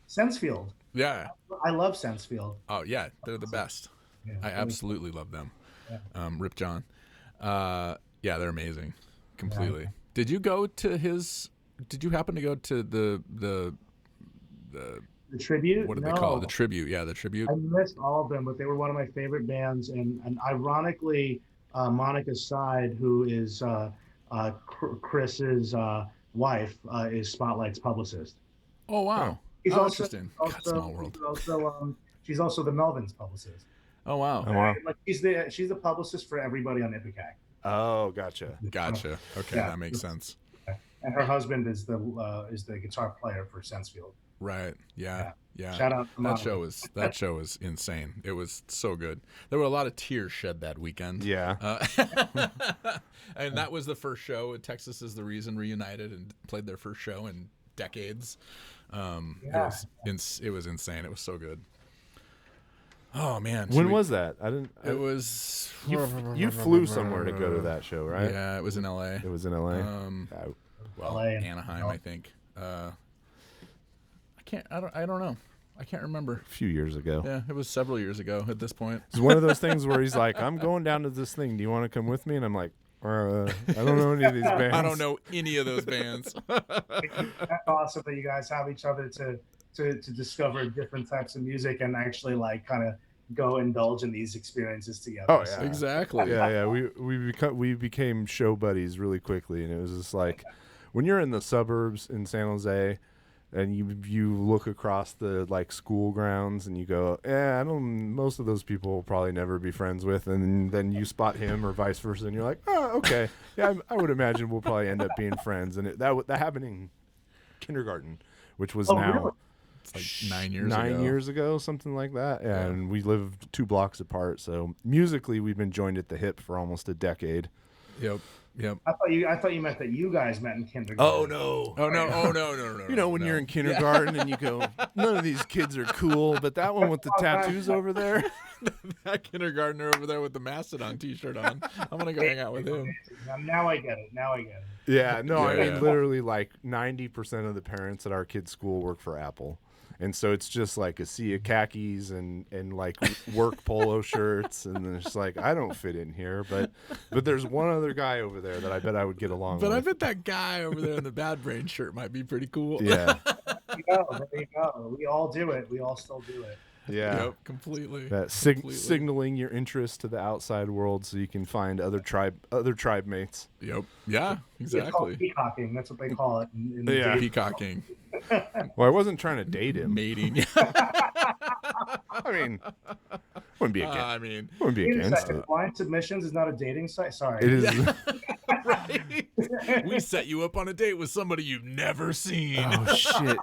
Sensefield. Yeah. I love Sensefield. Oh yeah, they're the best. Yeah, I absolutely love them. Yeah. Rip John. Yeah, they're amazing. Completely. Yeah. Did you happen to go to the tribute? What do they call it? The tribute. Yeah, the tribute. I missed all of them, but they were one of my favorite bands. And ironically, Monica Side, who is Chris's wife, is Spotlight's publicist. Oh wow! She's interesting. Small world. She's also the Melvins publicist. Oh wow! She's the publicist for everybody on Ipecac. Oh, gotcha. Okay, that makes sense. And her husband is the guitar player for Sensefield. Right. Yeah. Shout out to that show was insane. It was so good. There were a lot of tears shed that weekend. Yeah. And that was the first show. Texas is the Reason reunited and played their first show in decades. It was insane. It was so good. Oh man. When was that? I didn't. It was. You flew somewhere to go to that show, right? Yeah, it was in L.A. Anaheim, I think. I don't know. I can't remember. A few years ago. Yeah, it was several years ago at this point. It's one of those things where he's like, I'm going down to this thing. Do you want to come with me? And I'm like, I don't know any of these bands. I don't know any of those bands. That's awesome that you guys have each other to discover different types of music and actually kind of go indulge in these experiences together. Oh, yeah. So, Exactly. Yeah. We became show buddies really quickly, and it was just like when you're in the suburbs in San Jose, and you look across the like school grounds, and you go, I don't. Most of those people will probably never be friends with, and then you spot him or vice versa, and you're like, oh, okay, yeah, I would imagine we'll probably end up being friends. And that happened in kindergarten, which was now. Really? It's like 9 years ago. 9 years ago, something like that. And we lived 2 blocks apart. So musically, we've been joined at the hip for almost a decade. Yep. I thought you meant that you guys met in kindergarten. Oh, no. No. You know, when you're in kindergarten and you go, none of these kids are cool, but that one with the tattoos over there. That kindergartner over there with the Mastodon t-shirt on. I'm going to go hang out with him. Now I get it. Yeah, no, I Yeah. mean, literally like 90% of the parents at our kids' school work for Apple. And so it's just like a sea of khakis and like work polo shirts. And then it's like, I don't fit in here. But there's one other guy over there that I bet I would get along with. But I bet that guy over there in the Bad Brain shirt might be pretty cool. Yeah. There you go. We all do it. We all still do it. Yeah. Yep, completely. That Completely. signaling your interest to the outside world so you can find other tribe mates. Yep. Yeah, It's called exactly. peacocking. That's what they call it. In the Yeah. dating- Peacocking. Well, I wasn't trying to date him. Mating. I mean, wouldn't be against, wouldn't be Wait a against second. it. Blynd Submyshynz is not a dating site. Sorry. It is. Right? We set you up on a date with somebody you've never seen. Oh shit.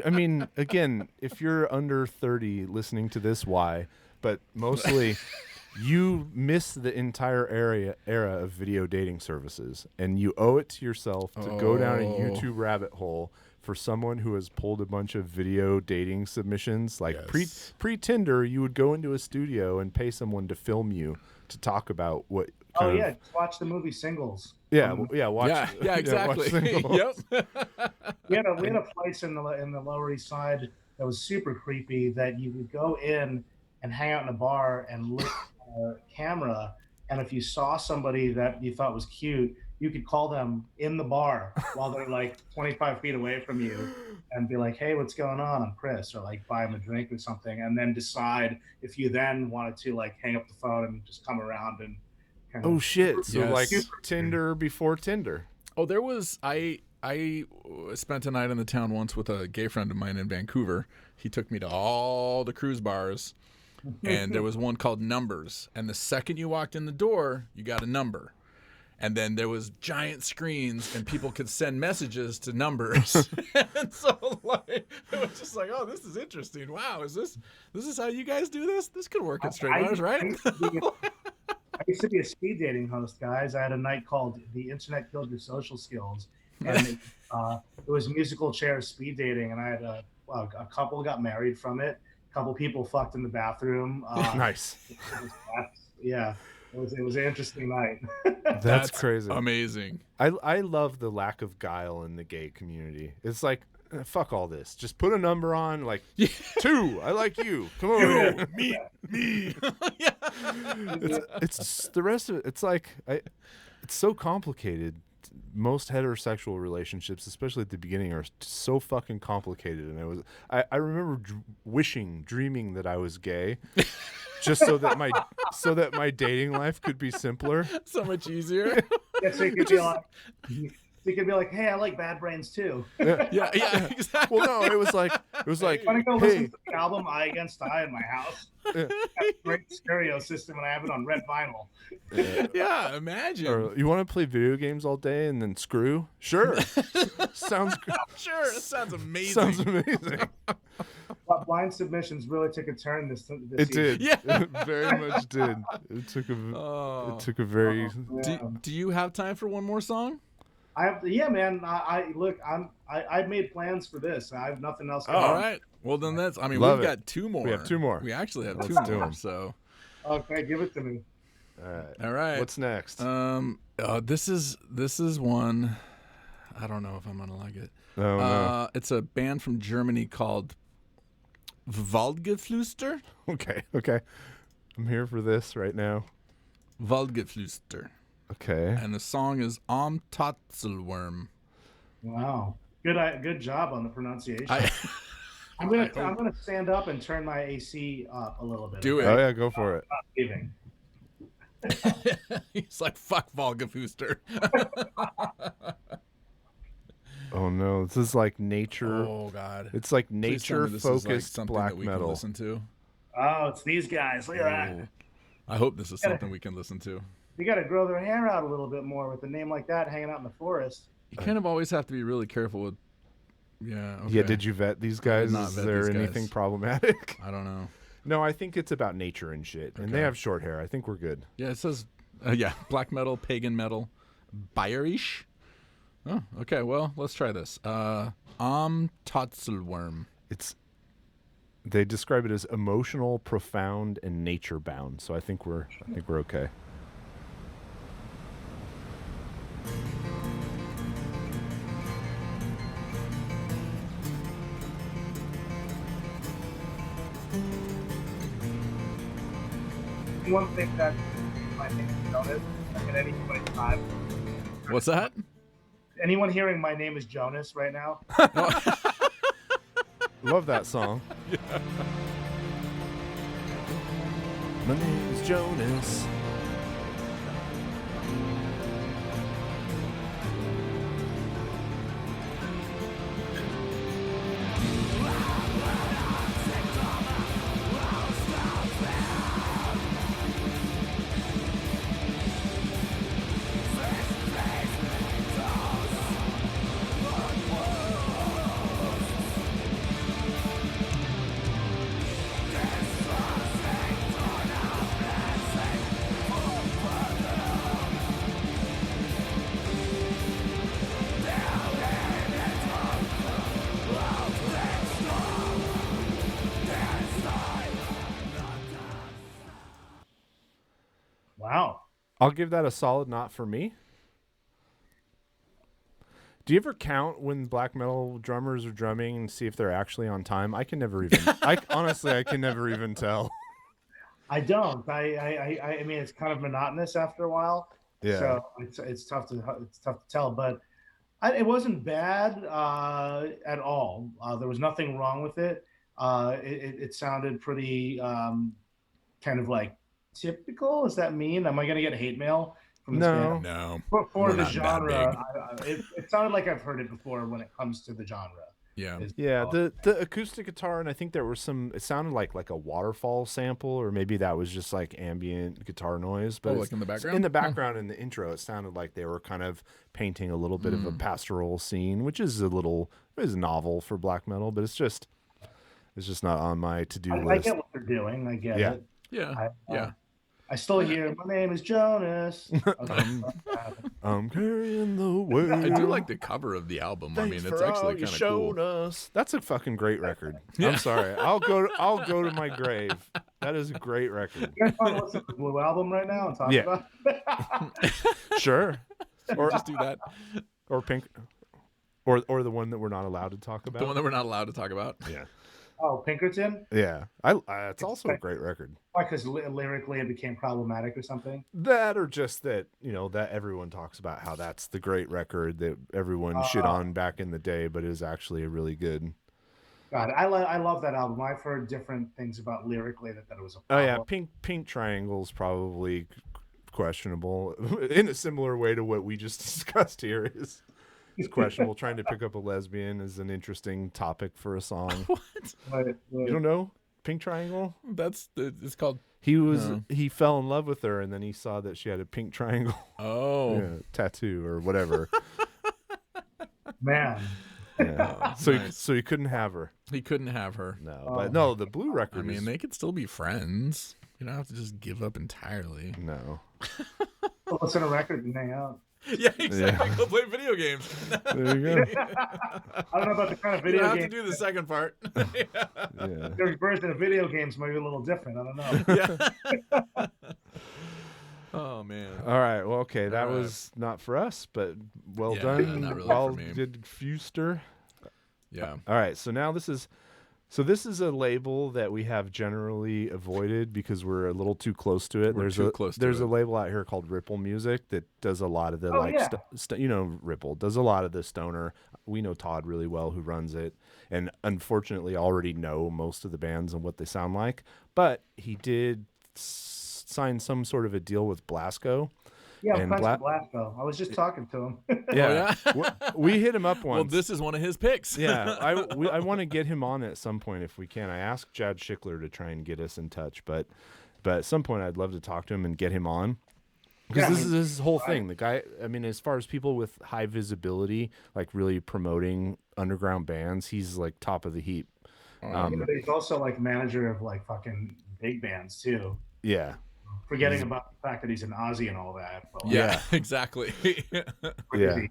I mean, again, if you're under 30 listening to this, why? But mostly you miss the entire era of video dating services, and you owe it to yourself to go down a YouTube rabbit hole for someone who has pulled a bunch of video dating submissions. Like pre Tinder, you would go into a studio and pay someone to film you to talk about what kind of, just watch the movie Singles. watch Yeah, exactly. watch Singles. Yep. We had a place in the Lower East Side that was super creepy that you would go in and hang out in a bar and look at a camera, and if you saw somebody that you thought was cute, you could call them in the bar while they're like 25 feet away from you and be like, hey, what's going on? I'm Chris, or like buy them a drink or something, and then decide if you then wanted to like hang up the phone and just come around and kind of. Oh shit. So Yes. like Tinder before Tinder. Oh, there was I spent a night in the town once with a gay friend of mine in Vancouver. He took me to all the cruise bars, and there was one called Numbers. And the second you walked in the door, you got a number. And then there was giant screens, and people could send messages to numbers. And so, like, it was just like, oh, this is interesting. Wow, is this how you guys do this? This could work at Straight Bars, right? I used to be a speed dating host, guys. I had a night called "The Internet Killed Your Social Skills," and it was musical chairs speed dating. And I had a couple got married from it. A couple people fucked in the bathroom. Nice. Yeah, it was an interesting night. That's crazy. Amazing. I love the lack of guile in the gay community. It's like, fuck all this. Just put a number on, like 2. I like you. Come over here. Me. It's the rest of it. It's like it's so complicated. Most heterosexual relationships, especially at the beginning, are so fucking complicated. And I remember dreaming that I was gay, just so that my dating life could be simpler. So much easier. Yeah, so you could be like, hey, I like Bad Brains too. Yeah, exactly. Well, no, it was like, Want to go listen to the album Eye Against Eye in my house? Yeah. That's a great stereo system, and I have it on red vinyl. Yeah, imagine. Or you want to play video games all day and then screw? Sure. Sounds good. Sure, that sounds amazing. Sounds amazing. But Blynd Submyshynz really took a turn this It year. did. Yeah. It very much did. It took a very. Do you have time for one more song? Man. I've made plans for this. I have nothing else. All right. Well, then we've Love it. got 2 more. We have 2 more. We actually have Let's 2 do more. 'em. So. Okay, give it to me. All right. What's next? This is one. I don't know if I'm gonna like it. Oh, no. It's a band from Germany called Waldgeflüster. Okay. I'm here for this right now. Waldgeflüster. Okay. And the song is Am Tatzelwurm. Wow, good job on the pronunciation. I'm gonna stand up and turn my AC up a little bit. Do it. Oh yeah, go for it. I'm not leaving. He's like, fuck Waldgeflüster. Oh no, this is like nature. Oh god. It's like Please tell me this is, like, nature-focused something black that we can metal. listen to. Oh, it's these guys. Look at that. Oh. I hope this is something we can listen to. You got to grow their hair out a little bit more with a name like that hanging out in the forest. You kind of always have to be really careful with. Yeah. Okay. Yeah, did you vet these guys? not Is vet there these anything guys. problematic? I don't know. No, I think it's about nature and shit. And they Okay. have short hair. I think we're good. Yeah, it says, black metal, pagan metal, Bayerisch. Oh, okay. Well, let's try this. Totzelworm. They describe it as emotional, profound, and nature bound. So I think we're okay. One thing that I think you notice, like at any point in time, What's that? anyone hearing my name is Jonas right now? Love that song. My name is Jonas. Wow. I'll give that a solid not for me. Do you ever count when black metal drummers are drumming and see if they're actually on time? I can never even. Honestly, I can never even tell. I don't. I mean, it's kind of monotonous after a while. Yeah. So it's tough to tell, but it wasn't bad at all. There was nothing wrong with it. It sounded pretty kind of like typical. Does that mean? Am I going to get hate mail from this band? No. For We're the not that genre, it sounded like I've heard it before when it comes to the genre. Yeah. Yeah, the acoustic guitar, and I think there was some. It sounded like a waterfall sample, or maybe that was just like ambient guitar noise. But like in the background. in the background, in the intro, it sounded like they were kind of painting a little bit of a pastoral scene, which is is novel for black metal, but it's just not on my to-do I list. get what they're doing. I get Yeah. it. Yeah. Yeah. I still hear my name is Jonas. I'm carrying the weight. I do like the cover of the album. I mean, it's actually kind of cool. Us. That's a fucking great record. I'm sorry. I'll go to my grave. That is a great record. You guys want to listen to the Blue album right now and talk about it? Sure. Or just do that. Or Pink. Or the one that we're not allowed to talk about. The one that we're not allowed to talk about. Yeah. Oh, Pinkerton? Yeah. It's also a great record. Why? Because lyrically it became problematic or something? That, or just that, that everyone talks about how that's the great record that everyone shit on back in the day, but is actually a really good. God, I love that album. I've heard different things about lyrically that it was a Oh problem. yeah, Pink Triangle's probably questionable in a similar way to what we just discussed here is questionable. Trying to pick up a lesbian is an interesting topic for a song. But, You don't know Pink Triangle? It's called. He fell in love with her, and then he saw that she had a pink triangle tattoo or whatever. man. Yeah. So he couldn't have her. He couldn't have her. No, but no, the Blue record. I mean, they could still be friends. You don't have to just give up entirely. No. Listen to a record and hang out. Yeah, exactly. Go play video games. There you go. I don't know about the kind of You video don't have game. to do the second part. Yeah. Their version of video games might be a little different. I don't know. Yeah. Oh man. All right. Well, okay. That All right. was not for us, but well Yeah, done. not really for me. Waldgeflüster. Yeah. All right. So now this is So this is a label that we have generally avoided because we're a little too close to it. There's a label out here called Ripple Music that does a lot of the Ripple does a lot of the stoner. We know Todd really well who runs it, and unfortunately already know most of the bands and what they sound like. But he did sign some sort of a deal with Blasco. Yeah, I'm friends with Blasco. I was just talking to him. Yeah, we hit him up once. Well, this is one of his picks. Yeah, I want to get him on at some point if we can. I asked Chad Schickler to try and get us in touch, but at some point I'd love to talk to him and get him on. Because this is his whole thing. The guy, I mean, as far as people with high visibility, like really promoting underground bands, he's like top of the heap. But he's also like manager of like fucking big bands too. Yeah. Forgetting about the fact that he's an Aussie and all that. But like, Yeah, exactly. Yeah.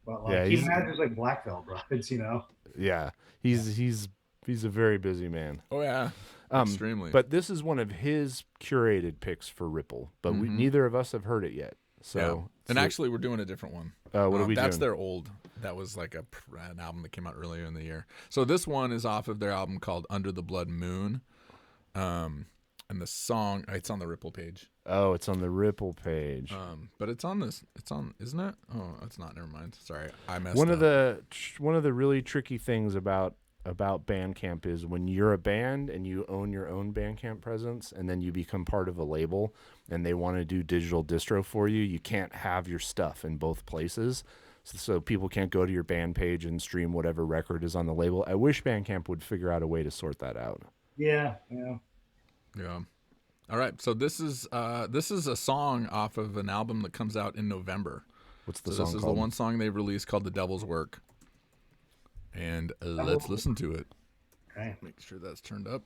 But like, he manages like Black Veil Brides, you know? Yeah. He's a very busy man. Oh, yeah. Extremely. But this is one of his curated picks for Ripple, but neither of us have heard it yet. So, and actually, we're doing a different one. What are we doing? That's their old. That was like an album that came out earlier in the year. So this one is off of their album called Under the Blood Moon. And the song, it's on the Ripple page. Oh, it's on the Ripple page. But it's on this. It's on, isn't it? Oh, it's not. Never mind. Sorry, I messed one up. One of the really tricky things about Bandcamp is when you're a band and you own your own Bandcamp presence, and then you become part of a label, and they want to do digital distro for you. You can't have your stuff in both places, so people can't go to your band page and stream whatever record is on the label. I wish Bandcamp would figure out a way to sort that out. Yeah. Yeah. All right. So this is a song off of an album that comes out in November. What's the so song this is called? the one song they released called "The Devil's Work," and let's listen to it. Okay. Make sure that's turned up.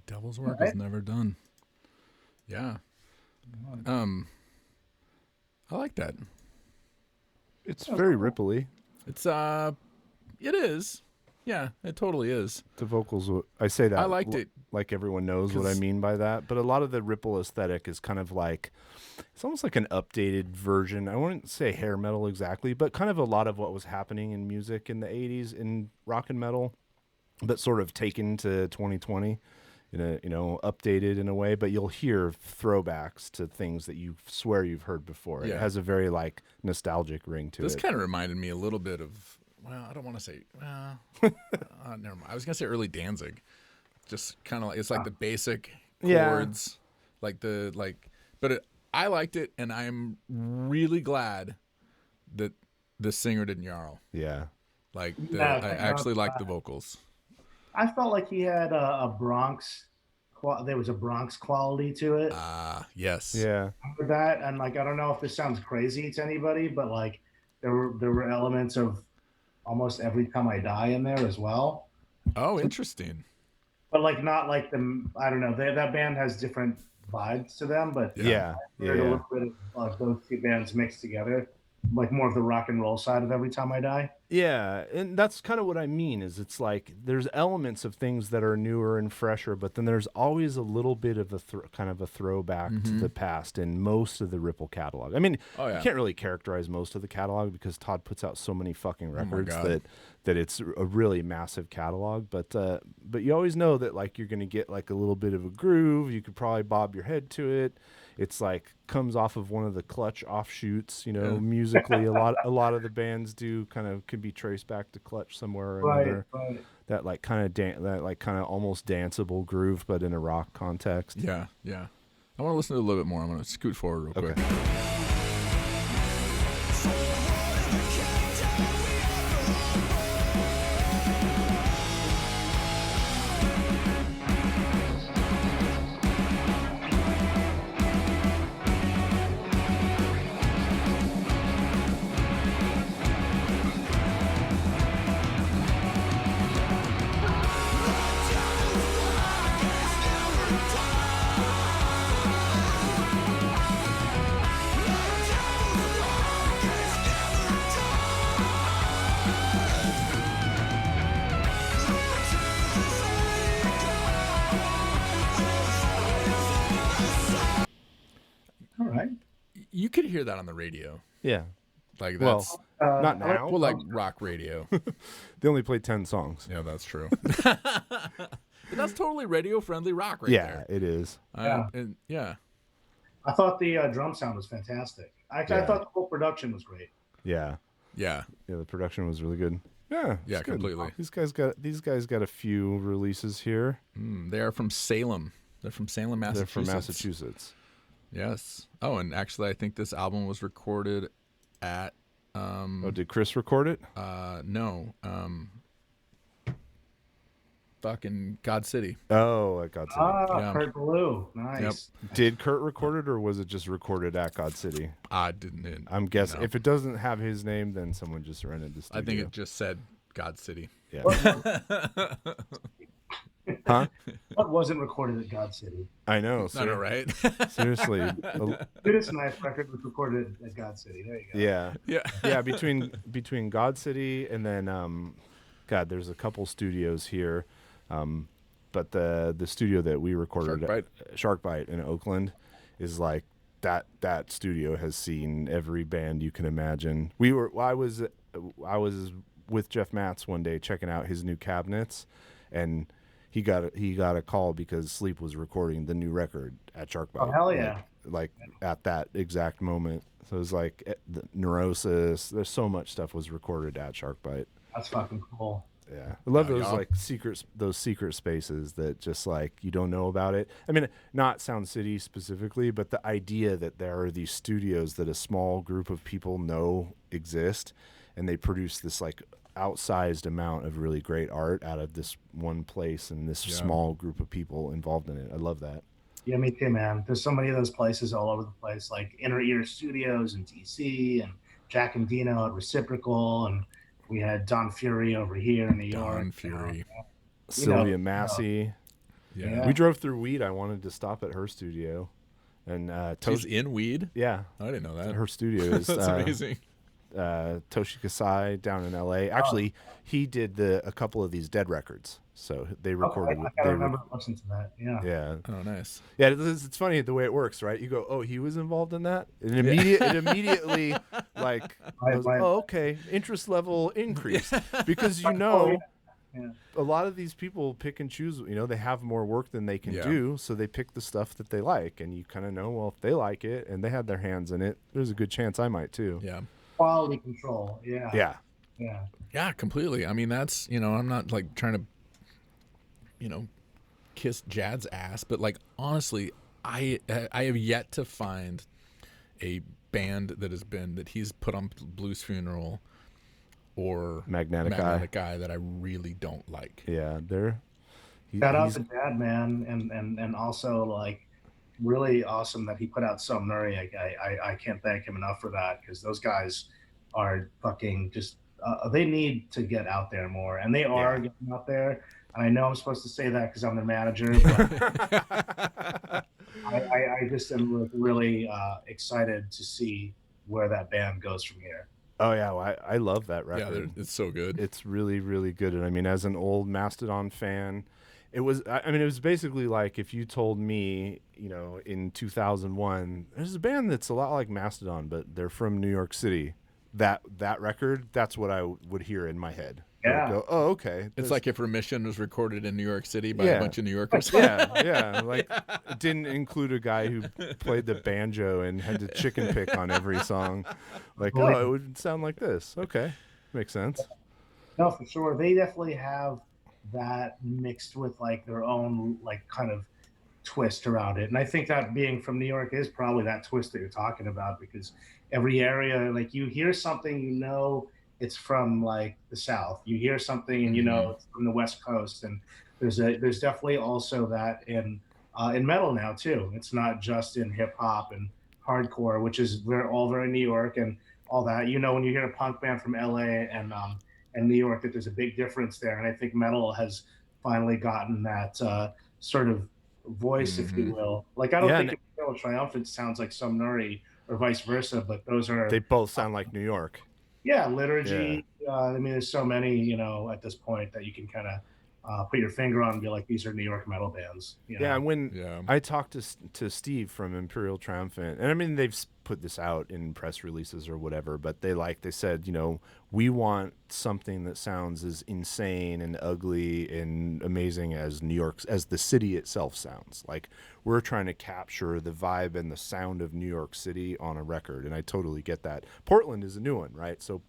Devil's Work is never done. Yeah. I like that. It's very Ripple-y. It's it is. Yeah, it totally is. The vocals, I say that. I liked it. Like everyone knows what I mean by that. But a lot of the Ripple aesthetic is kind of like, it's almost like an updated version. I wouldn't say hair metal exactly, but kind of a lot of what was happening in music in the 80s in rock and metal, but sort of taken to 2020 in a, updated in a way. But you'll hear throwbacks to things that you swear you've heard before. Yeah. It has a very like nostalgic ring to it. This kind of reminded me a little bit of, well, I don't want to say, never mind. I was going to say early Danzig. Just kind of like, it's like the basic chords, but I liked it, and I'm really glad that the singer didn't yarl. Yeah. I actually liked the vocals. I felt like he had a Bronx, there was a Bronx quality to it. Yes. Yeah. Remember that? And I don't know if this sounds crazy to anybody, but there were elements of almost Every Time I Die in there as well. Oh, interesting. But not like them. I don't know. That band has different vibes to them, but yeah. A little bit of those two bands mixed together, like more of the rock and roll side of Every Time I Die. Yeah, and that's kind of what I mean. Is it's like there's elements of things that are newer and fresher, but then there's always a little bit of a kind of a throwback to the past in most of the Ripple catalog. I mean, you can't really characterize most of the catalog because Todd puts out so many fucking records that it's a really massive catalog. But you always know that you're going to get a little bit of a groove. You could probably bob your head to it. it's like comes off of one of the Clutch offshoots, you know, musically. A lot of the bands do kind of could be traced back to Clutch somewhere or another. Right. That like kind of almost danceable groove, but in a rock context. Yeah. I want to listen to it a little bit more. I'm going to scoot forward real quick. All right. You could hear that on the radio. Yeah. Like that's not now. well, like rock radio. They only played 10 songs. Yeah, that's true. But that's totally radio-friendly rock right there. Yeah, it is. And I thought the drum sound was fantastic. I thought the whole production was great. Yeah. Yeah. The production was really good. Yeah, Yeah, it's good. completely. These guys got a few releases here. They are from Salem. They're from Salem, Massachusetts. They're from Massachusetts. Yes. Oh, and actually, I think this album was recorded at. Did Chris record it? No. Fucking God City. Oh, at God City. Yeah. Kurt Ballou. Nice. Yep. Did Kurt record it, or was it just recorded at God City? I didn't. I'm guessing no. if it doesn't have his name, then someone just rented the studio. I think it just said God City. Yeah. Huh? What wasn't recorded at God City? I know. I know, right? Seriously. Judas Knife record was recorded at God City. There you go. Yeah. Yeah. Between God City and then God, there's a couple studios here, but the studio that we recorded Sharkbite in Oakland is like that studio has seen every band you can imagine. I was with Jeff Matz one day checking out his new cabinets, and he got a call because Sleep was recording the new record at Sharkbite. Oh, hell yeah. Like at that exact moment. So it was like the Neurosis. There's so much stuff was recorded at Sharkbite. That's fucking cool. Yeah, I love those like those secret spaces that just like you don't know about it. I mean, not Sound City specifically, but the idea that there are these studios that a small group of people know exist, and they produce this like outsized amount of really great art out of this one place and this small group of people involved in it. I love that. Yeah, me too, man. There's so many of those places all over the place, like Inner Ear Studios in DC and Jack and Dino at Reciprocal, and we had Don Fury over here in New York. Don Fury. Sylvia Massey. Yeah. We drove through Weed. I wanted to stop at her studio. And She's in Weed? Yeah. I didn't know that. Her studio is That's amazing. Toshi Kasai down in LA. Actually, he did a couple of these Dead records. So they recorded. I remember listening to that. Yeah. Yeah. Oh, nice. Yeah, it's funny the way it works, right? You go, oh, he was involved in that. It immediately like, goes, oh, okay, interest level increase because a lot of these people pick and choose. You know, they have more work than they can do, so they pick the stuff that they like, and you kind of know, well, if they like it and they had their hands in it, there's a good chance I might too. Yeah. Quality control. Yeah. Yeah. Yeah. Yeah, completely. I mean, that's, I'm not like trying to, kiss Jad's ass, but like honestly, I have yet to find a band that he's put on Blues Funeral or Magnetic Eye that I really don't like. Yeah, shout out to Jad, man, and also like really awesome that he put out Somnuri. I can't thank him enough for that, because those guys are fucking just they need to get out there more, and they are getting out there. And I know I'm supposed to say that because I'm their manager, but I just am really excited to see where that band goes from here. Oh yeah, well, I love that record. Yeah, it's so good. It's really, really good. And I mean, as an old Mastodon fan, it was basically like if you told me, in 2001, there's a band that's a lot like Mastodon, but they're from New York City. That record, that's what I would hear in my head. Yeah. Go, oh, okay. It's like if Remission was recorded in New York City by Yeah. a bunch of New Yorkers. yeah. Like, it didn't include a guy who played the banjo and had to chicken pick on every song. Like, oh, it would sound like this. Okay, makes sense. No, for sure. They definitely have that mixed with like their own like kind of twist around it. And I think that being from New York is probably that twist that you're talking about, because every area, like you hear something, you know, it's from like the South. You hear something and you know it's from the West Coast. And there's definitely also that in metal now too. It's not just in hip hop and hardcore, which is all very New York and all that. You know, when you hear a punk band from LA and New York, that there's a big difference there. And I think metal has finally gotten that sort of voice, if you will. Like, I don't think Imperial Triumphant sounds like Somnuri or vice versa, but they both sound like New York. Yeah, Liturgy. Yeah. I mean, there's so many, you know, at this point that you can kind of put your finger on and be like, these are New York metal bands. You know? Yeah, when I talked to Steve from Imperial Triumphant, and I mean, they've put this out in press releases or whatever, but they said, you know, we want something that sounds as insane and ugly and amazing as New York, as the city itself sounds. Like, we're trying to capture the vibe and the sound of New York City on a record, and I totally get that. Portland is a new one, right? So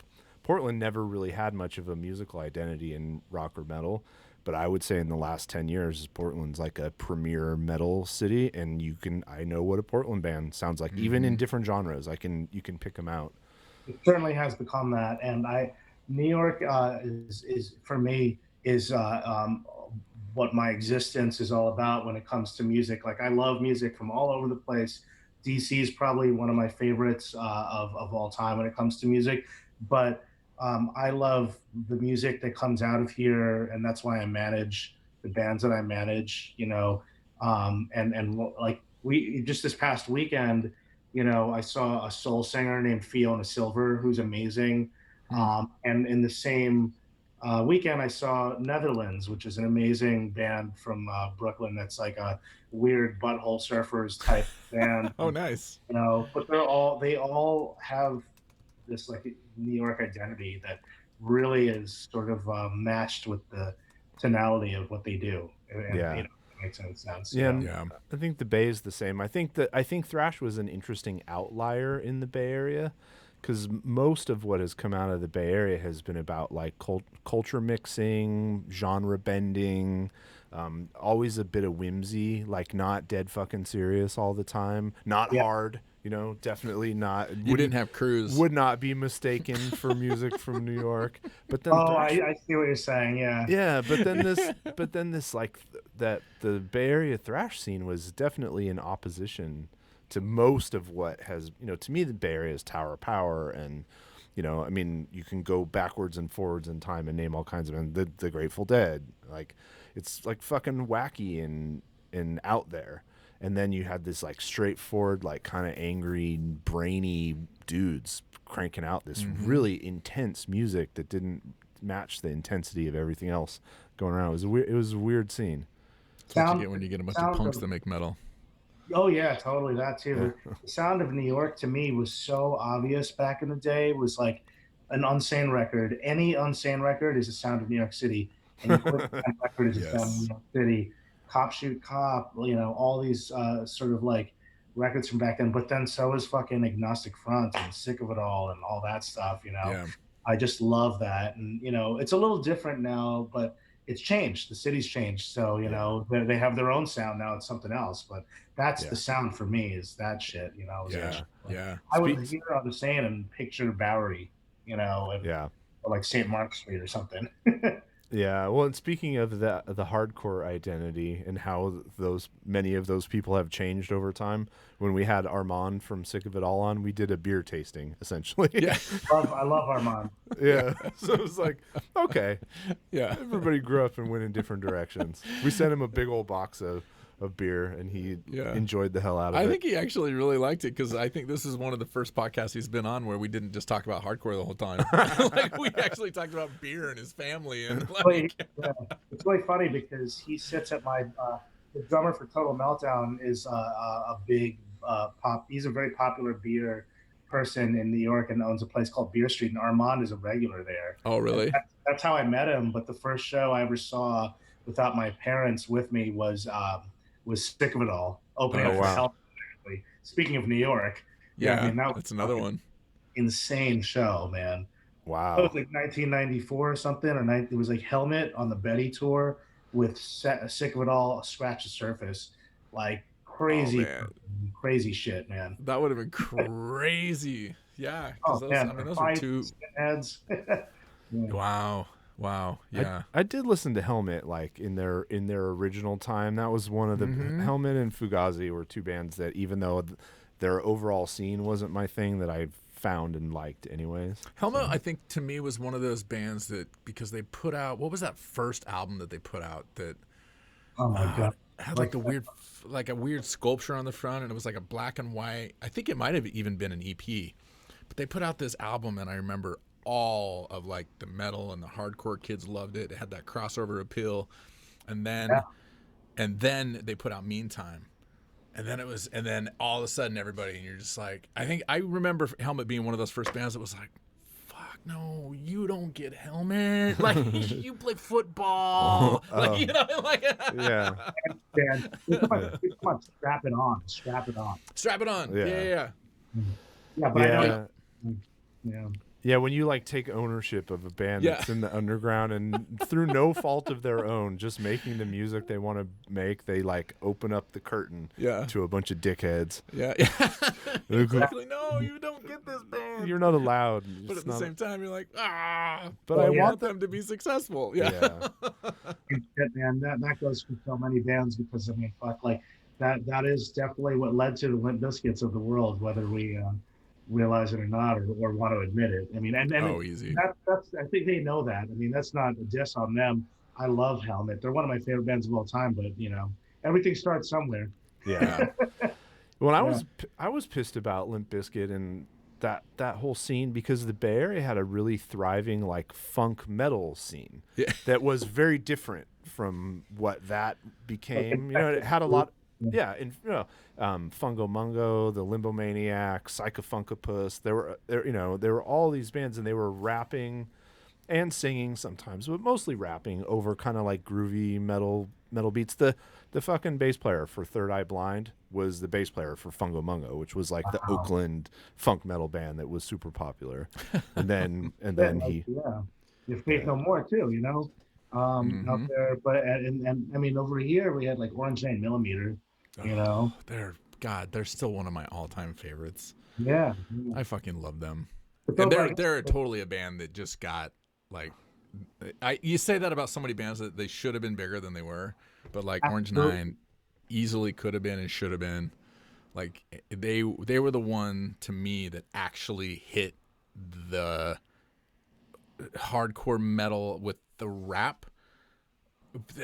Portland never really had much of a musical identity in rock or metal. But I would say in the last 10 years, Portland's like a premier metal city, and I know what a Portland band sounds like, even in different genres. You can pick them out. It certainly has become that, and New York is for me what my existence is all about when it comes to music. Like, I love music from all over the place. DC is probably one of my favorites of all time when it comes to music, but I love the music that comes out of here, and that's why I manage the bands that I manage, you know. And like we just this past weekend, you know, I saw a soul singer named Fiona Silver, who's amazing. And in the same weekend, I saw Netherlands, which is an amazing band from Brooklyn. That's like a weird Butthole Surfers type band. Oh, nice. You know, but they all have this like New York identity that really is sort of matched with the tonality of what they do. And, yeah, you know, it makes sense. Yeah, I think the Bay is the same. I think thrash was an interesting outlier in the Bay Area, because most of what has come out of the Bay Area has been about like culture mixing, genre bending, always a bit of whimsy, like not dead fucking serious all the time, not hard. You know, definitely not. You didn't have Cruise. Would not be mistaken for music from New York. But then, I see what you're saying. Yeah. Yeah, but then this like that the Bay Area thrash scene was definitely in opposition to most of what has, you know, to me the Bay Area is Tower of Power, and you know, I mean, you can go backwards and forwards in time and name all kinds of, and the Grateful Dead, like it's like fucking wacky and out there. And then you had this like straightforward, like kind of angry, brainy dudes cranking out this really intense music that didn't match the intensity of everything else going around. It was a weird scene. That's what you get when you get a bunch of punks that make metal. Oh yeah, totally, that too. Yeah. The sound of New York to me was so obvious back in the day. It was like an Unsane record. Any Unsane record is a sound of New York City. Any record is a sound of New York City. Cop Shoot Cop, you know, all these sort of like records from back then. But then so is fucking Agnostic Front and Sick of It All and all that stuff, you know. Yeah. I just love that. And, you know, it's a little different now, but it's changed. The city's changed. So, you know, they have their own sound now. It's something else. But that's the sound for me, is that shit, you know. I would hear Unsane and picture Bowery, you know, or like St. Mark's Street or something. Yeah, well, and speaking of the hardcore identity and how many of those people have changed over time, when we had Armand from Sick of It All on, we did a beer tasting, essentially. Yeah. I love Armand. Yeah, so it was like, okay. Yeah. Everybody grew up and went in different directions. We sent him a big old box of beer, and he enjoyed the hell out of it. I think he actually really liked it, because I think this is one of the first podcasts he's been on where we didn't just talk about hardcore the whole time. Like, we actually talked about beer and his family. And like, it's really funny because he sits at my the drummer for Total Meltdown is a big pop. He's a very popular beer person in New York and owns a place called Beer Street, and Armand is a regular there. Oh, really? That's how I met him. But the first show I ever saw without my parents with me was Sick of It All, opening up for Hell. Speaking of New York, yeah, I mean, that's another one. Insane show, man. Wow. It was like 1994 or something, or it was like Helmet on the Betty tour with Sick of It All, Scratch the Surface, like crazy, crazy shit, man. That would have been crazy. Yeah. Those are two heads. Wow. Yeah. I did listen to Helmet like in their original time. That was one of the Helmet and Fugazi were two bands that, even though their overall scene wasn't my thing, that I found and liked anyways. Helmet, I think, to me, was one of those bands that, because they put out, what was that first album that they put out that had like a weird sculpture on the front, and it was like a black and white. I think it might have even been an EP, but they put out this album, and I remember all of like the metal and the hardcore kids loved it. It had that crossover appeal, and then they put out Meantime. And then all of a sudden everybody, and you're just like, I remember Helmet being one of those first bands that was like, fuck no, you don't get Helmet. Like, you play football. Like, you know, like. Yeah. Come on, strap it on. Yeah. Yeah, but I know. Yeah. Yeah, when you like take ownership of a band that's in the underground and through no fault of their own, just making the music they want to make, they like open up the curtain to a bunch of dickheads. Yeah. Exactly. No, you don't get this band. You're not allowed. But at the same time, you're like, but I want them to be successful. Yeah. Man, that goes for so many bands, because I mean, fuck, like that is definitely what led to the Limp Bizkits of the world, whether we realize it or not, or want to admit it. I mean, and easy. That's I think they know that. I mean, that's not a diss on them. I love Helmet. They're one of my favorite bands of all time, but you know, everything starts somewhere. Yeah. Well, I was pissed about Limp Bizkit and that whole scene, because the Bay Area had a really thriving like funk metal scene that was very different from what that became. You know, it had a lot. Yeah, and Fungo Mungo, the Limbo Maniacs, Psychofunkopus. There were all these bands, and they were rapping and singing sometimes, but mostly rapping over kind of like groovy metal beats. The fucking bass player for Third Eye Blind was the bass player for Fungo Mungo, which was like the Oakland funk metal band that was super popular. And then Your Faith No More too, you know. Out there, but and I mean, over here we had like Orange 9mm. You know, they're still one of my all-time favorites. Yeah. I fucking love them. And they're totally a band that just got like, you say that about so many bands that they should have been bigger than they were, but like Orange 9 easily could have been and should have been. Like they were the one to me that actually hit the hardcore metal with the rap.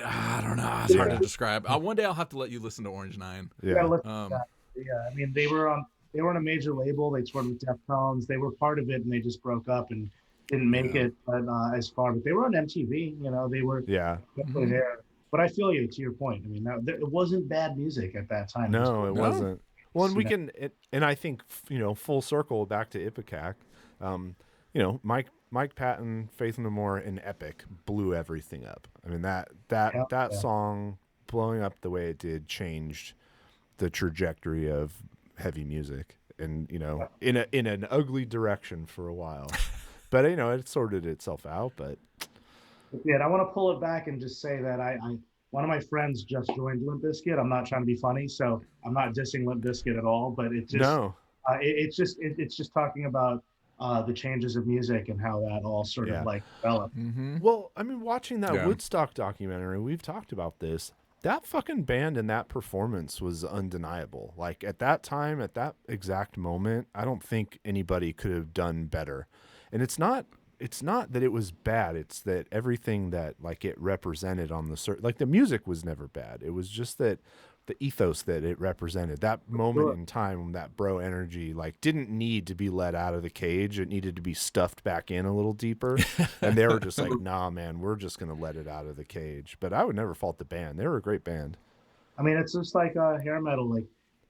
I don't know. It's hard to describe. One day I'll have to let you listen to Orange 9. Yeah. I mean, they were on a major label. They toured with Deftones. They were part of it, and they just broke up and didn't make it as far. But they were on MTV. You know, they were definitely there. But I feel you, to your point. I mean, it wasn't bad music at that time. No, it wasn't. Well, and we can, and I think, you know, full circle back to Ipecac. You know, Mike Patton, Faith No More, and Epic blew everything up. I mean, that song blowing up the way it did changed the trajectory of heavy music, and you know, in an ugly direction for a while. But you know, it sorted itself out. But yeah, and I want to pull it back and just say that I one of my friends just joined Limp Bizkit. I'm not trying to be funny, so I'm not dissing Limp Bizkit at all. But it just it's just talking about the changes of music and how that all sort of like developed. Well, I mean, watching that Woodstock documentary, we've talked about this. That fucking band and that performance was undeniable. Like at that time, at that exact moment, I don't think anybody could have done better. And it's not that it was bad. It's that everything that like it represented on the like the music was never bad. It was just that the ethos that it represented, that moment in time, that bro energy, like didn't need to be let out of the cage. It needed to be stuffed back in a little deeper. And they were just like, nah, man, we're just going to let it out of the cage. But I would never fault the band. They were a great band. I mean, it's just like hair metal. Like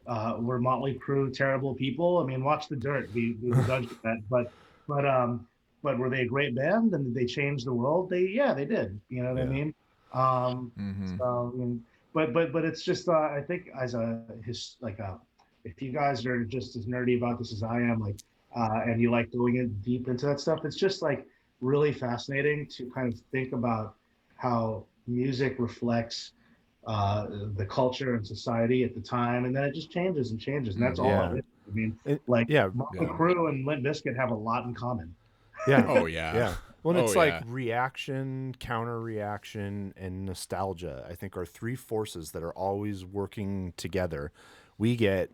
were Motley Crue terrible people? I mean, watch The Dirt. We judged that, but were they a great band? And did they change the world? They did. You know what I mean? So, I mean, but it's just I think as if you guys are just as nerdy about this as I am, like, and you like going in deep into that stuff, it's just like really fascinating to kind of think about how music reflects the culture and society at the time, and then it just changes and changes, and that's all it is. I mean, Motley Crue and Limp Bizkit have a lot in common. Yeah. Oh yeah. Yeah. Well, it's like reaction, counter reaction, and nostalgia, I think, are three forces that are always working together. We get,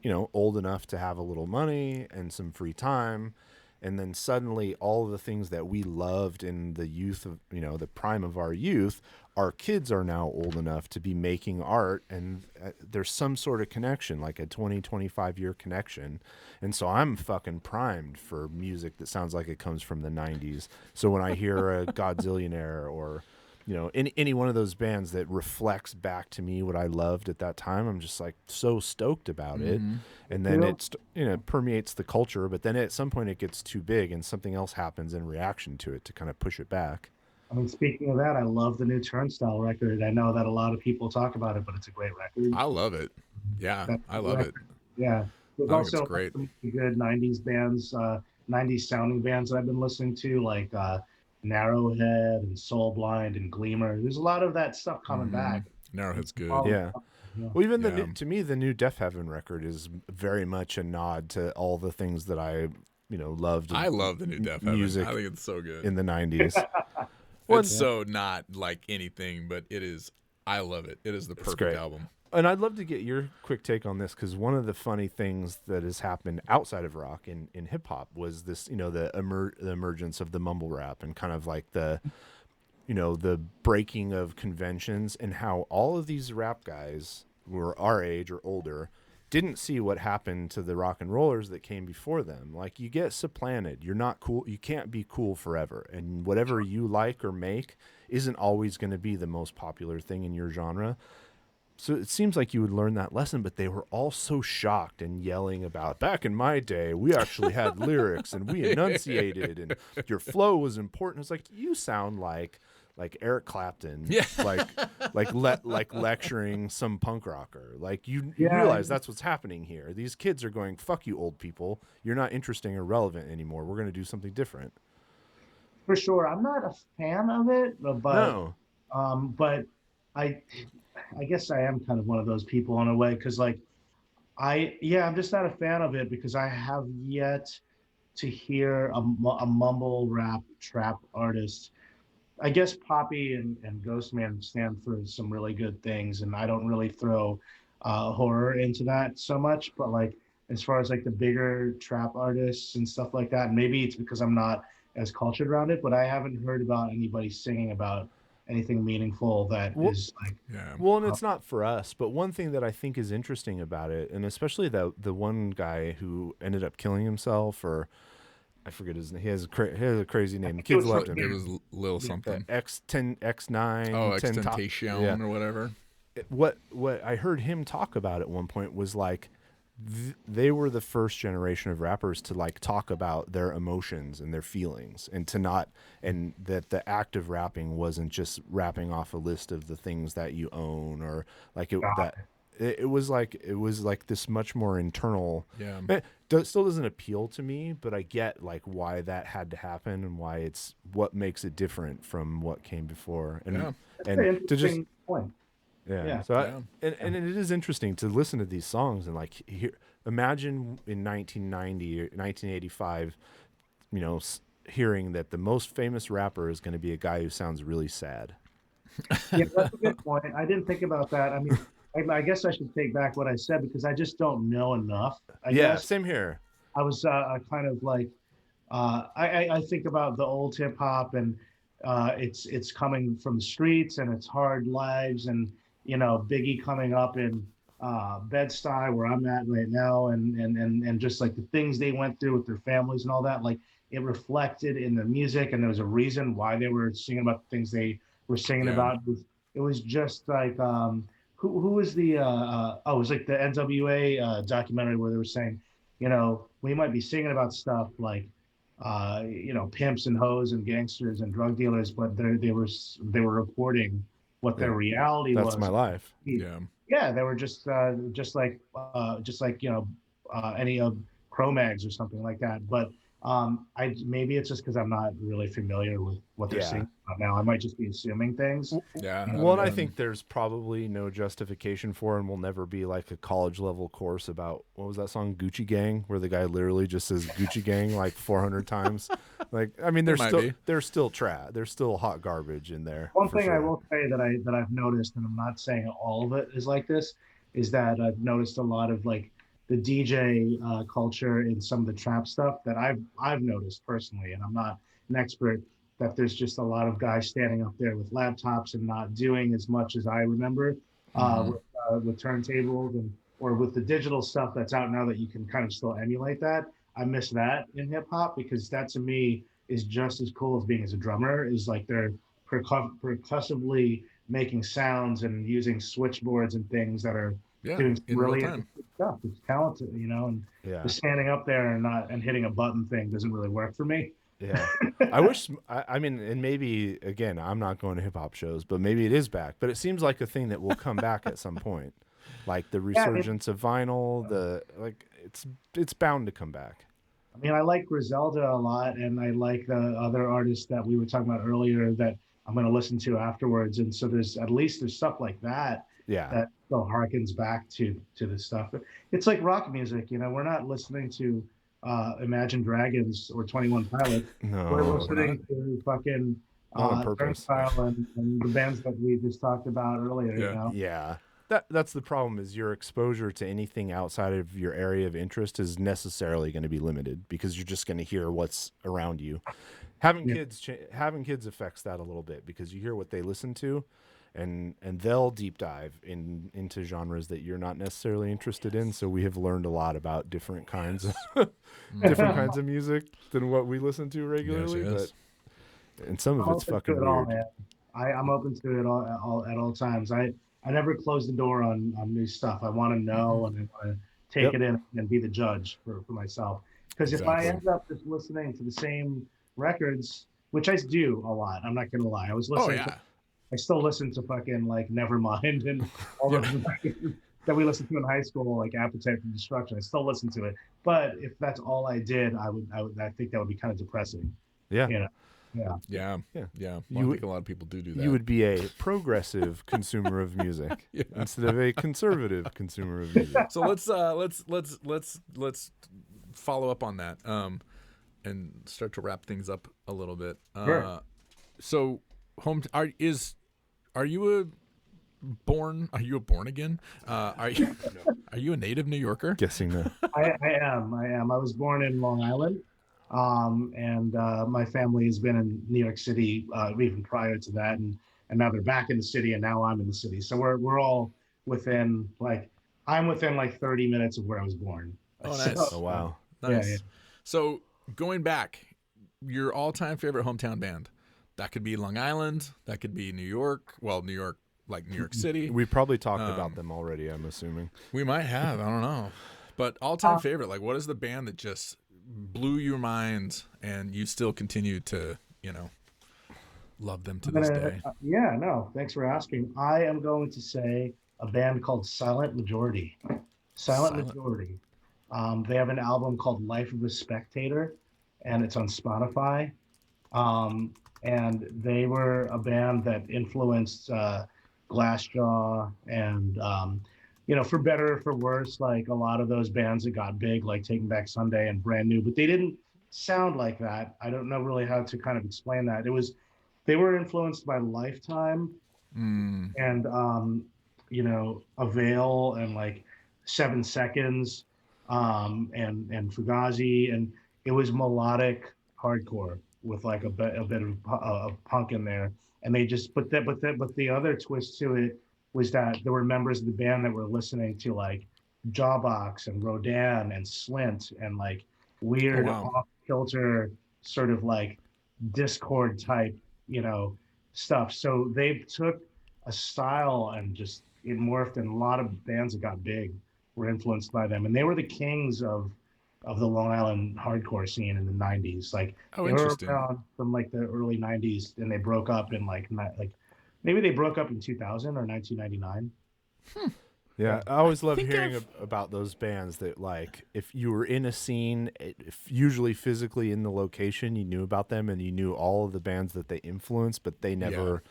old enough to have a little money and some free time. And then suddenly all of the things that we loved in the youth of, the prime of our youth, our kids are now old enough to be making art, and there's some sort of connection, like a 20, 25-year connection. And so I'm fucking primed for music that sounds like it comes from the 90s. So when I hear a Godzillionaire or, any one of those bands that reflects back to me what I loved at that time, I'm just like so stoked about it. And then it permeates the culture, but then at some point it gets too big and something else happens in reaction to it to kind of push it back. I mean, speaking of that, I love the new Turnstile record. I know that a lot of people talk about it, but it's a great record. I love it. Yeah, I love it. Yeah. There's also great. Some good 90s bands, 90s sounding bands that I've been listening to, like Narrowhead and Soul Blind and Gleamer. There's a lot of that stuff coming back. Narrowhead's good. Yeah. Well, even to me, the new Death Heaven record is very much a nod to all the things that I, loved. I love the new Death Heaven. Music I think it's so good. In the 90s. It's so not like anything, but it is. I love it. It is the perfect album. And I'd love to get your quick take on this, because one of the funny things that has happened outside of rock in hip hop was this, the emergence of the mumble rap and kind of like the breaking of conventions, and how all of these rap guys who were our age or older didn't see what happened to the rock and rollers that came before them. Like, you get supplanted. You're not cool. You can't be cool forever. And whatever you like or make isn't always going to be the most popular thing in your genre. So it seems like you would learn that lesson, but they were all so shocked and yelling about, back in my day, we actually had lyrics and we enunciated and your flow was important. It's like, you sound like Eric Clapton, like lecturing some punk rocker. Like, you realize that's what's happening here. These kids are going, fuck you, old people. You're not interesting or relevant anymore. We're going to do something different. For sure. I'm not a fan of it, but I guess I am kind of one of those people in a way, because I'm just not a fan of it, because I have yet to hear a mumble rap trap artist. I guess Poppy and Ghostman stand for some really good things, and I don't really throw horror into that so much. But like, as far as like the bigger trap artists and stuff like that, maybe it's because I'm not as cultured around it, but I haven't heard about anybody singing about anything meaningful that is like. Yeah. Well, and it's not for us, but one thing that I think is interesting about it, and especially the one guy who ended up killing himself, or I forget his name. He has a crazy name. The kids loved him. It was Lil something. X9. Xtentation or whatever. What I heard him talk about at one point was like, they were the first generation of rappers to like talk about their emotions and their feelings, and and that the act of rapping wasn't just rapping off a list of the things that you own, or like it was like this much more internal. Yeah. It still doesn't appeal to me, but I get like why that had to happen and why it's what makes it different from what came before. And to just point. Yeah. So and it is interesting to listen to these songs and like imagine in 1990 or 1985, hearing that the most famous rapper is going to be a guy who sounds really sad. Yeah, that's a good point. I didn't think about that. I mean, I guess I should take back what I said, because I just don't know enough. I guess. Same here. I was kind of like, I think about the old hip hop, and it's coming from the streets, and it's hard lives, and Biggie coming up in Bed-Stuy, where I'm at right now, and just like the things they went through with their families and all that, like it reflected in the music, and there was a reason why they were singing about the things they were singing about. It was just like who was the it was like the NWA documentary where they were saying, we might be singing about stuff like pimps and hoes and gangsters and drug dealers, but they were reporting what their reality was. That's my life. Yeah, they were just like any of Cro-Mags or something like that. But maybe it's just because I'm not really familiar with what they're saying now. I might just be assuming things. Well, and I think there's probably no justification for it, and will never be like a college level course about, what was that song, Gucci Gang, where the guy literally just says Gucci Gang like 400 times. Like, I mean, there's still hot garbage in there. One thing I will say that I've noticed, and I'm not saying all of it is like this, is that I've noticed a lot of like the DJ culture in some of the trap stuff that I've noticed personally, and I'm not an expert, that there's just a lot of guys standing up there with laptops and not doing as much as I remember with turntables or with the digital stuff that's out now that you can kind of still emulate that. I miss that in hip hop, because that to me is just as cool as being as a drummer, is like they're percussively making sounds and using switchboards and things that are doing really interesting stuff. It's talented, and just standing up there and hitting a button thing doesn't really work for me. Yeah. I wish, I mean, and maybe, again, I'm not going to hip hop shows, but maybe it is back. But it seems like a thing that will come back at some point. Like the resurgence of vinyl, it's bound to come back. I mean, I like Griselda a lot, and I like the other artists that we were talking about earlier that I'm going to listen to afterwards. And so there's stuff like that. Yeah. That still harkens back to the stuff. It's like rock music, we're not listening to Imagine Dragons or 21 Pilots. No, we're listening to fucking Turnstile and the bands that we just talked about earlier. Yeah. That's the problem, is your exposure to anything outside of your area of interest is necessarily going to be limited, because you're just going to hear what's around you. Having kids affects that a little bit, because you hear what they listen to, and they'll deep dive into genres that you're not necessarily interested in. So we have learned a lot about different kinds of music than what we listen to regularly. Yes. And some of it's fucking weird. All, man. I'm open to it at all times. I never close the door on new stuff. I want to know and I want to take it in and be the judge for myself. Because if I end up just listening to the same records, which I do a lot, I'm not going to lie. I was listening I still listen to fucking like Nevermind and all those records that we listened to in high school, like Appetite for Destruction. I still listen to it. But if that's all I did, I think that would be kind of depressing. Yeah. Yeah. Well, I think a lot of people do that. You would be a progressive consumer of music instead of a conservative consumer of music. So let's follow up on that and start to wrap things up a little bit. Sure. So are you a born again? Are you a native New Yorker? Guessing no. I am. I was born in Long Island. And my family has been in New York City even prior to that, and now they're back in the city, and now I'm in the city. So we're all within I'm within 30 minutes of where I was born. Oh, nice! Oh, wow, nice. Yeah. So going back, your all-time favorite hometown band. That could be Long Island. That could be New York. Well, New York, like New York City. We probably talked about them already, I'm assuming. We might have. I don't know. But all-time favorite, what is the band that just blew your mind and you still continue to, love them to this day? Thanks for asking. I am going to say a band called Silent Majority. Silent Majority. They have an album called Life of a Spectator, and it's on Spotify. And they were a band that influenced Glassjaw and, for better or for worse, a lot of those bands that got big, like Taking Back Sunday and Brand New, but they didn't sound like that. I don't know really how to kind of explain that. They were influenced by Lifetime and, Avail and 7 Seconds and Fugazi, and it was melodic hardcore with a bit of punk in there, and they just but the other twist to it was that there were members of the band that were listening to Jawbox and Rodan and Slint and weird off-kilter sort of Discord type stuff. So they took a style, and just it morphed, and a lot of bands that got big were influenced by them, and they were the kings of the Long Island hardcore scene in the 90s. Like Oh, they were interesting. around from like the early 90s, and they broke up in like maybe they broke up in 2000 or 1999. Yeah, I always love think hearing I've- about those bands that, like, if you were in a scene, if usually physically in the location, you knew about them and you knew all of the bands that they influenced, but they never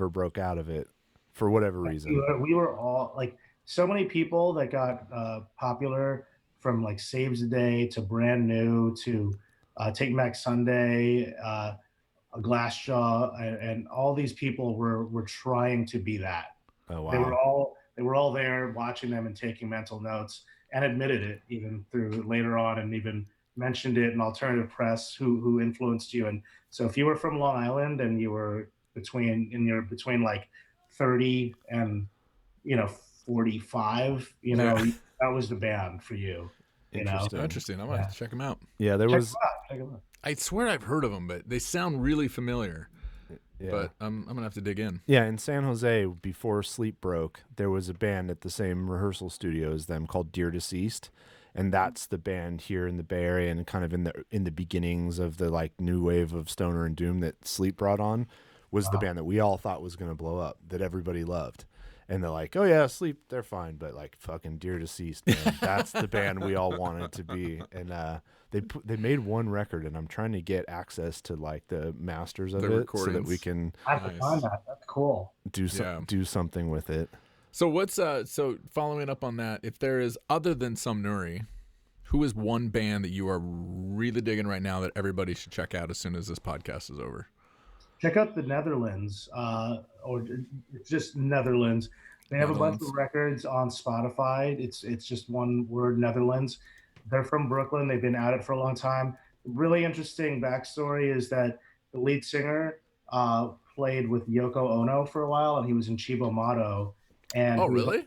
broke out of it for whatever reason. We were all like so many people that got popular, from like Saves the Day to Brand New to Take Back Sunday, Glassjaw, and all these people were trying to be that. Oh wow. They were all there watching them and taking mental notes, and admitted it even through later on, and even mentioned it in alternative press who influenced you. And so if you were from Long Island and you were between like 30 and 45, that was the band for you. Interesting. Interesting. I'm gonna have to check them out. Yeah, there was. Check 'em out. I swear I've heard of them, but they sound really familiar. Yeah. But I'm gonna have to dig in. Yeah, in San Jose, before Sleep broke, there was a band at the same rehearsal studio as them called Dear Deceased, and that's the band here in the Bay Area, and kind of in the beginnings of the like new wave of stoner and doom that Sleep brought on, was the band that we all thought was going to blow up, that everybody loved. And they're like, oh yeah, Sleep, they're fine, but like fucking Dear Deceased, man, that's the band we all wanted to be. And they made one record, and I'm trying to get access to like the masters of The it so that recordings. we can I have to find that. That's cool. do something with it. So what's so following up on that? If there is, other than Somnuri, who is one band that you are really digging right now that everybody should check out as soon as this podcast is over? Check out the Netherlands, or just Netherlands. They have a bunch of records on Spotify. It's just one word, Netherlands. They're from Brooklyn. They've been at it for a long time. Really interesting backstory is that the lead singer played with Yoko Ono for a while, and he was in Chibo Mato. And Oh, really?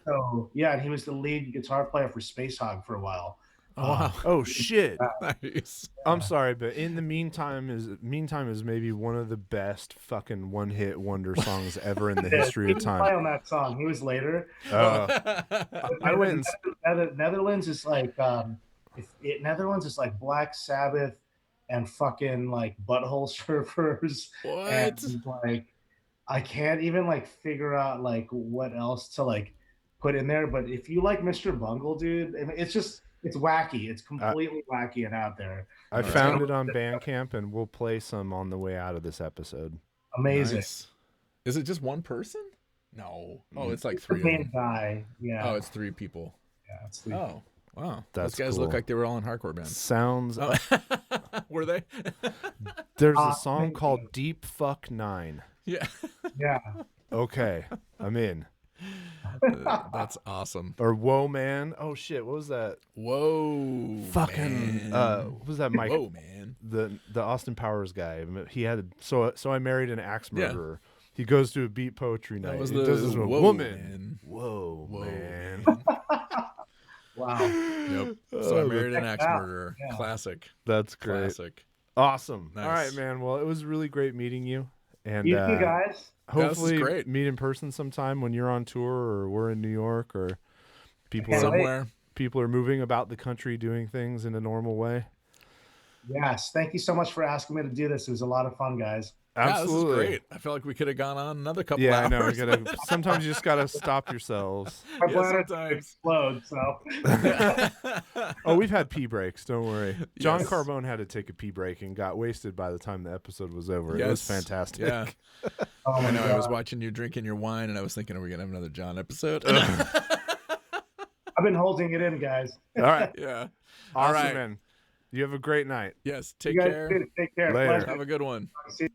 And he was the lead guitar player for Space Hog for a while. Oh, wow. Oh shit. Nice. I'm sorry, but in the meantime is maybe one of the best fucking one-hit wonder songs ever in the history He of didn't play time. on that song. He was later. I went and Netherlands is like Netherlands is like Black Sabbath and fucking like Butthole Surfers. What? And like I can't even like figure out like what else to like put in there. But if you like Mr. Bungle, dude, I mean, it's wacky. It's completely wacky and out there. I found it on Bandcamp, and we'll play some on the way out of this episode. Amazing. Nice. Is it just one person? No. Oh, it's like The three. Of main them. guy. Yeah. Oh, it's three people. Yeah, it's the Oh, wow. That's Those guys cool. look like they were all in hardcore bands. Sounds. Were they? There's a song called Deep Fuck 9. Yeah. yeah. Okay, I'm in. That's awesome. Or Whoa Man. Oh shit, what was that? Whoa. Fucking. man. What was that? Mike. Whoa, man. The Austin Powers guy. He had so I married an axe Yeah. murderer. He goes to a beat poetry night. was He the does this with a Whoa, woman. Man. Whoa, man. Wow. Yep. So I married an axe Check it out. murderer. Yeah. Classic. That's great. Classic. Awesome. Nice. All right, man. Well, it was really great meeting you. And You two guys. hopefully Yeah, this is great. meet in person sometime when you're on tour or we're in New York or people Can't are, wait. Somewhere. people are moving about the country doing things in a normal way. Yes. Thank you so much for asking me to do this. It was a lot of fun, guys. Absolutely. Yeah, this is great. I feel like we could have gone on another couple Yeah, hours. I know. We gotta, sometimes you just got to stop yourselves. My Yeah, bladder sometimes. explode. So Oh, we've had pee breaks. Don't worry. John Yes. Carbone had to take a pee break and got wasted by the time the episode was over. It was Yes. fantastic. Yeah. oh my I know. I was God. watching you drinking your wine, and I was thinking, are we gonna have another John episode? I've been holding it in, guys. All right. Yeah. Awesome, All right. man. You have a great night. Yes. You Take guys care. too. Take care. Later. Pleasure. Have a good one. See you.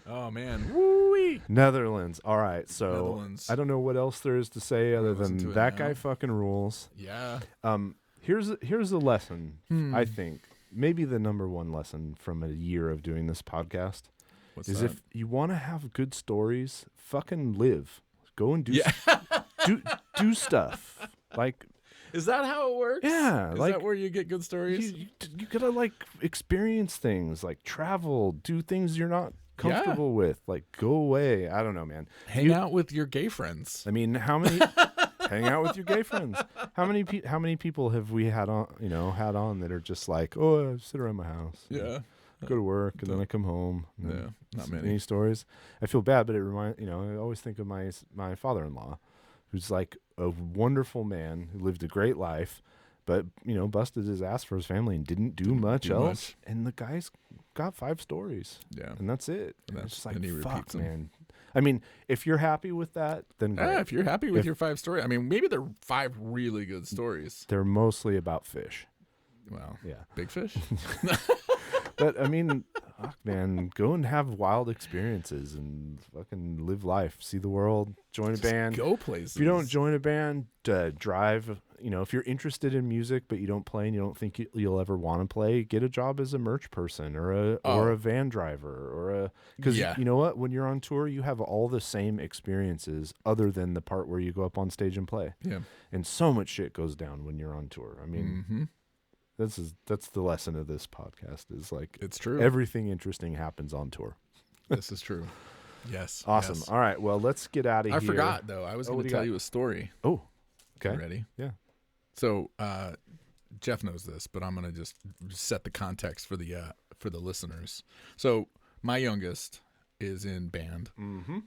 Oh man. Woo-wee. Netherlands. All right. So Netherlands. I don't know what else there is to say other listen to than it that now. guy fucking rules. Yeah. Here's a lesson. Hmm. I think maybe the number one lesson from a year of doing this podcast What's is that? if you want to have good stories, fucking live. Go and do Yeah. do stuff. Like Is that how it works? Yeah, Is like, that where you get good stories? you gotta like experience things, like travel, do things you're not comfortable with. Like, go away. I don't know, man. Hang out with your gay friends. I mean, how many hang out with your gay friends? How many people have we had on that are just like, oh, I sit around my house, Yeah. go to work, and then I come home. Yeah, not many. Any stories? I feel bad, but it reminds I always think of my father-in-law, who's like a wonderful man who lived a great life, but busted his ass for his family and didn't do much else. And the guy's got 5 stories. Yeah, and that's it. And it's just like, he fuck, repeats them. man. I mean, if you're happy with that, then great. Yeah, if you're happy with your 5 stories, I mean, maybe they're 5 really good stories. They're mostly about fish. Wow. Yeah. Big fish. But I mean, fuck, man, go and have wild experiences and fucking live life, see the world, join a band. Go places. If you don't join a band, drive. If you're interested in music but you don't play and you don't think you'll ever want to play, get a job as a merch person or a van driver because you know what? When you're on tour, you have all the same experiences other than the part where you go up on stage and play. Yeah. And so much shit goes down when you're on tour. I mean, that's the lesson of this podcast is like, it's true. Everything interesting happens on tour. This is true. Yes. Awesome. Yes. All right. Well, let's get out of here. I forgot though. I was going to tell you a story. Oh, okay. You ready? Yeah. So Jeff knows this, but I'm going to just set the context for the listeners. So my youngest is in band,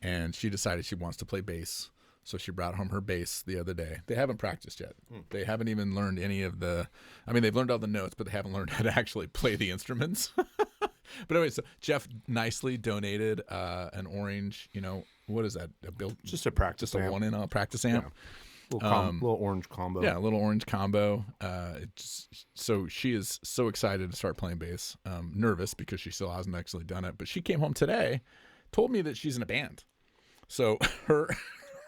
and she decided she wants to play bass. So she brought home her bass the other day. They haven't practiced yet. They haven't even learned any of they've learned all the notes, but they haven't learned how to actually play the instruments. But anyway, so Jeff nicely donated an orange, what is that? Just a practice amp. Just a 1-in practice amp. Yeah. Little orange combo. Yeah, a little orange combo. So she is so excited to start playing bass. Nervous because she still hasn't actually done it. But she came home today, told me that she's in a band. So her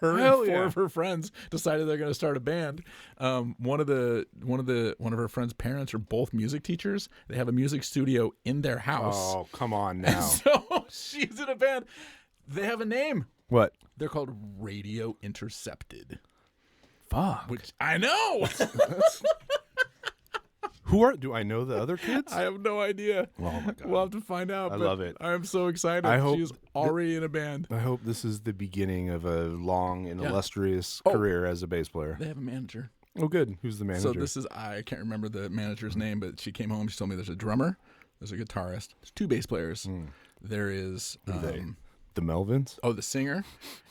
and 4 of her friends decided they're going to start a band. One of her friends' parents are both music teachers. They have a music studio in their house. Oh, come on now. So she's in a band. They have a name. What? They're called Radio Intercepted. Fuck. Which I know. Do I know the other kids? I have no idea. Oh my God. We'll have to find out. I love it. I am so excited. I hope she's already in a band. I hope this is the beginning of a long and illustrious career as a bass player. They have a manager. Oh, good. Who's the manager? So this is, I can't remember the manager's name, but she came home. She told me there's a drummer, there's a guitarist, there's 2 bass players. There is the Melvins. Oh, the singer,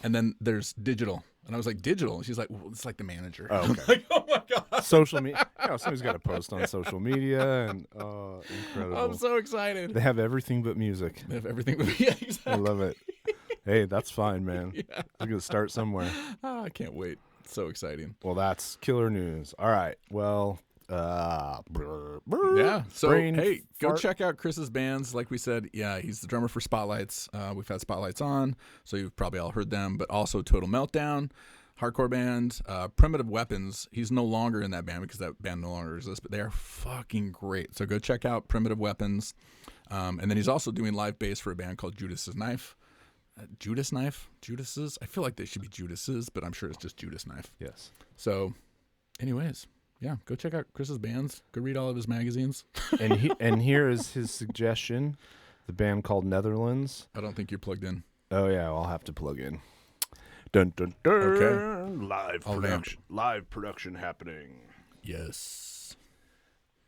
and then there's digital. And I was like, digital? And she's like, well, it's like the manager. Oh, okay. I'm like, oh my God. Social media. Somebody's got to post on social media, and incredible. I'm so excited. They have everything but music. They have everything but yeah, exactly. I love it. Hey, that's fine, man. Yeah. I'm going to start somewhere. I can't wait. It's so exciting. Well, that's killer news. All right. Well, yeah. So, hey, go check out Chris's bands. Like we said, yeah, he's the drummer for Spotlights. We've had Spotlights on, so you've probably all heard them, but also Total Meltdown, hardcore band, Primitive Weapons. He's no longer in that band because that band no longer exists, but they are fucking great. So go check out Primitive Weapons. And then he's also doing live bass for a band called Judas Knife. Judas Knife? Judas's? I feel like they should be Judas's, but I'm sure it's just Judas Knife. Yes. So, anyways. Yeah, go check out Chris's bands. Go read all of his magazines. and here is his suggestion, the band called Netherlands. I don't think you're plugged in. Oh, yeah, I'll have to plug in. Dun, dun, dun. Okay. Live production happening. Yes.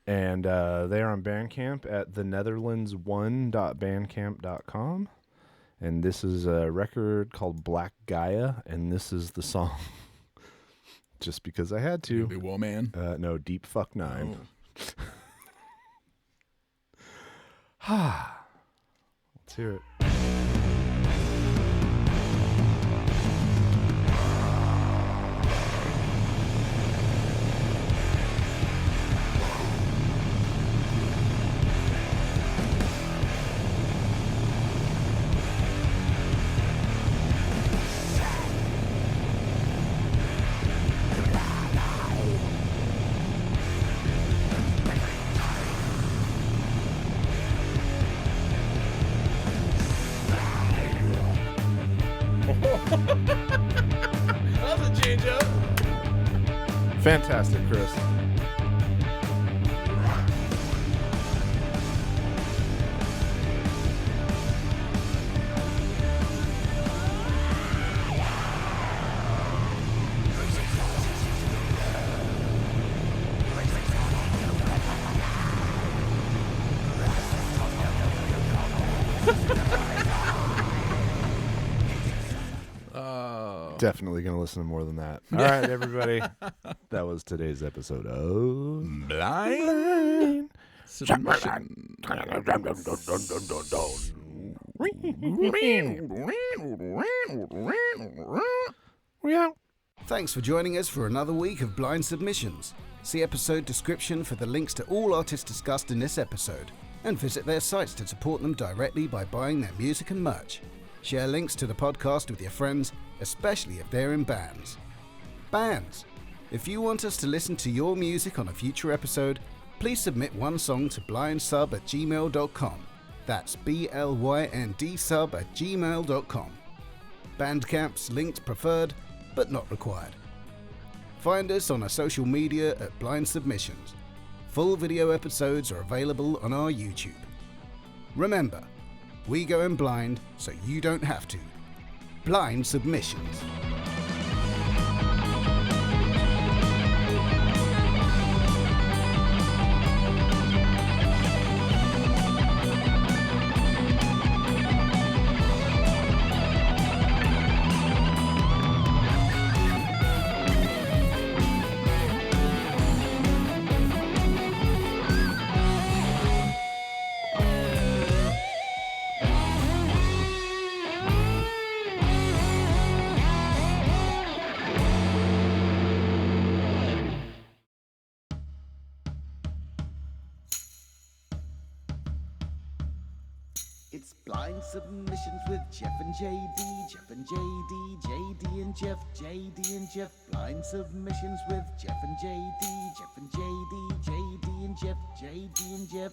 And they are on Bandcamp at thenetherlands1.bandcamp.com. And this is a record called Black Gaia, and this is the song. Just because I had to. The Woman. No, Deep Fuck 9. Oh. Let's hear it. That was a change up. Fantastic, Chris. Definitely going to listen to more than that. All right, everybody. That was today's episode of Blynd Submyshynz. Thanks for joining us for another week of Blynd Submyshynz. See episode description for the links to all artists discussed in this episode, and visit their sites to support them directly by buying their music and merch. Share links to the podcast with your friends, especially if they're in bands. Bands! If you want us to listen to your music on a future episode, please submit one song to blyndSub@gmail.com. That's BLYND sub@gmail.com. Bandcamp's linked preferred, but not required. Find us on our social media at Blynd Submyshynz. Full video episodes are available on our YouTube. Remember, we go in blind so you don't have to. Blynd Submyshynz. It's Blynd Submyshynz with Jeff and JD, Jeff and JD, JD and Jeff, JD and Jeff. Blynd Submyshynz with Jeff and JD, Jeff and JD, JD and Jeff, JD and Jeff.